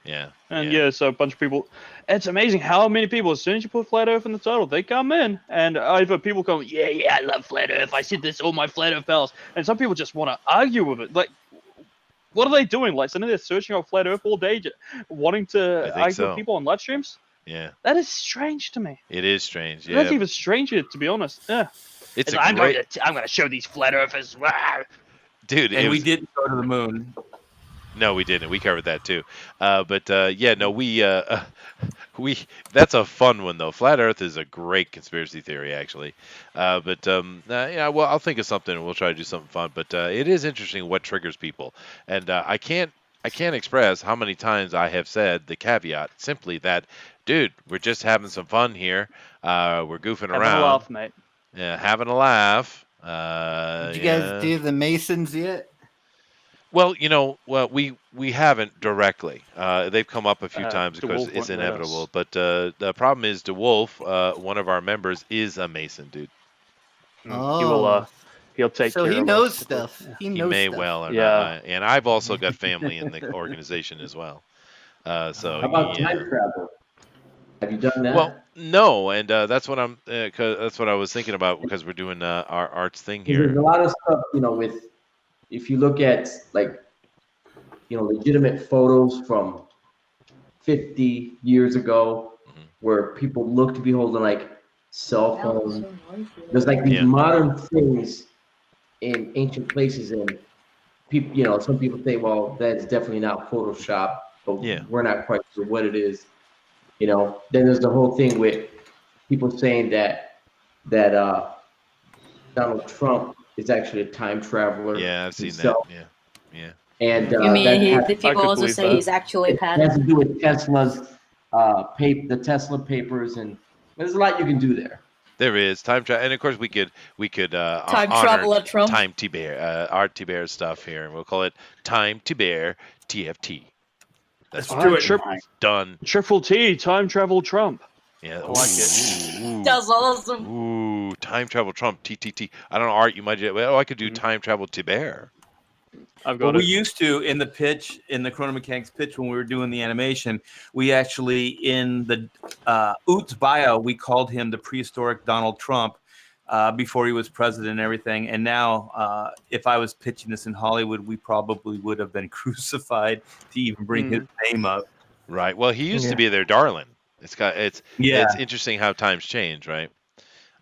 Yeah. And so a bunch of people. It's amazing how many people, as soon as you put flat Earth in the title, they come in, and either people go, yeah, I love flat Earth. I said this all my flat Earth pals, and some people just want to argue with it. Like, what are they doing? Like, sitting there searching out flat Earth all day, wanting to argue with people on live streams? Yeah. That is strange to me. It is strange. Yeah. That's even stranger, to be honest. Yeah. I'm going to show these flat Earthers. Dude, and we didn't go to the moon. No, we didn't. We covered that too. We that's a fun one though. Flat Earth is a great conspiracy theory, actually. Well, I'll think of something and we'll try to do something fun. But it is interesting what triggers people, and I can't express how many times I have said the caveat simply that, dude, we're just having some fun here. We're goofing around. Having a laugh, mate. Yeah, having a laugh. Did you guys do the Masons yet? Well, we haven't directly. They've come up a few times because DeWolf it's went with inevitable. us. But the problem is DeWolf, one of our members, is a Mason, dude. Oh. He'll take So care he of knows us. stuff. He He knows may stuff. well or Yeah. not. And I've also got family in the organization as well. How about time travel? Have you done that? Well, no, and that's what that's what I was thinking about because we're doing our arts thing here. There's a lot of stuff, with if you look at legitimate photos from 50 years ago, where people look to be holding like cell phones. There's like these modern things in ancient places, and people, some people say, well, that's definitely not Photoshop, but we're not quite sure what it is. Then there's the whole thing with people saying that Donald Trump is actually a time traveler. Yeah, I've seen himself. that. Yeah. You And mean the people also say he's actually it has to do with Tesla's the Tesla papers, and there's a lot you can do there. There is time travel, and of course we could Time honor traveler Trump. Time Thibert, Art Thibert stuff here, and we'll call it Time Thibert TFT. That's do it. Done. Triple T, time travel Trump. Yeah, I like it. Ooh. That's awesome. Ooh, time travel Trump TTT. I don't know, Art. You might. I could do time travel Thibert. I've Well, got we used to in the Chrono Mechanics pitch when we were doing the animation. We actually in the Oot's bio we called him the prehistoric Donald Trump before he was president and everything. And now, if I was pitching this in Hollywood, we probably would have been crucified to even bring his name up. Right. Well, he used to be their darling. It's interesting how times change, right?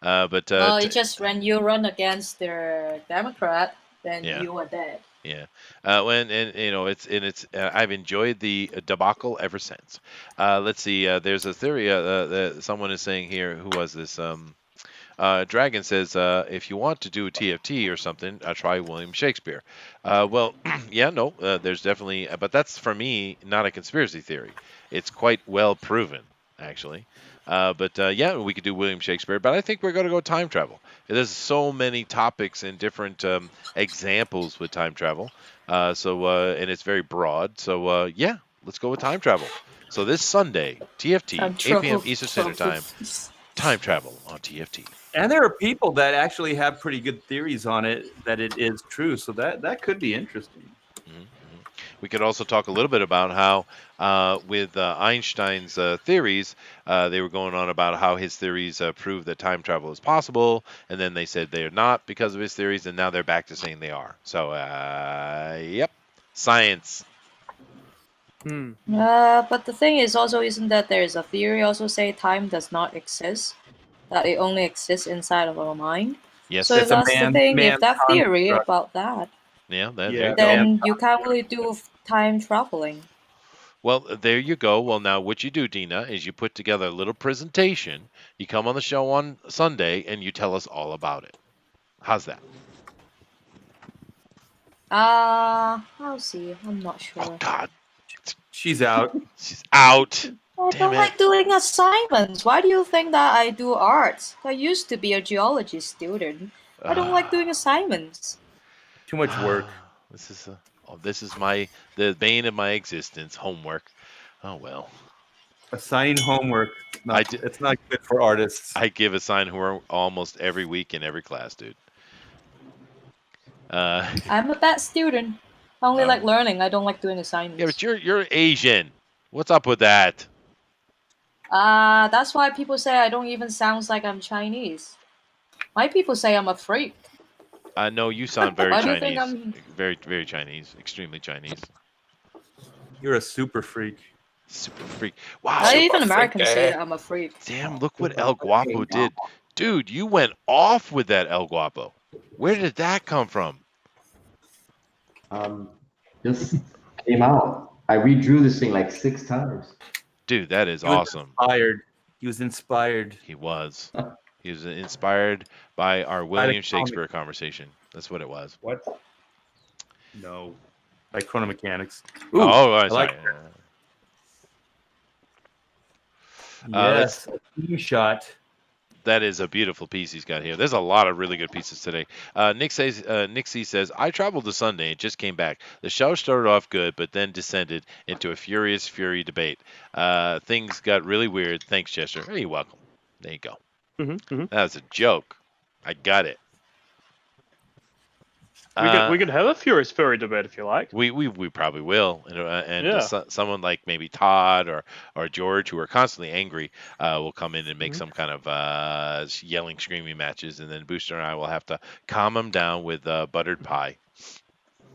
Well, it's just when you run against the Democrat, then you are dead. Yeah. I've enjoyed the debacle ever since. Let's see. There's a theory that someone is saying here. Who was this? Dragon says, if you want to do a TFT or something, try William Shakespeare. There's definitely, but that's for me not a conspiracy theory. It's quite well proven, actually. But yeah, we could do William Shakespeare. But I think we're going to go time travel. There's so many topics and different examples with time travel. And it's very broad. So yeah, let's go with time travel. So this Sunday, TFT, Time 8 p.m. travel. Eastern Standard Time, time travel on TFT. And there are people that actually have pretty good theories on it that it is true. So that could be interesting. We could also talk a little bit about how, with Einstein's theories, they were going on about how his theories prove that time travel is possible, and then they said they are not because of his theories, and now they're back to saying they are. So, yep, science. But the thing is also, isn't that there is a theory also say time does not exist, that it only exists inside of our mind. Yes. So if that's the thing, if that theory construct. about that, Yeah, there you go. then you can't really do time traveling. Well, there you go. Well, now what you do, Dina, is you put together a little presentation. You come on the show on Sunday, and you tell us all about it. How's that? I'll see. I'm not sure. Oh God, she's out. She's out. I don't like doing assignments. Why do you think that I do arts? I used to be a geology student. I don't like doing assignments. Too much work. This is the bane of my existence. Homework. Oh well. Assigning homework. It's not good for artists. I give assigned homework almost every week in every class, dude. I'm a bad student. I only like learning. I don't like doing assignments. Yeah, but you're Asian. What's up with that? That's why people say I don't even sound like I'm Chinese. My people say I'm a freak. No, you sound very Why do you Chinese. think I'm- Very, very Chinese. Extremely Chinese. You're a super freak. Super freak. Wow. Not even Americans say that I'm a freak. Damn, look what El Guapo did. Dude, you went off with that El Guapo. Where did that come from? Just came out. I redrew this thing like 6 times. Dude, that is He was awesome. Inspired. He was inspired. He was. He was inspired by our William Shakespeare comic. conversation. That's what it was. What? No. By Chrono Mechanics. I like sorry. Yes, a team shot. That is a beautiful piece he's got here. There's a lot of really good pieces today. Nick C says, I traveled to Sunday and just came back. The show started off good, but then descended into a furious fury debate. Things got really weird. Thanks, Chester. Hey, you're welcome. There you go. That was a joke. I got it. We could have a furious furry debate if you like. We probably will, and Yeah. someone like maybe Todd or George, who are constantly angry, will come in and make some kind of yelling, screaming matches, and then Booster and I will have to calm them down with buttered pie.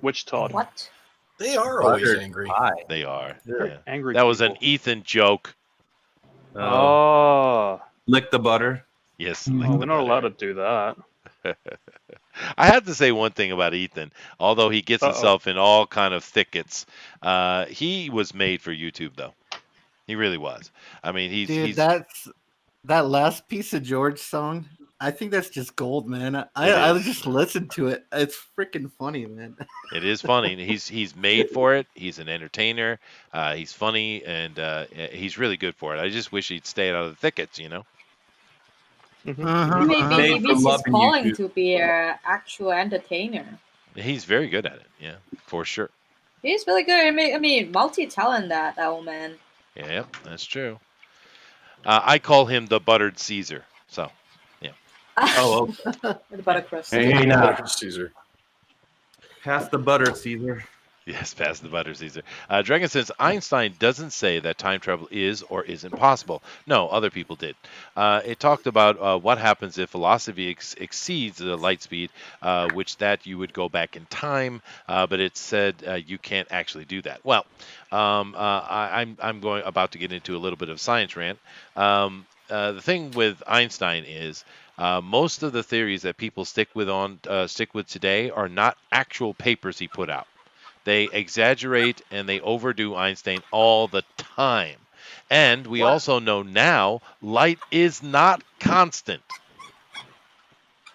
Which Todd? What? They are always Buttered angry. pie. They are. They're Yeah. angry That was an people. Ethan joke. Oh. Lick the butter. Yes. Oh, lick we're the not allowed butter. to do that. I have to say one thing about Ethan. Although he gets himself in all kind of thickets, he was made for YouTube, though. He really was. I mean, he's that last piece of George song. I think that's just gold, man. I just listened to it. It's freaking funny, man. It is funny. He's made for it. He's an entertainer. He's funny, and he's really good for it. I just wish he'd stay out of the thickets, you know. Maybe Made for he's loving calling YouTube. to be an actual entertainer. He's very good at it. Yeah, for sure. He's really good. I mean, multi-talent that old man. Yeah, that's true. I call him the buttered Caesar. So, yeah. Oh, The buttercrust. Hey, now. Caesar. Pass the butter, Caesar. Yes, pass the butter, Caesar. Dragon says Einstein doesn't say that time travel is or isn't possible. No, other people did. It talked about what happens if velocity exceeds the light speed, which that you would go back in time, but it said you can't actually do that. Well, I'm about to get into a little bit of science rant. The thing with Einstein is most of the theories that people stick with today are not actual papers he put out. They exaggerate and they overdo Einstein all the time. And we also know now light is not constant.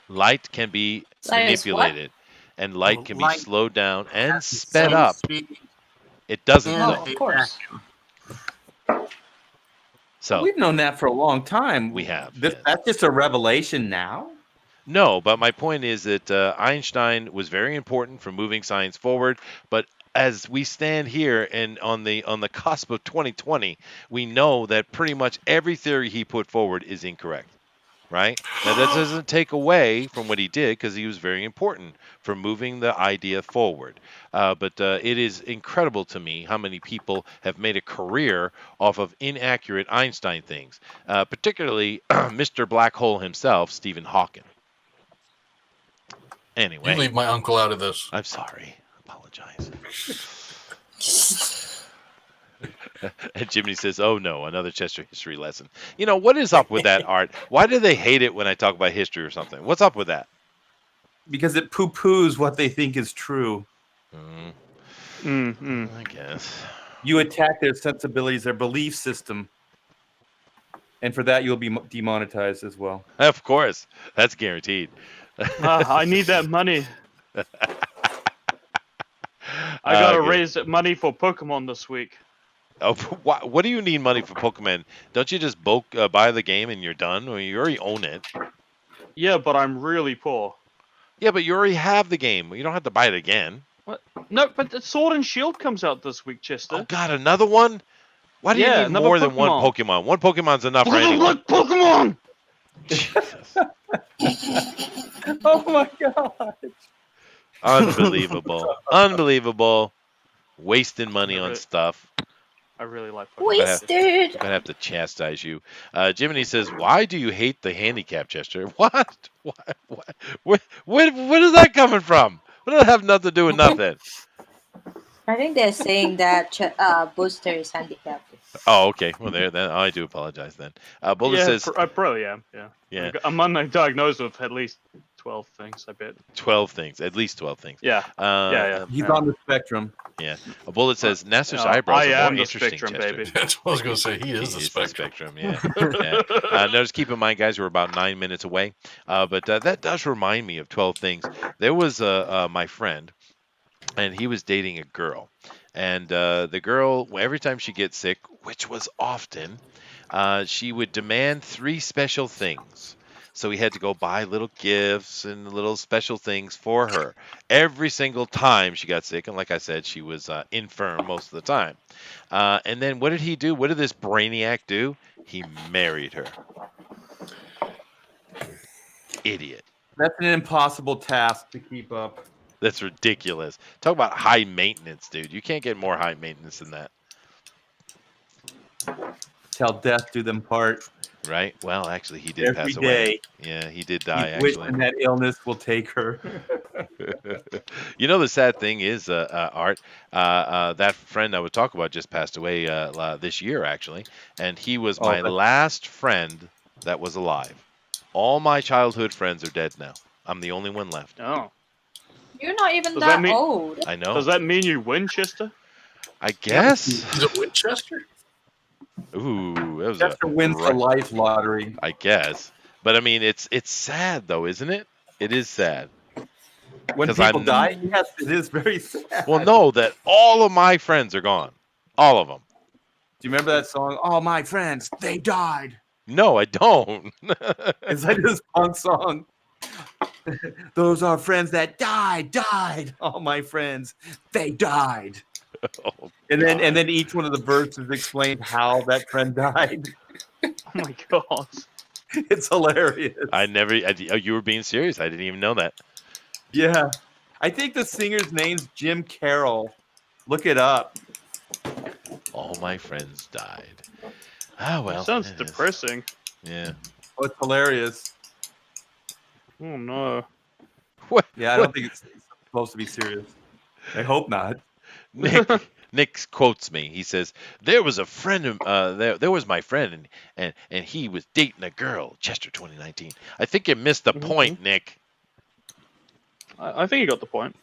Light can be Light is what? manipulated, and light can be Light slowed down and has the sped same up. speed It doesn't and Oh, though. of course. So we've known that for a long time. We have. That's just a revelation now. No, but my point is that Einstein was very important for moving science forward. But as we stand here and on the cusp of 2020, we know that pretty much every theory he put forward is incorrect. Right? Now, that doesn't take away from what he did because he was very important for moving the idea forward. But it is incredible to me how many people have made a career off of inaccurate Einstein things, particularly Mr. Black Hole himself, Stephen Hawking. Anyway. You leave my uncle out of this. I'm sorry. Apologize. And Jiminy says, "Oh no, another Chester history lesson." You know, what is up with that, Art? Why do they hate it when I talk about history or something? What's up with that? Because it poo-poos what they think is true. I guess. You attack their sensibilities, their belief system. And for that, you'll be demonetized as well. Of course. That's guaranteed. I need that money. I gotta raise money for Pokemon this week. Oh, what do you need money for Pokemon? Don't you just buy the game and you're done? Or you already own it. Yeah, but I'm really poor. Yeah, but you already have the game. You don't have to buy it again. What? No, but the Sword and Shield comes out this week, Chester. Oh God, another one? Why do you need more than one Pokemon? One Pokemon's enough for anyone. Like Pokemon! Jesus. Oh my God. Unbelievable. Unbelievable. Wasting money on stuff. I really like Pokemon. Wasted. I'm gonna have to chastise you. Jiminy says, "Why do you hate the handicap, Chester?" What? Where is that coming from? What does that have nothing to do with nothing? I think they're saying that Booster is handicapped. Oh, okay. Well, then I do apologize then. Bullet says, I probably am. Yeah. Yeah. I'm undiagnosed with at least 12 things. I bet. 12 things, at least 12 things. Yeah. Yeah. He's on the spectrum. Yeah. A Bullet says, Nasser's eyebrows are more interesting, spectrum, Chester. baby. That's what I was going to say. He is the spectrum. Yeah. Now, just keep in mind, guys, we're about 9 minutes away. But that does remind me of 12 things. There was my friend, and he was dating a girl. And the girl, every time she gets sick, which was often, she would demand 3 special things. So he had to go buy little gifts and little special things for her every single time she got sick. And like I said, she was infirm most of the time. And then what did he do? What did this brainiac do? He married her. Idiot. That's an impossible task to keep up. That's ridiculous. Talk about high maintenance, dude. You can't get more high maintenance than that. Till death do them part. Right? Well, actually, he did pass away. Every day. Yeah, he did die, He's actually. wishing that illness will take her. You know, the sad thing is, Art, that friend I would talk about just passed away this year, actually. And he was my last friend that was alive. All my childhood friends are dead now. I'm the only one left. Oh. You're not even that old. I know. Does that mean you win, Chester? I guess. Is it Winchester? Ooh, that was Chester wins the life lottery. I guess. But I mean, it's sad though, isn't it? It is sad. When people die, yes, it is very sad. Well, no, that all of my friends are gone. All of them. Do you remember that song? All my friends, they died. No, I don't. It's like this punk song. Those are friends that died. All my friends, they died. Oh, and then each one of the verses explained how that friend died. Oh my God. It's hilarious. You were being serious. I didn't even know that. Yeah. I think the singer's name's Jim Carroll. Look it up. All my friends died. Ah, well. Sounds depressing. Yeah. Oh, it's hilarious. Oh no. What? Yeah, I don't think it's supposed to be serious. I hope not. Nick quotes me. He says, "There was a friend of there was my friend, and he was dating a girl." Chester 2019. I think you missed the point, Nick. I think you got the point.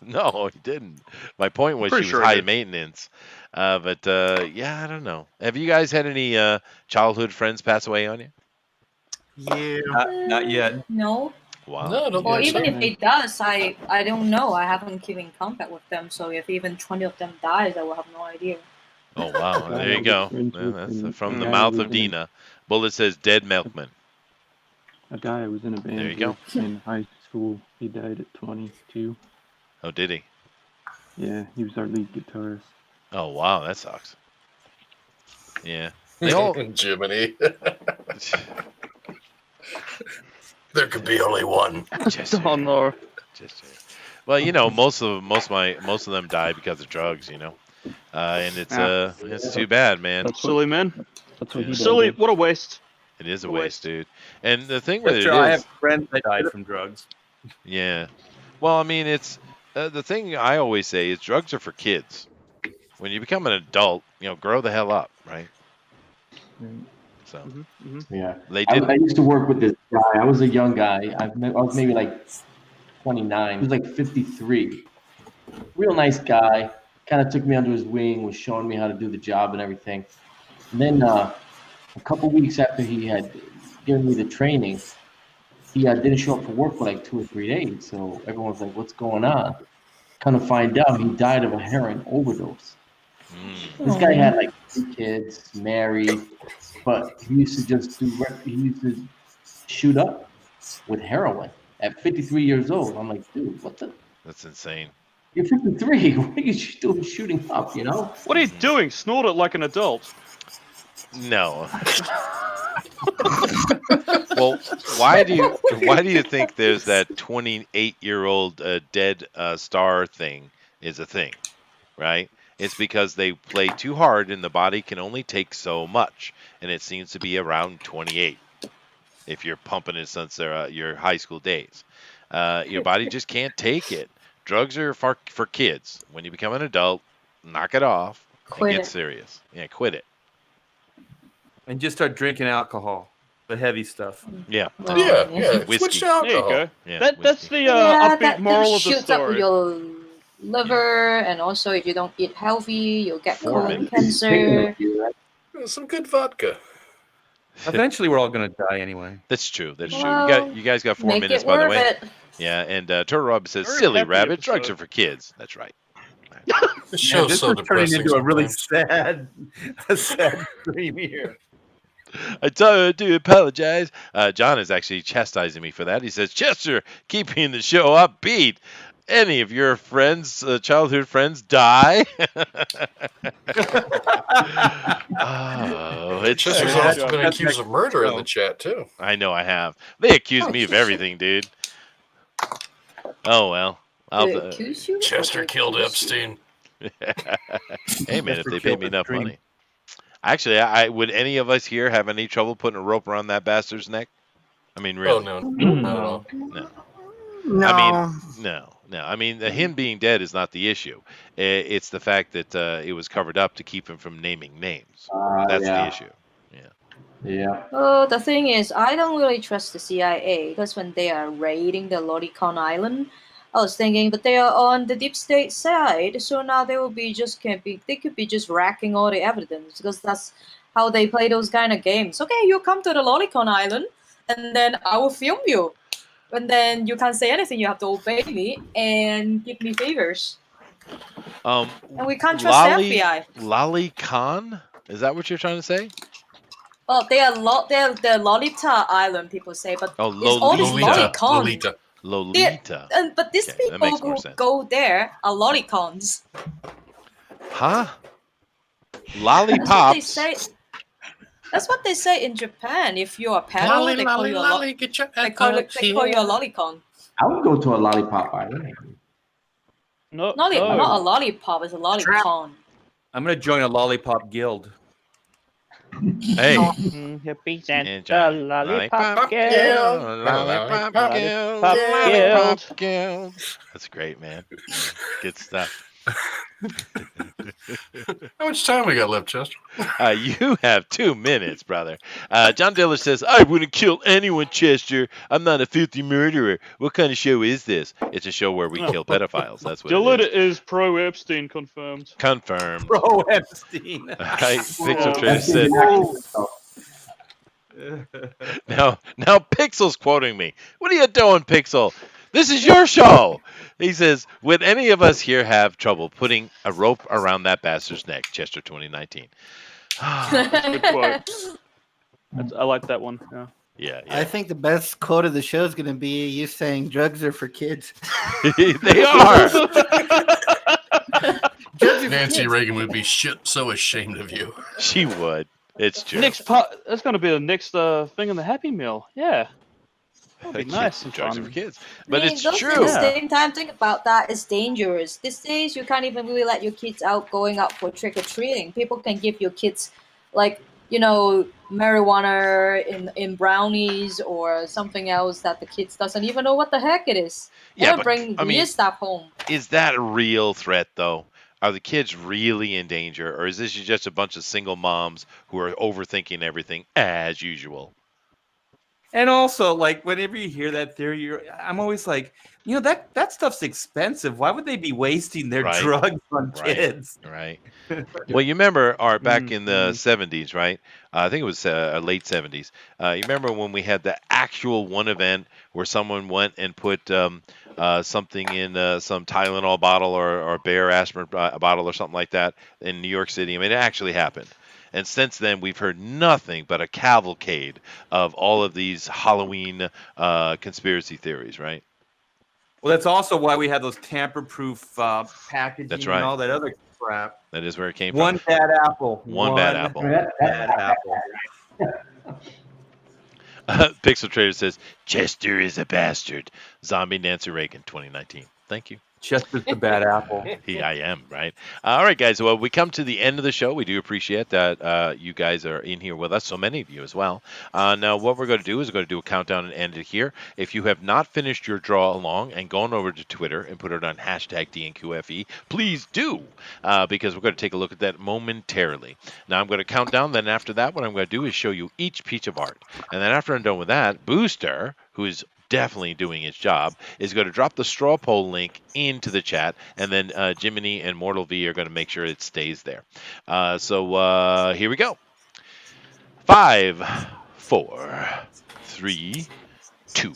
No, he didn't. My point was she was high maintenance. But yeah, I don't know. Have you guys had any childhood friends pass away on you? Yeah. Not yet. No. Wow. No, Or even if it does, I don't know. I haven't kept in contact with them. So if even 20 of them dies, I will have no idea. Oh wow, guy there I you was go. friends Yeah, with that's in- from a the guy I mouth was of in a- Dina. Bullet says dead milkman. A guy I was in a There you band go. with in high school, he died at 22. Oh, did he? Yeah, he was our lead guitarist. Oh wow, that sucks. Yeah, they all. Jiminy. There could be only one. Oh no. Well, most of them die because of drugs. And it's too bad, man. Silly man. That's what he Yeah. died Silly. of. What a waste. It is a What a waste, dude. And the thing with it Chester, I have is, friends that died from drugs. yeah. Well, I mean, it's the thing I always say is drugs are for kids. When you become an adult, grow the hell up, right? So Yeah. they I did. used to work with this guy. I was a young guy. I was maybe like 29. He was like 53. Real nice guy. Kind of took me under his wing, was showing me how to do the job and everything. And then a couple weeks after he had given me the training, he didn't show up for work for like 2 or 3 days. So everyone was like, "What's going on?" Kind of find out he died of a heroin overdose. This guy had like 3 kids, married, but he used to he used to shoot up with heroin at 53 years old. I'm like, dude, what the? That's insane. You're 53. What are you doing shooting up, What are you doing? Snort it like an adult. No. Well, why do you think there's that 28-year-old dead star thing is a thing, right? It's because they play too hard and the body can only take so much, and it seems to be around 28 if you're pumping it since your high school days. Your body just can't take it. Drugs are for kids. When you become an adult, knock it off and get serious. Yeah, quit it. And just start drinking alcohol, the heavy stuff. Yeah. Yeah. Whiskey. Switch to There you alcohol. go. Yeah, That's the Yeah, upbeat that moral thing of the shoots up story. your liver, and also if you don't eat healthy, you'll get Four colon minutes. cancer. Some good vodka. Eventually, we're all going to die anyway. That's true. That's true. Well, You guys got 4 make minutes, it by the worth way. it. Yeah, and Turtle Rob says, Very "Silly happy rabbit, drugs episode. are for kids." That's right. This Man, show's this so is turning depressing into a really sometimes. sad stream here. I do apologize. John is actually chastising me for that. He says, "Chester, keeping the show upbeat. Any of your friends, childhood friends, die?" Oh, it's Chester's sad. also been accused of murder in the chat, too. I know I have. They accuse me of everything, dude. Oh well. They accuse you? Chester Or they killed accuse you? Epstein. Hey man, if Chester they paid killed me his enough dream. money. Actually, I would any of us here have any trouble putting a rope around that bastard's neck? I mean, really? Oh, no. Not at all. No. No. I mean, no. I mean, him being dead is not the issue. It's the fact that it was covered up to keep him from naming names. That's the issue. Yeah. Oh, the thing is, I don't really trust the CIA because when they are raiding the Lolicon Island, I was thinking, but they are on the deep state side, so now they could be just racking all the evidence because that's how they play those kind of games. Okay, you come to the Lolicon Island, and then I will film you, and then you can't say anything. You have to obey me and give me favors, and we can't trust the FBI. Lolicon? Is that what you're trying to say? Well, they're Lolita Island, people say, but Oh, it's all these lolicons. Lolita. But these Okay, that makes people more who sense. go there are lolicons. Huh? That's what they Lollipops. say. That's what they say in Japan. If you're a pedo, they call you a get your they call you a lolicon. I would go to a lollipop island. No, Not a lollipop, it's a lolicon. I'm going to join a lollipop guild. Hey. Hippies and And the John. lollipop guild. Lollipop guild. Lollipop Lollipop guild. That's great, man. Good stuff. How much time we got left, Chester? You have 2 minutes, brother. John Diller says, "I wouldn't kill anyone, Chester. I'm not a filthy murderer. What kind of show is this?" It's a show where we kill pedophiles. That's what Dillard it is. is pro Epstein confirmed. Confirmed. Bro, Epstein. Right. Pixel Oh. Trader said, now Pixel's quoting me. What are you doing, Pixel? This is your show. He says, would any of us here have trouble putting a rope around that bastard's neck? Chester 2019. Good quote. I like that one. Yeah. Yeah, I think the best quote of the show is going to be you saying drugs are for kids. They are. Nancy Reagan would be so ashamed of you. She would. It's true. Next part. That's going to be the next thing in the Happy Meal. Yeah. That'd be nice and drugs fun. are for kids. I But mean, it's those true. at the same time, think about that. It's dangerous. These days, you can't even really let your kids out going out for trick or treating. People can give your kids, like, marijuana in brownies or something else that the kids doesn't even know what the heck it is. Yeah, Or but, bring I mean, weird stuff home. Is that a real threat, though? Are the kids really in danger, or is this just a bunch of single moms who are overthinking everything as usual? And also, like, whenever you hear that theory, I'm always like, that stuff's expensive. Why would they be wasting their Right. drugs on kids? Right. Well, you remember, Art, back in the 70s, right? I think it was late 70s. You remember when we had the actual one event where someone went and put something in some Tylenol bottle or Bayer aspirin bottle or something like that in New York City? I mean, it actually happened. And since then, we've heard nothing but a cavalcade of all of these Halloween conspiracy theories, right? Well, that's also why we had those tamper-proof packaging That's right. and all that other crap. That is where it came One from. bad apple. One bad apple. Bad apple. Pixel Trader says, Chester is a bastard. Zombie Nancy Reagan 2019. Thank you. Chester's the bad apple. I am, right? All right, guys. Well, we come to the end of the show. We do appreciate that you guys are in here with us, so many of you as well. Now, what we're going to do is we're going to do a countdown and end it here. If you have not finished your draw along and gone over to Twitter and put it on hashtag DNQFE, please do, because we're going to take a look at that momentarily. Now, I'm going to count down. Then after that, what I'm going to do is show you each piece of art. And then after I'm done with that, Booster, who is definitely doing its job, is going to drop the straw poll link into the chat, and then Jiminy and Mortal V are going to make sure it stays there. So here we go. 5, 4, 3, 2,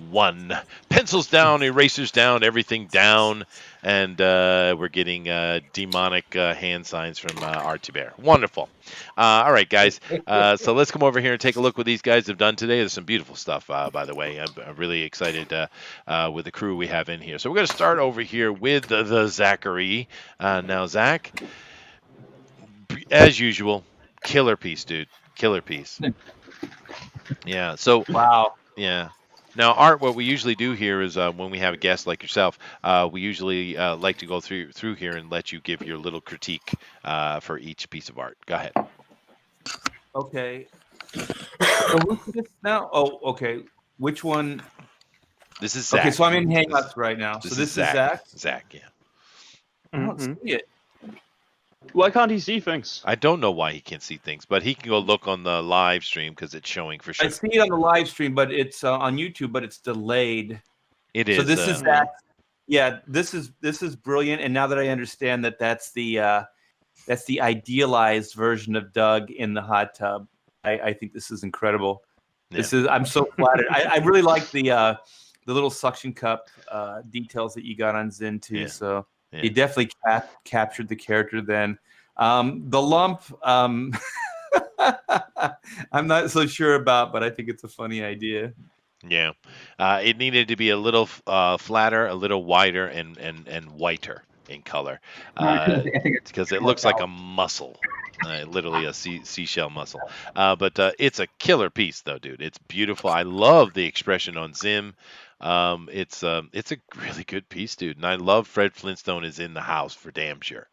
1. Pencils down, erasers down, everything down, and we're getting demonic hand signs from Art Thibert. Wonderful. All right, guys. So let's come over here and take a look what these guys have done today. There's some beautiful stuff, by the way. I'm really excited with the crew we have in here. So we're going to start over here with the Zachary. Now, Zach, as usual, killer piece, dude. Killer piece. Yeah. So wow. Yeah. Now, Art, what we usually do here is when we have a guest like yourself, we usually like to go through here and let you give your little critique for each piece of art. Go ahead. Okay. So who's this now? Oh, okay. Which one? This is Zach. Okay, so I'm in Hangouts right now. So this is Zach? Zach, yeah. I don't see it. Why can't he see things? I don't know why he can't see things, but he can go look on the live stream because it's showing for sure. I see it on the live stream, but it's on YouTube, but it's delayed. It is. So this is that. Yeah, this is brilliant. And now that I understand that that's the idealized version of Doug in the hot tub, I think this is incredible. Yeah. I'm so flattered. I really like the little suction cup details that you got on Zen too. Yeah. So. Yeah. You definitely captured the character then. The lump, I'm not so sure about, but I think it's a funny idea. Yeah. It needed to be a little flatter, a little wider, and whiter in color because it looks like a mussel. Literally a seashell mussel. But it's a killer piece, though, dude. It's beautiful. I love the expression on Zim. It's a really good piece, dude. And I love Fred Flintstone is in the house for damn sure.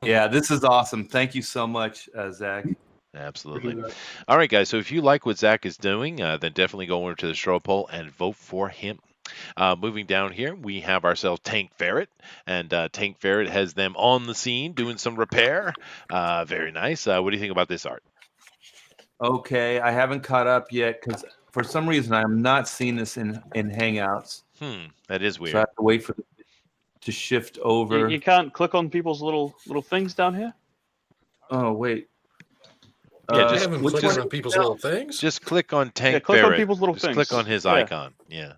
Yeah, this is awesome. Thank you so much, Zach. Absolutely. All right, guys. So if you like what Zach is doing, then definitely go over to the straw poll and vote for him. Moving down here, we have ourselves Tank Ferret, and Tank Ferret has them on the scene doing some repair. Very nice. What do you think about this art? Okay, I haven't caught up yet because for some reason I'm not seeing this in Hangouts. That is weird. So I have to wait for it to shift over. You can't click on people's little things down here. Oh wait. Yeah, just click on people's little things. Just click on Tank click Ferret. on people's little just things. click on his icon. Yeah.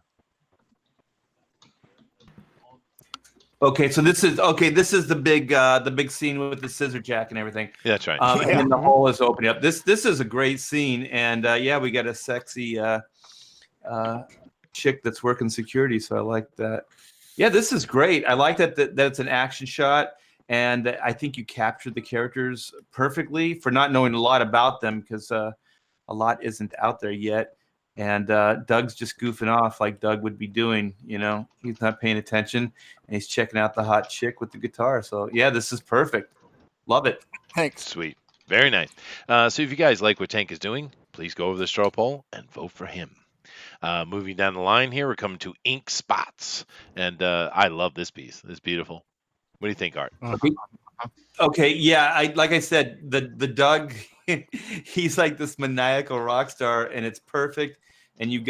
Okay, so this is the big scene with the scissor jack and everything. Yeah, that's right. And then the hole is opening up. This is a great scene, and yeah, we got a sexy chick that's working security, so I like that. Yeah, this is great. I like that it's an action shot, and I think you captured the characters perfectly for not knowing a lot about them because a lot isn't out there yet. And Doug's just goofing off like Doug would be doing. He's not paying attention, and he's checking out the hot chick with the guitar. So yeah, this is perfect. Love it. Thanks. Sweet. Very nice. So if you guys like what Tank is doing, please go over the straw poll and vote for him. Moving down the line here, we're coming to Ink Spots. And I love this piece. It's beautiful. What do you think, Art? Okay, yeah, like I said, the Doug, he's like this maniacal rock star, and it's perfect. And you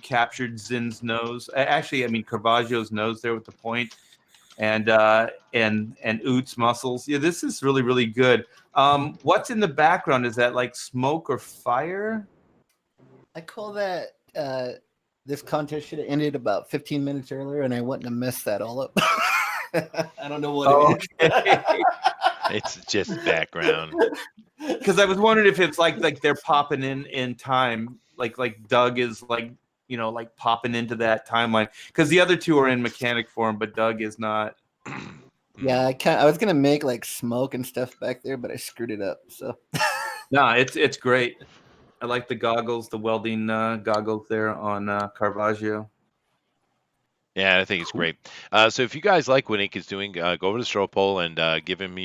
captured Zin's nose. Actually, I mean Caravaggio's nose there with the point, and Oot's muscles. Yeah, this is really, really good. What's in the background? Is that like smoke or fire? I call that this contest should have ended about 15 minutes earlier, and I wouldn't have messed that all up. I don't know what it is. It's just background. Because I was wondering if it's like they're popping in time, like Doug is like popping into that timeline. Because the other two are in mechanic form, but Doug is not. Yeah, I was gonna make like smoke and stuff back there, but I screwed it up. So. No, it's great. I like the goggles, the welding goggles there on Caravaggio. Yeah, I think it's great. So if you guys like what Ink is doing, go over to Straw Poll and give him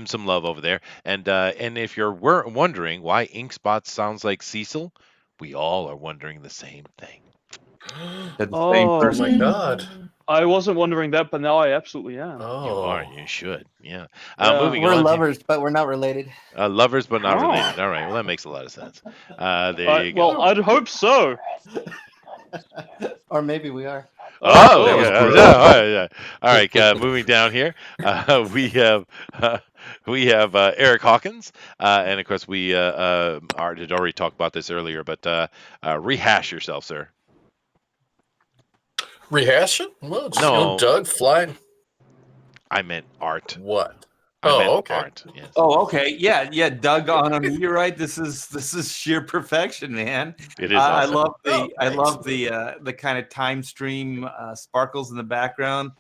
some love over there. And if you're wondering why Ink Spots sounds like Cecil, we all are wondering the same thing. Oh my God! I wasn't wondering that, but now I absolutely am. Oh, you are. You should. Yeah. Yeah. We're lovers, but we're not related. Lovers, but not related. All right. Well, that makes a lot of sense. There you go. Well, I'd hope so. Or maybe we are. Oh, yeah. All right. Moving down here, we have Eric Hawkins, and of course Art had already talked about this earlier, but rehash yourself, sir. Rehash it? Well, just, No. Doug flying. I meant Art. What? I meant okay. Art. Yes. Oh, okay. Yeah. Doug on a meteorite. This is sheer perfection, man. It is. Awesome. I love the kind of time stream sparkles in the background,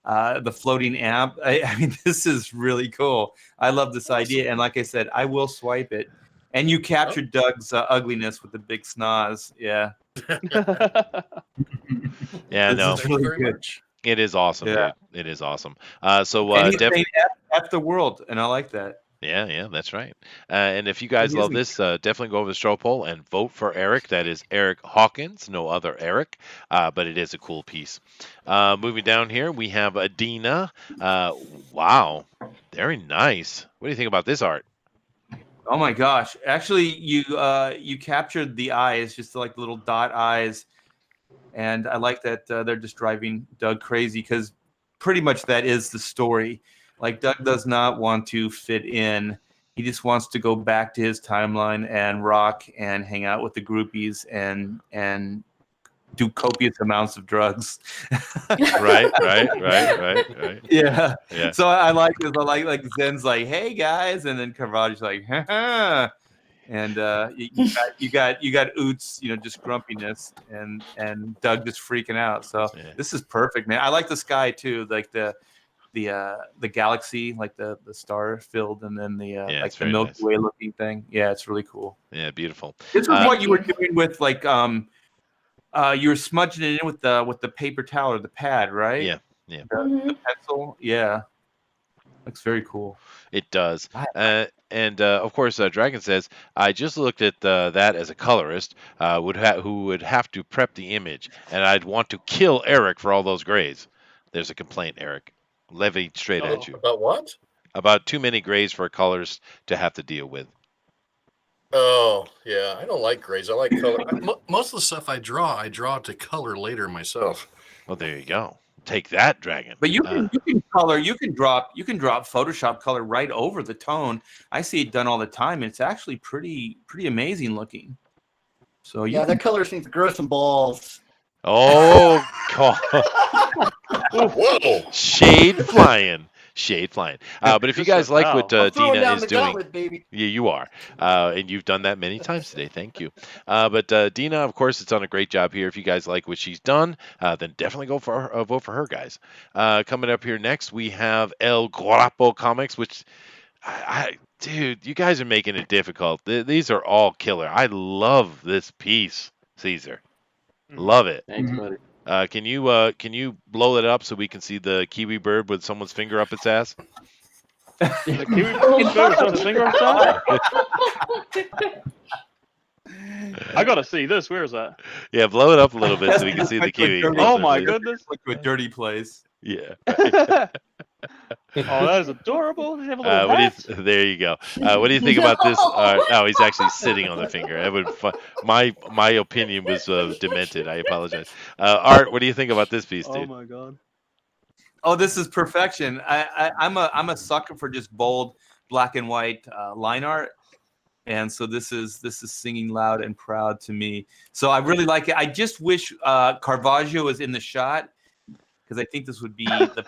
the floating amp. I mean, this is really cool. I love this idea, and like I said, I will swipe it. And you captured Doug's ugliness with the big snoz. Yeah. Yeah. No. This is really good. It is awesome. Yeah. Dude. It is awesome. So and he's saying F the world, and I like that. Yeah, that's right. And if you guys love this, definitely go over the straw poll and vote for Eric. That is Eric Hawkins, no other Eric, but it is a cool piece. Moving down here, we have Adina. Wow, very nice. What do you think about this art? Oh my gosh! Actually, you captured the eyes, just like little dot eyes, and I like that they're just driving Doug crazy because pretty much that is the story. Like Doug does not want to fit in. He just wants to go back to his timeline and rock and hang out with the groupies and do copious amounts of drugs. Right. Yeah. Yeah. So I like this. I like Zen's like, hey guys, and then Caravaggio's like, ha. And you got Oots, just grumpiness, and Doug just freaking out. So This is perfect, man. I like the sky too, like the galaxy, like the star filled, and then the Milky Way looking thing. Yeah, it's really cool. Yeah, beautiful. This was what you were doing with like you were smudging it in with the paper towel or the pad, right? Yeah. The pencil. Yeah, looks very cool. It does. And of course, Dragon says, I just looked at that as a colorist who would have to prep the image, and I'd want to kill Eric for all those grays. There's a complaint, Eric. Levied straight at you. About what? About too many grays for a colorist to have to deal with. Oh, yeah. I don't like grays. I like color. Most of the stuff I draw to color later myself. Well, there you go. Take that, Dragon. But you can color. You can drop Photoshop color right over the tone. I see it done all the time, and it's actually pretty amazing looking. So that color needs to grow some balls. Oh, God. Whoa! Shade flying. Shade flying. But if you guys like what I'm throwing Dina down is the doing, gauntlet, baby. yeah, you are. And you've done that many times today. Thank you. But Dina, of course, it's done a great job here. If you guys like what she's done, then definitely go for her, vote for her, guys. Coming up here next, we have El Guapo Comics, which dude, you guys are making it difficult. These are all killer. I love this piece, Caesar. Love it. Thanks, buddy. Can you blow it up so we can see the kiwi bird with someone's finger up its ass? The kiwi bird with someone's finger on its I gotta see this. Where is that? Yeah, blow it up a little bit so we can see the kiwi. Oh my goodness! Look to a dirty place. Yeah. Oh, that is adorable. They have a little What do hat. there you go. What do you think about this? No, he's actually sitting on the finger. That would my opinion was demented. I apologize. Art, what do you think about this piece, dude? Oh my god. Oh, this is perfection. I'm a sucker for just bold black and white line art, and so this is singing loud and proud to me. So I really like it. I just wish Caravaggio was in the shot because I think this would be the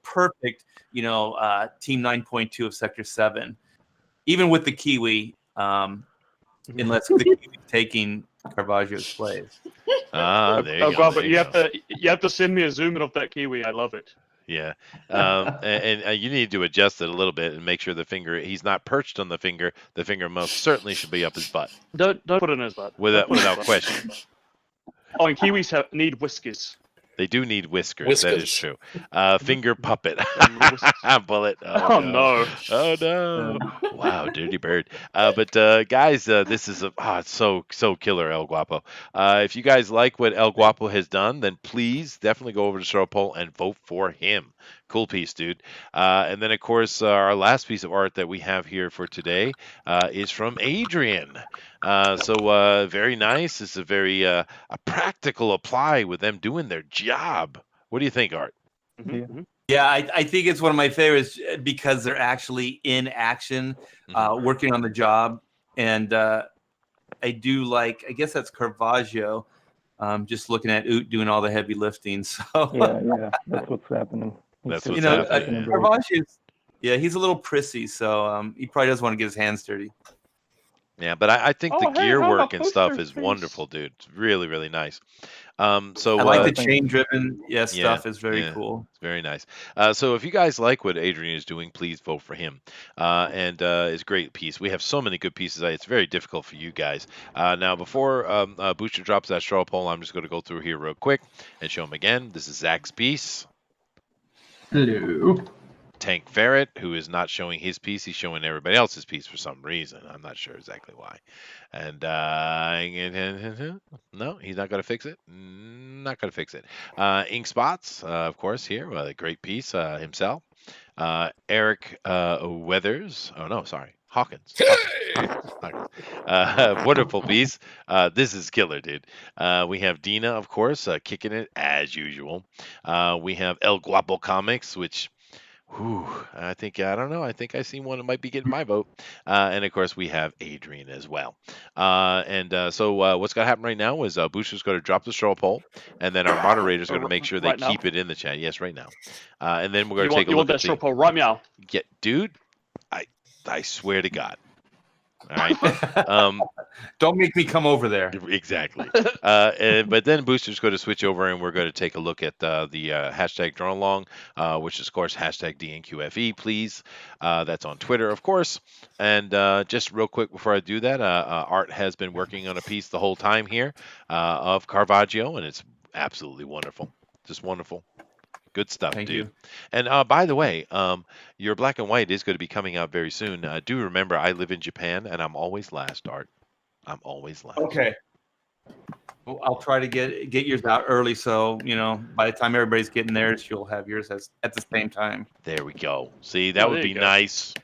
perfect, team 9.2 of Sector 7, even with the Kiwi, unless the Kiwi is taking Caravaggio's place. There you go. But you have to send me a zoom in of that kiwi. I love it. Yeah, and you need to adjust it a little bit and make sure he's not perched on the finger. The finger most certainly should be up his butt. Don't put it in his butt. Without question. Oh, and kiwis need whiskers. They do need whiskers. That is true. Finger puppet. Bullet. Oh, no. Oh no. Wow, dirty bird. But guys, this is it's so killer, El Guapo. If you guys like what El Guapo has done, then please definitely go over to Straw Poll and vote for him. Cool piece, dude. And then of course our last piece of art that we have here for today is from Adrian. So very nice. It's a very a practical apply with them doing their job. What do you think, Art? Yeah, I think it's one of my favorites because they're actually in action, working on the job. And I do like, I guess that's Caravaggio, just looking at Oot doing all the heavy lifting. So yeah, that's what's happening. That's what's happening. Caravaggio's, he's a little prissy, so he probably doesn't want to get his hands dirty. Yeah, but I think the gear work and stuff is wonderful, dude. It's really, really nice. So I like the chain-driven stuff. Is very cool. It's very nice. So if you guys like what Adrian is doing, please vote for him. And it's a great piece. We have so many good pieces. It's very difficult for you guys. Now, before Booster drops that straw poll, I'm just going to go through here real quick and show him again. This is Zach's piece. Hello. Tank Ferret, who is not showing his piece, he's showing everybody else's piece for some reason. I'm not sure exactly why. And no, he's not going to fix it. Not going to fix it. Ink Spots, of course, here, a great piece himself. Eric Weathers. Oh no, sorry, Hawkins. Wonderful piece. This is killer, dude. We have Dina, of course, kicking it as usual. We have El Guapo Comics, which. I don't know. I think I see one that might be getting my vote. And of course, we have Adrian as well. So what's going to happen right now is Booster's going to drop the straw poll, and then our moderators are going to make sure they keep it in the chat. Yes, right now. And then we're going to take a look at You want that straw poll right meow? Yeah, dude. I swear to God. All right. Don't make me come over there. Exactly. But then Booster's going to switch over and we're going to take a look at the hashtag drawn along, which is, of course, hashtag DNQFE, please. That's on Twitter, of course. And just real quick before I do that, Art has been working on a piece the whole time here of Caravaggio, and it's absolutely wonderful. Just wonderful. Good stuff, Thank dude. you. And by the way, your black and white is going to be coming out very soon. Do remember, I live in Japan, and I'm always last, Art. I'm always last. Okay. Well, I'll try to get yours out early, so by the time everybody's getting theirs, you'll have yours at the same time. There we go. See, that would be nice.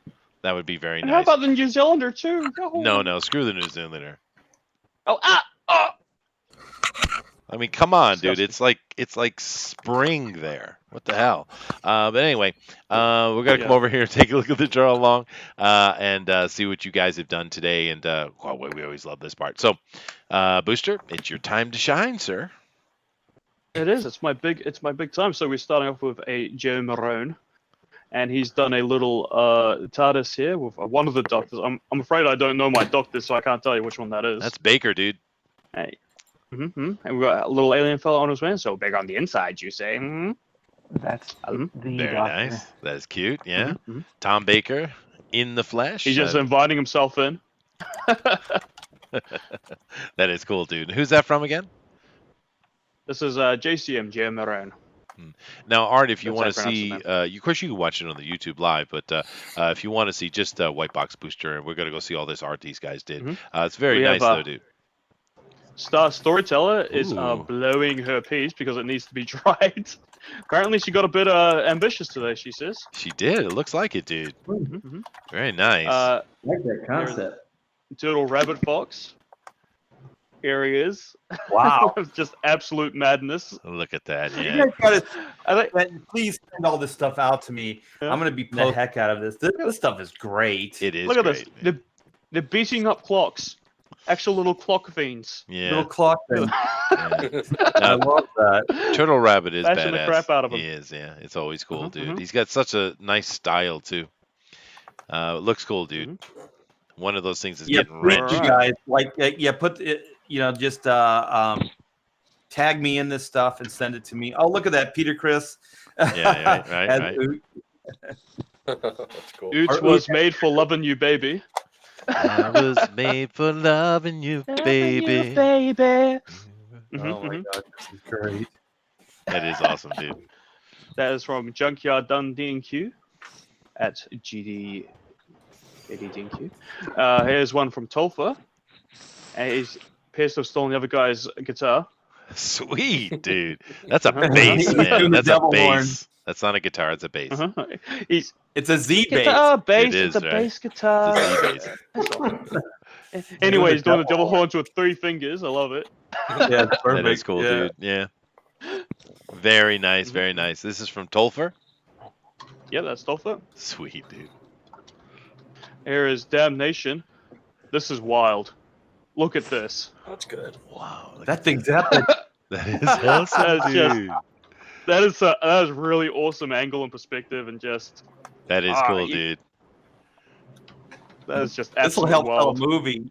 That would be very And nice. how about the New Zealander too? No, screw the New Zealander. Oh. I mean, come on, dude. It's like spring there. What the hell? But anyway, we're gonna come over here and take a look at the draw along and see what you guys have done today. And we always love this part. So, Booster, it's your time to shine, sir. It is. It's my big time. So we're starting off with a Joe Marone, and he's done a little TARDIS here with one of the doctors. I'm afraid I don't know my doctor, so I can't tell you which one that is. That's Baker, dude. Hey. And we got a little alien fella on his way. So big on the inside, you say? That's the Very doctor. nice. That is cute. Yeah. Tom Baker in the flesh. He's just inviting himself in. That is cool, dude. Who's that from again? This is JCM, Joe Marone. Now, Art, if you That's want how to I pronounce see, of course, you can watch it on the YouTube Live, but if you want to see just White Box Booster, and we're going to go see all this art these guys did. It's very nice, though, dude. Star Storyteller is blowing her piece because it needs to be dried. Apparently, she got a bit ambitious today, she says. She did. It looks like it, dude. Very nice. I like that concept. Turtle Rabbit Fox. Here he is. Wow. Just absolute madness. Look at that. You Yeah. guys please send all this stuff out to me. I'm going to beat the heck out of this. This stuff is great. It is. Look at great, this. They're beating up clocks. Actual little clock fiends. Yeah. Little clock thing. I love that. Turtle Rabbit is Bashing badass. the crap out of him. He is, yeah. It's always cool, dude. He's got such a nice style, too. It looks cool, dude. One of those things is getting wrenched. You guys, put it, just tag me in this stuff and send it to me. Oh, look at that, Peter Chris. Yeah, right. That's cool. Oots was made for loving you, baby. I was made for loving you, baby. baby. Oh my god, this is great. That is awesome, dude. That is from Junkyard Dun D&Q at GD D&Q. Here's one from Tolfa. And he's appears to have stolen the other guy's guitar. Sweet, dude. That's a bass, man. That's a bass. That's not a guitar. It's a bass. It's a Z bass. Guitar bass. It is, it's a right? bass guitar. It's a Z Anyway, he's doing the devil horns with 3 fingers. I love it. Yeah, it's perfect. That is cool, dude. Yeah. Very nice, very nice. This is from Tolfer? Yeah, that's Tolfa. Sweet, dude. Here is Damnation. This is wild. Look at this. That's good. Wow. That thing's epic. That is awesome, dude. That is really awesome angle and perspective, and just That is cool, dude. That is just This will absolutely help tell a wild. movie.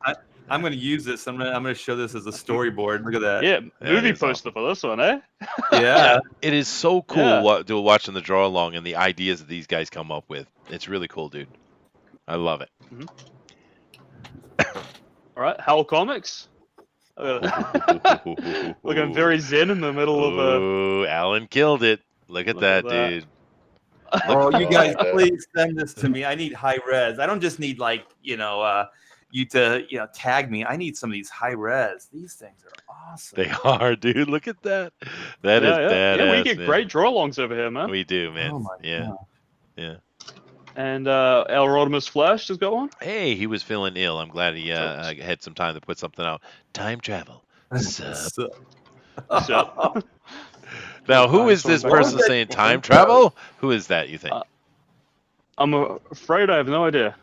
I'm going to use this. I'm going to show this as a storyboard. Look at that. Yeah, That movie is poster for this one, eh? Yeah. It is so cool Yeah. watching the draw along and the ideas that these guys come up with. It's really cool, dude. I love it. All right, Hell Comics. Looking very zen in the middle of a. Ooh, Alan killed it. Look at that, dude. Oh, you guys, please send this to me. I need high res. I don't just need you to tag me. I need some of these high res. These things are awesome. They are, dude. Look at that. That is badass. Yeah, we get man. great draw-alongs over here, man. We do, man. Oh my yeah. Yeah. And El Rodimus Flash has got one. Hey, he was feeling ill. I'm glad he had some time to put something out. Time travel. Sup. So, Now, who is this person saying time travel? Who is that, you think? I'm afraid I have no idea.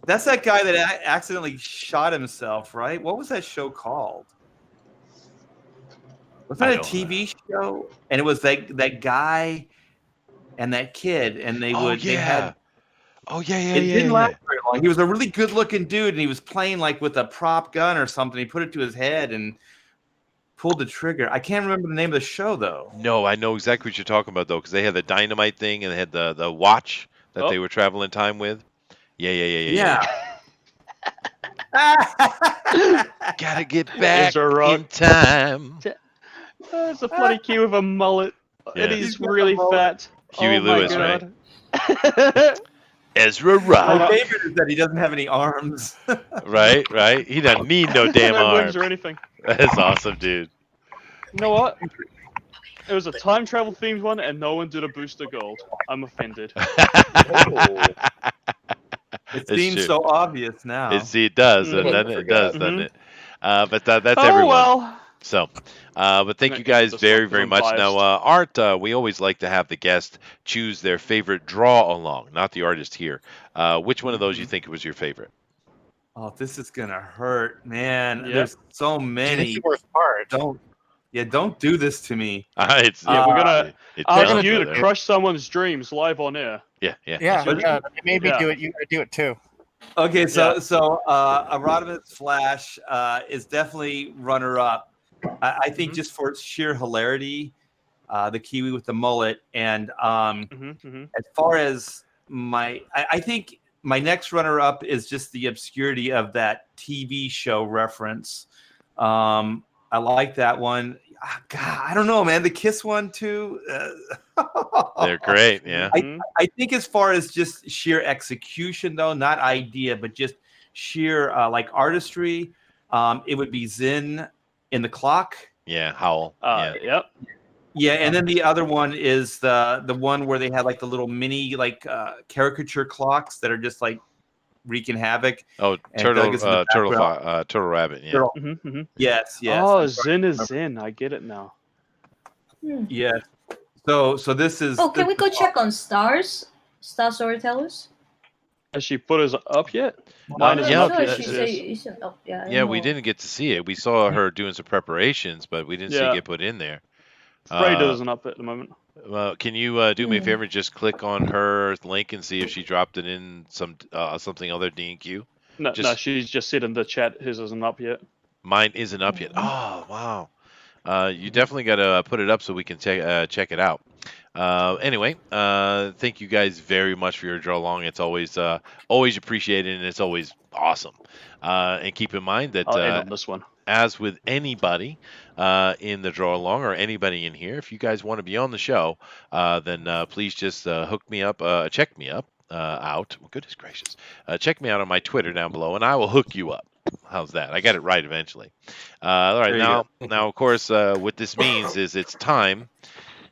That's that guy that accidentally shot himself, right? What was that show called? Wasn't that a TV show? And it was that guy and that kid, and they had. Oh yeah. It didn't last very long. He was a really good-looking dude, and he was playing like with a prop gun or something. He put it to his head and pulled the trigger. I can't remember the name of the show though. No, I know exactly what you're talking about though, because they had the dynamite thing and they had the watch that they were traveling time with. Yeah. Gotta get back in time. It's a bloody kid with a mullet, and he's really fat. Huey Oh my Lewis, God. right? Ezra My Rock. favorite is that he doesn't have any arms. Right. He doesn't need no damn No arms. wings or anything. That's awesome, dude. You know what? It was a time travel themed one, and no one did a Booster Gold. I'm offended. It It's seems true. so obvious now. It does, Mhm. doesn't it? It does, doesn't it? But that's Oh, everyone. well. So, but thank you guys Just very, because very I'm much. Now, biased. Art, we always like to have the guest choose their favorite draw along, not the artist here. Which one of those you think was your favorite? Oh, this is gonna hurt, man. Yep. There's so many. Worst part. Don't. Yeah, don't do this to me. It's Yeah, we're gonna it's ask done, you to brother. crush someone's dreams live on air. Yeah, yeah. Yeah, that's right. yeah. They made me Yeah. do it. You gotta do it too. Okay, so Yeah. Arodimus Flash is definitely runner up. I think Mhm. just for its sheer hilarity, the Kiwi with the mullet, and as far as I think my next runner up is just the obscurity of that TV show reference. I like that one. God, I don't know, man. The Kiss one too. They're great. Yeah. I think as far as just sheer execution, though, not idea, but just sheer like artistry, it would be Zen in the Clock. Yeah. Howl. Yeah. Yep. Yeah, and then the other one is the one where they had like the little mini like caricature clocks that are just like wreaking havoc. Oh, And Doug is in the background. Turtle Rabbit. Yeah. Turtle. Yes. Yes. Oh, I'm sorry. Zen is Zen. I get it now. Yes. So this is. Oh, can we go check on Star Storytellers? Has she put us up yet? Mine Mine is yeah, up Sure, yet. she It said is. you should. Oh, yeah. I Yeah, we know. didn't get to see it. We saw her doing some preparations, but we didn't see it Yeah. get put in there. Frey doesn't up at the moment. Well, can you do me a Hmm. favor? Just click on her link and see if she dropped it in something other D&Q. No, Just- she's just said in the chat his isn't up yet. Mine isn't up yet. Oh, wow. You definitely got to put it up so we can check it out. Anyway, thank you guys very much for your draw along. It's always appreciated, and it's always awesome. And keep in mind that I'll end on this one. as with anybody in the draw along or anybody in here, if you guys want to be on the show, then please just hook me up, check me up out. Well, goodness gracious. Check me out on my Twitter down below, and I will hook you up. How's that? I got it right eventually. All right, There you now, of course, what this means is it's time.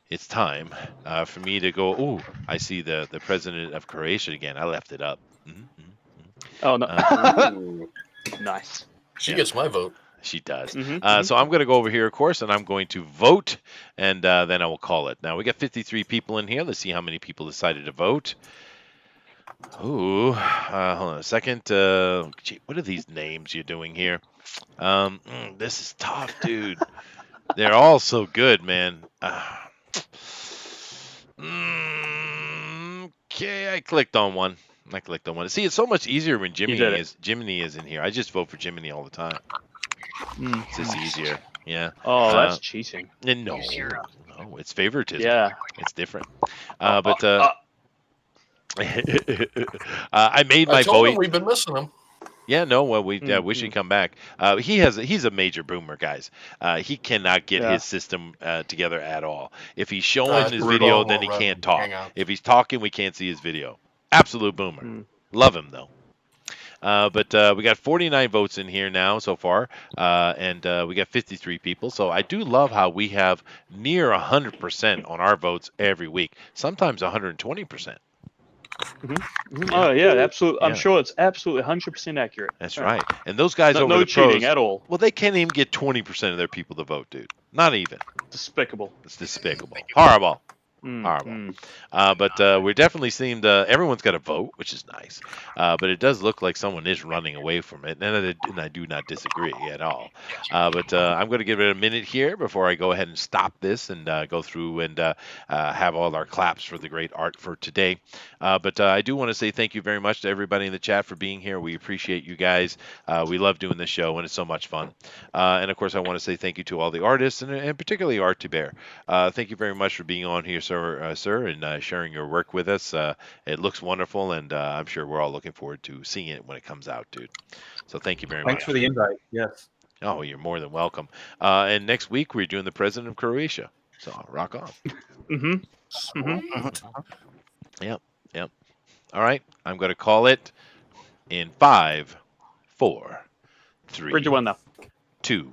It's time for me to go. Oh, I see the president of Croatia again. I left it up. Oh no! Ooh, Nice. she gets my vote. She does. Mhm, So I'm going to go over here, of course, and I'm going to vote, and then I will call it. Now, we got 53 people in here. Let's see how many people decided to vote. Ooh, hold on a second. Gee, what are these names you're doing here? This is tough, dude. They're all so good, man. Okay, I clicked on one. See, it's so much easier when Jiminy is in here. I just vote for Jiminy all the time. It's just easier. Yeah. Oh, that's cheating. And no, it's favoritism. Yeah. It's different. But I made my I told him vote. we've been missing him. Yeah, no, well, we wish he'd come back. He's a major boomer, guys. He cannot get his system together at all. If he's showing his video, then he can't talk. If he's talking, we can't see his video. Absolute boomer. Love him though. But we got 49 votes in here now so far, and we got 53 people. So I do love how we have near 100% on our votes every week. Sometimes 120%. Oh yeah, absolutely. I'm Yeah. sure it's absolutely 100% accurate. That's right. And those guys over no the cheating pros, at all. well, they can't even get 20% of their people to vote, dude. Not even. Despicable. It's despicable. Horrible. Horrible. But we're definitely seeing everyone's got a vote, which is nice. But it does look like someone is running away from it, and I do not disagree at all. But I'm going to give it a minute here before I go ahead and stop this and go through and have all our claps for the great art for today. But I do want to say thank you very much to everybody in the chat for being here. We appreciate you guys. We love doing this show, and it's so much fun. And of course, I want to say thank you to all the artists, and particularly Art Thibert. Thank you very much for being on here, sir, and sharing your work with us. It looks wonderful, and I'm sure we're all looking forward to seeing it when it comes out, dude. So thank you very much. Thanks for the invite. Yes. Oh, you're more than welcome. And next week we're doing the president of Croatia. So rock on. Yep. All right. I'm going to call it in 5, 4, 3, Where'd you win now? 2,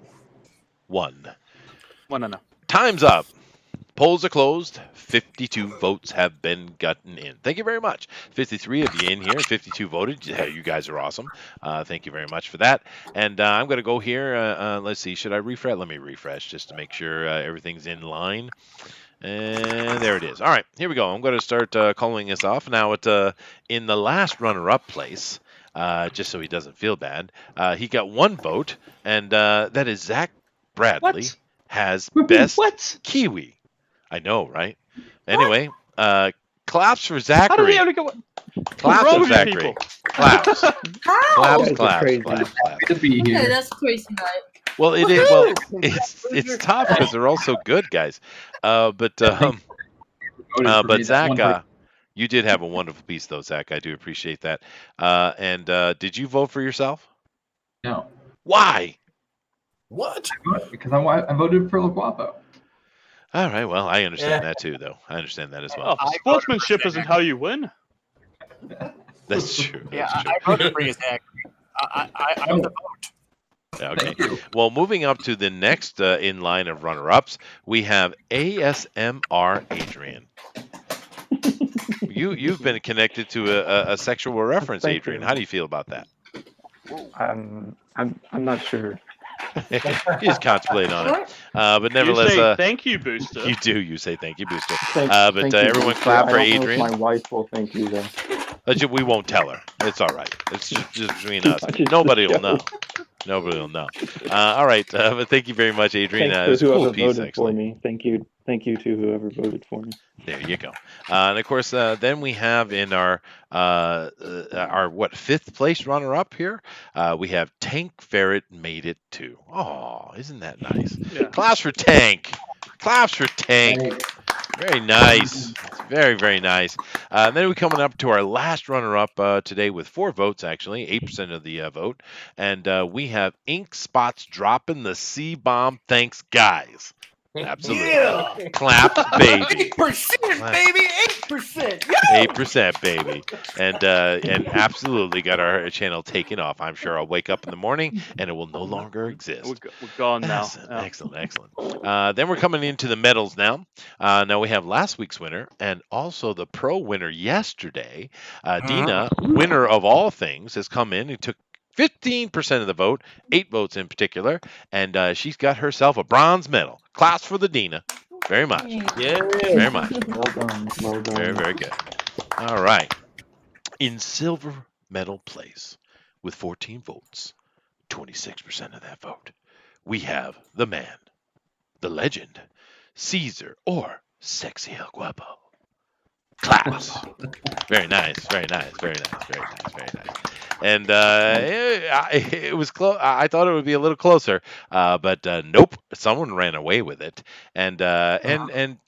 1. No. Time's up. Polls are closed. 52 votes have been gotten in. Thank you very much. 53 of you in here. 52 voted. Yeah, you guys are awesome. Thank you very much for that. And I'm going to go here. Let's see. Should I refresh? Let me refresh just to make sure everything's in line. And there it is. All right, here we go. I'm going to start calling this off. Now, in the last runner-up place, just so he doesn't feel bad, he got 1 vote, and that is Zach Bradley. What? has best What? Kiwi. I know, right? Anyway, claps for How did Zachary. he only go? Claps wrong for with you Zachary. people? Claps. How? Claps, You guys are claps, crazy. claps, claps. To be Okay, here. that's crazy night. Well, it is. Well, it's tough because they're all so good, guys. But Voted for me, that Zach, 100. you did have a wonderful piece, though, Zach. I do appreciate that. And did you vote for yourself? No, Why? What? because I voted for El Guapo. All right. Well, I understand Yeah. that too, though. I understand that as well. Oh, sportsmanship isn't how you win. That's true. Yeah, That's true. I voted for you, Zach. I'm the vote. Yeah, okay. Thank you. Well, moving up to the next in line of runner-ups, we have ASMR Adrian. You've been connected to a sexual reference, Thank Adrian. you. How do you feel about that? I'm not sure. He's contemplating on it. What? But You nevertheless, say thank you, Booster. you do. You say thank you, Booster. Thank But you, everyone Booster. clap for I don't know if Adrian. my wife will thank you though. We won't tell her. It's all right. It's just between us. Watch it, Nobody the will know. show. Nobody will know. All right. But thank you very much, Adrian. Thanks It to was a whoever cool piece, voted actually. for me. Thank you to whoever voted for me. There you go. And of course, then we have in our fifth place runner up here, we have Tank Ferret made it too. Oh, isn't that nice? Yeah. Claps for Tank. Claps for Tank. Very nice. It's very, very nice. Then we're coming up to our last runner-up today with 4 votes, actually, 8% of the vote. And we have Ink Spots dropping the C-bomb. Thanks, guys. Absolutely. Yeah. Claps, baby. 8%, baby, 8%. 8%, baby. And absolutely got our channel taken off. I'm sure I'll wake up in the morning and it will no longer exist. We're gone now. Excellent, excellent. Then we're coming into the medals now. Now we have last week's winner and also the pro winner yesterday. Dina, winner of all things, has come in and took 15% of the vote, 8 votes in particular, and she's got herself a bronze medal. Claps for the Dina. Very much. Yeah. Very much. Well done. Well done. Very, very good. All right. In silver medal place with 14 votes, 26% of that vote, we have the man, the legend, Caesar or Sexy El Guapo. Claps. Very nice, very nice, very nice, very nice, very nice. And it was close. I thought it would be a little closer, but nope. Someone ran away with it, and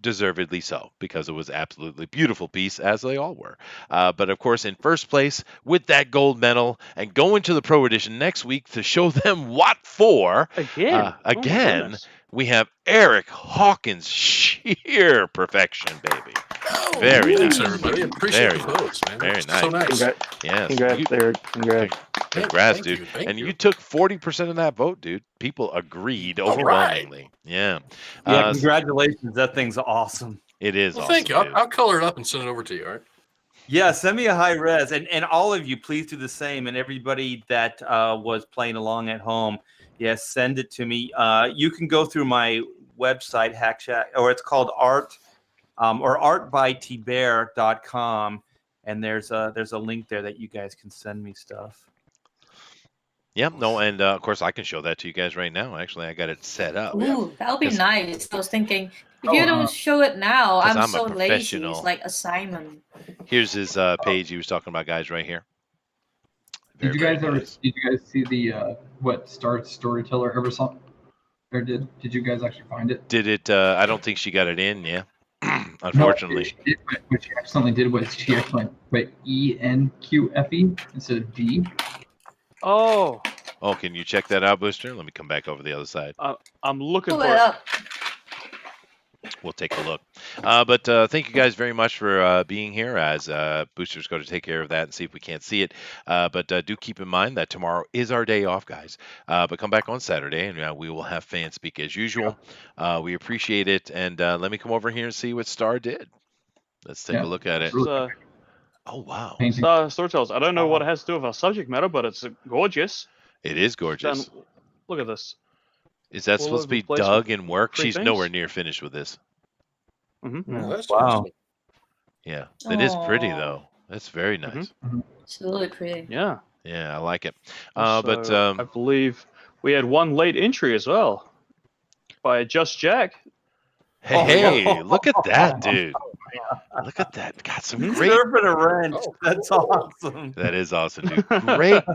deservedly so, because it was absolutely beautiful piece, as they all were. But of course, in first place with that gold medal, and going to the Pro Edition next week to show them what for. Again. Oh my Again, goodness. we have Eric Hawkins, sheer perfection, baby. Very Thanks, nice. everybody. Appreciate Very the nice. votes, man. Very It's nice. so nice. Yes. Congrats, Eric. Congrats. Congrats, Thank dude. you, thank And you. you took 40% of that vote, dude. People agreed All right. overwhelmingly. Yeah. Yeah, congratulations. That thing's awesome. It is Well, awesome, thank you. dude. I'll color it up and send it over to you. All right. Yeah, send me a high res, and all of you, please do the same. And everybody that was playing along at home, yes, send it to me. You can go through my website, Hack Shack, or it's called Art or artbythibert.com, and there's a link there that you guys can send me stuff. Yeah, no, and of course I can show that to you guys right now. Actually, I got it set up. Ooh, that would be 'Cause- nice. I was thinking, if you don't show it now, 'cause I'm I'm a so lazy. professional. It's like assignment. Here's his page he was talking about, guys, right here. Did you Very, guys very ever? nice. Did you guys see the what Storyteller ever saw? Or did you guys actually find it? Did it? I don't think she got it in. Yeah, No, unfortunately. what she accidentally did was she accidentally put ENQFE instead of D. Oh, Oh, can you check that out, Booster? Let me come back over the other side. I'm looking Pull for it it. up. We'll take a look. But thank you guys very much for being here as Booster's going to take care of that and see if we can't see it. But do keep in mind that tomorrow is our day off, guys. But come back on Saturday and we will have fan speak as usual. We appreciate it. And let me come over here and see what Star did. Let's take a look at it. It's, Oh, wow. Storytellers. I don't know what it has to do with our subject matter, but it's gorgeous. It is gorgeous. Done- Look at this. Is that all supposed to over the be place dug with in work? pretty She's things. nowhere near finished with this. Mm-hmm. Well, that's Wow. awesome. Yeah, it is pretty Aw. though. That's very nice. It's really pretty. Yeah. Yeah, I like it. So, I believe we had one late entry as well. by Just Jack. Hey, look at that, dude. Look at that. Got some great. Surfing a wrench. Oh, That's awesome. That is awesome, dude.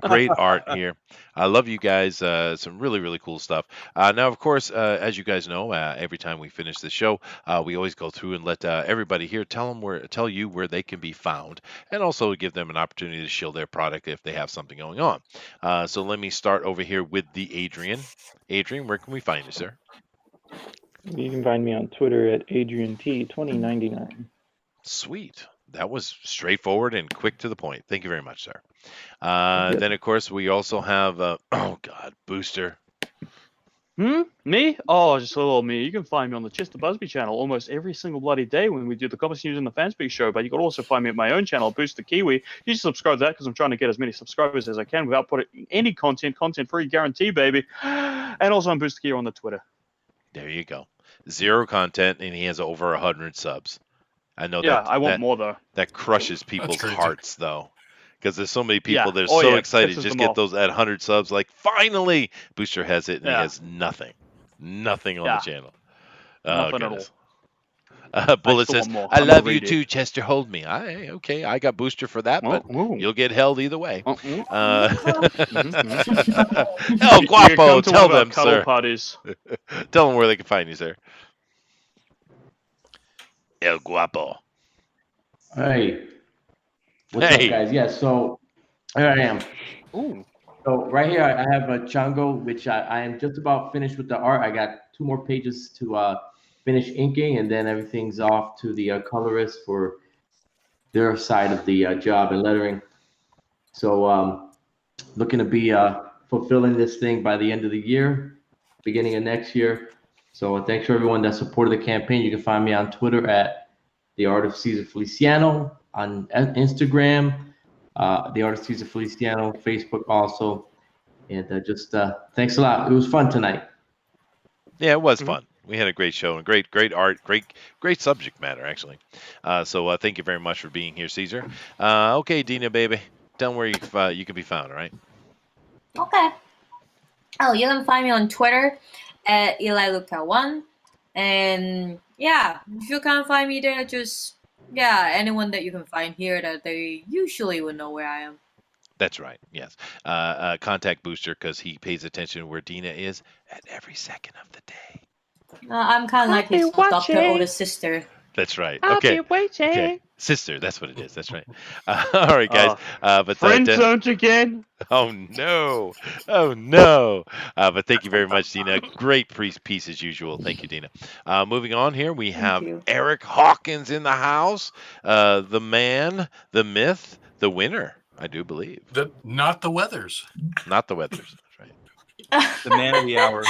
Great art here. I love you guys. Some really cool stuff. Now, of course, as you guys know, every time we finish the show, we always go through and let everybody here tell you where they can be found, and also give them an opportunity to shill their product if they have something going on. So let me start over here with the Adrian. Adrian, where can we find you, sir? You can find me on Twitter at AdrianT2099. Sweet. That was straightforward and quick to the point. Thank you very much, sir. Yep. Then, of course, we also have, Booster. Me? Oh, just a little me. You can find me on the Chester Busby channel almost every single bloody day when we do the Comics News and the Fanspeak show. But you can also find me at my own channel, Booster Kiwi. You should subscribe to that because I'm trying to get as many subscribers as I can without putting any content free guarantee, baby. And also on Booster Kiwi on the Twitter. There you go. 0 content, and he has over 100 subs. I know Yeah, that. I want more though. That crushes people's crazy. hearts, though, because there's so many people Yeah. that are Oh, so yeah, excited pisses to just them get off. those at 100 subs. Like, finally, Booster has it, and he Yeah. has nothing on Yeah. the channel. Nothing at goodness. all. Bullet still says, want more. "I I'm love you greedy. too, Chester. Hold me." Okay, I got Booster for that, but Ooh. you'll get held either way. El You can Guapo, come to tell one of our them, cuddle sir. parties. Tell them where they can find you, sir. El Guapo. Hey, what's Hey. up, guys? Yeah, so here I am. Ooh. So right here, I have a Chango, which I am just about finished with the art. I got 2 more pages to finish inking, and then everything's off to the colorist for their side of the job and lettering. So looking to be fulfilling this thing by the end of the year, beginning of next year. So thanks for everyone that supported the campaign. You can find me on Twitter at The Art of Cesar Feliciano, on Instagram, The Art of Cesar Feliciano, Facebook also. And just thanks a lot. It was fun tonight. Yeah, it was fun. We had a great show and great art, great subject matter, actually. So thank you very much for being here, Caesar. Okay, Dina, baby, tell them where you can be found, all right? Okay. Oh, you can find me on Twitter at EliLuca1. And yeah, if you can't find me there, just anyone that you can find here that they usually would know where I am. That's right. Yes. Contact Booster because he pays attention to where Dina is at every second of the day. I'm kind of like his adopted older sister. That's right. I'll Okay. be waiting. Okay. Sister, that's what it is. That's right. All right, guys. But friend zoned again. Oh no! Oh no! But thank you very much, Dina. Great piece as usual. Thank you, Dina. Moving on here, we have Eric Hawkins in the house. The man, the myth, the winner. I do believe. Not the Weathers. Not the Weathers. That's right. The man of the hour.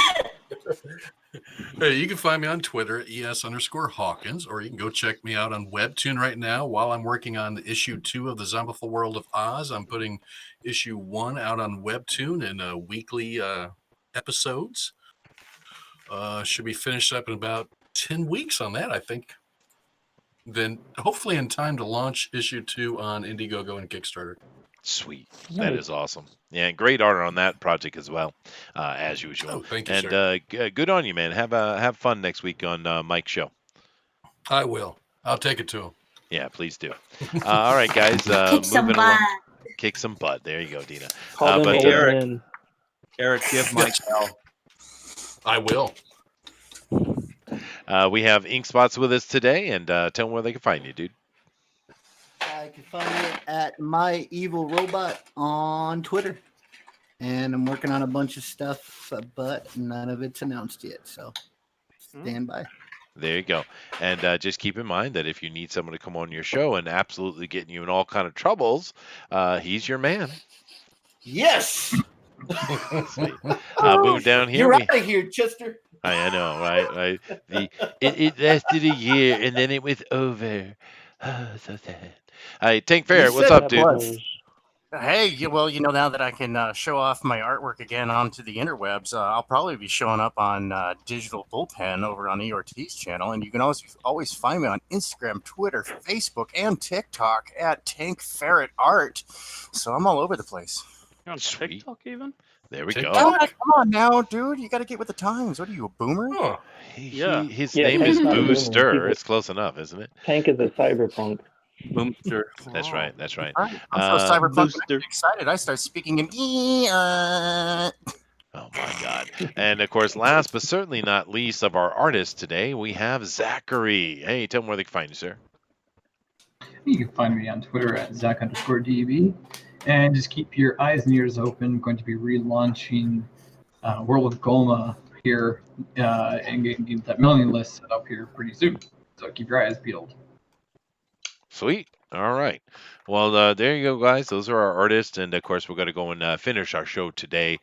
Hey, you can find me on Twitter at ES_Hawkins, or you can go check me out on Webtoon right now while I'm working on issue 2 of the Zombiful World of Oz. I'm putting issue 1 out on Webtoon in weekly episodes. Should be finished up in about 10 weeks on that, I think. Then hopefully in time to launch issue 2 on Indiegogo and Kickstarter. Sweet. That is awesome. Yeah, great art on that project as well, as usual. Oh, thank you, and sir. Good on you, man. Have fun next week on Mike's show. I will. I'll take it to him. Yeah, please do. All right, guys. Kick some moving butt. along. Kick some butt. There you go, Dina. Call them old Eric, give Mike hell. I will. We have Ink Spots with us today, and tell them where they can find you, dude. I can find it at My Evil Robot on Twitter. And I'm working on a bunch of stuff, but none of it's announced yet. So stand by. There you go. And just keep in mind that if you need someone to come on your show and absolutely getting you in all kind of troubles, he's your man. Yes. Sweet. Moving down here. You're out of here, Chester. I know, right? It lasted a year and then it was over. Oh, so sad. Hey, Tank Fair, what's up, dude? Hey, well, now that I can show off my artwork again onto the interwebs, I'll probably be showing up on Digital Bullpen over on E.R.T.'s channel, and you can always find me on Instagram, Twitter, Facebook, and TikTok at Tank Ferret Art. So I'm all over the place. You're on TikTok even? There we Take go. Come on now, dude. You got to get with the times. What are you, a boomer? Oh, His Yeah, name Tank's is not a boomer. Booster. He's It's close enough, isn't it? Tank is a cyberpunk. Boomster. That's right. That's right. All right. I'm so cyberpunk. When I Booster. get excited, I start speaking in. Oh my God. And of course, last but certainly not least of our artists today, we have Zachary. Hey, tell them where they can find you, sir. You can find me on Twitter at Zach_DB. And just keep your eyes and ears open. I'm going to be relaunching World of Goma here and getting that mailing list set up here pretty soon. So keep your eyes peeled. Sweet. All right. Well, there you go, guys. Those are our artists. And of course, we're going to go and finish our show today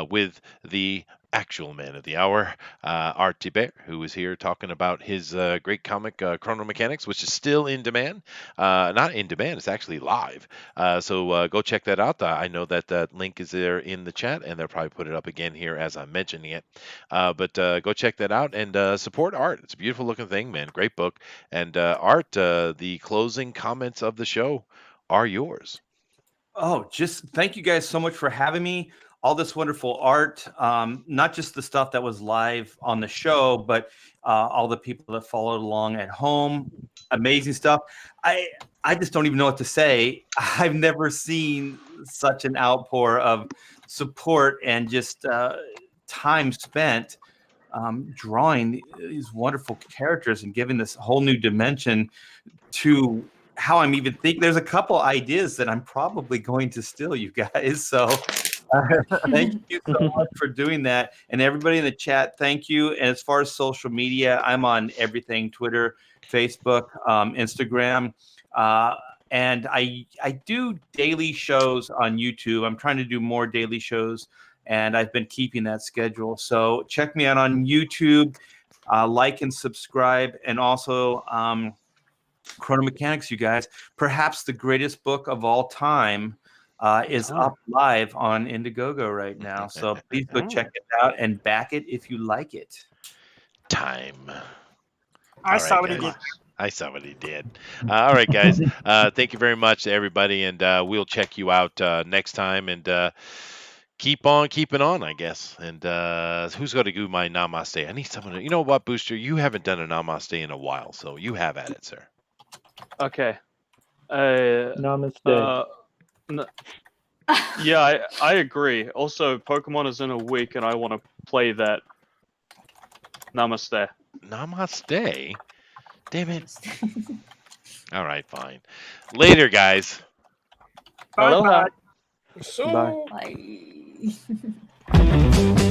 with the actual man of the hour, Art Thibert, who is here talking about his great comic, Chrono Mechanics, which is still in demand. Not in demand, it's actually live. So go check that out. I know that that link is there in the chat, and they'll probably put it up again here as I'm mentioning it. But go check that out and support Art. It's a beautiful looking thing, man. Great book. And Art, the closing comments of the show are yours. Oh, just thank you guys so much for having me. All this wonderful art, not just the stuff that was live on the show, but all the people that followed along at home. Amazing stuff. I just don't even know what to say. I've never seen such an outpour of support and just time spent drawing these wonderful characters and giving this whole new dimension to how I'm even thinking. There's a couple ideas that I'm probably going to steal, you guys. So thank you so much for doing that. And everybody in the chat, thank you. And as far as social media, I'm on everything: Twitter, Facebook, Instagram. And I do daily shows on YouTube. I'm trying to do more daily shows, and I've been keeping that schedule. So check me out on YouTube, like and subscribe, and also Chrono Mechanics, you guys. Perhaps the greatest book of all time is up live on Indiegogo right now. So please go check it out and back it if you like it. Time. I All saw right, what he guys. did. I saw what he did. All right, guys. Thank you very much to everybody, and we'll check you out next time. And keep on keeping on, I guess. And who's going to do my namaste? I need someone to. You know what, Booster? You haven't done a namaste in a while, so you have at it, sir. Okay. Namaste. Yeah, I agree. Also, Pokemon is in a week, and I want to play that. Namaste. Namaste? Damn it. All right, fine. Later, guys. Aloha. so Bye. Bye.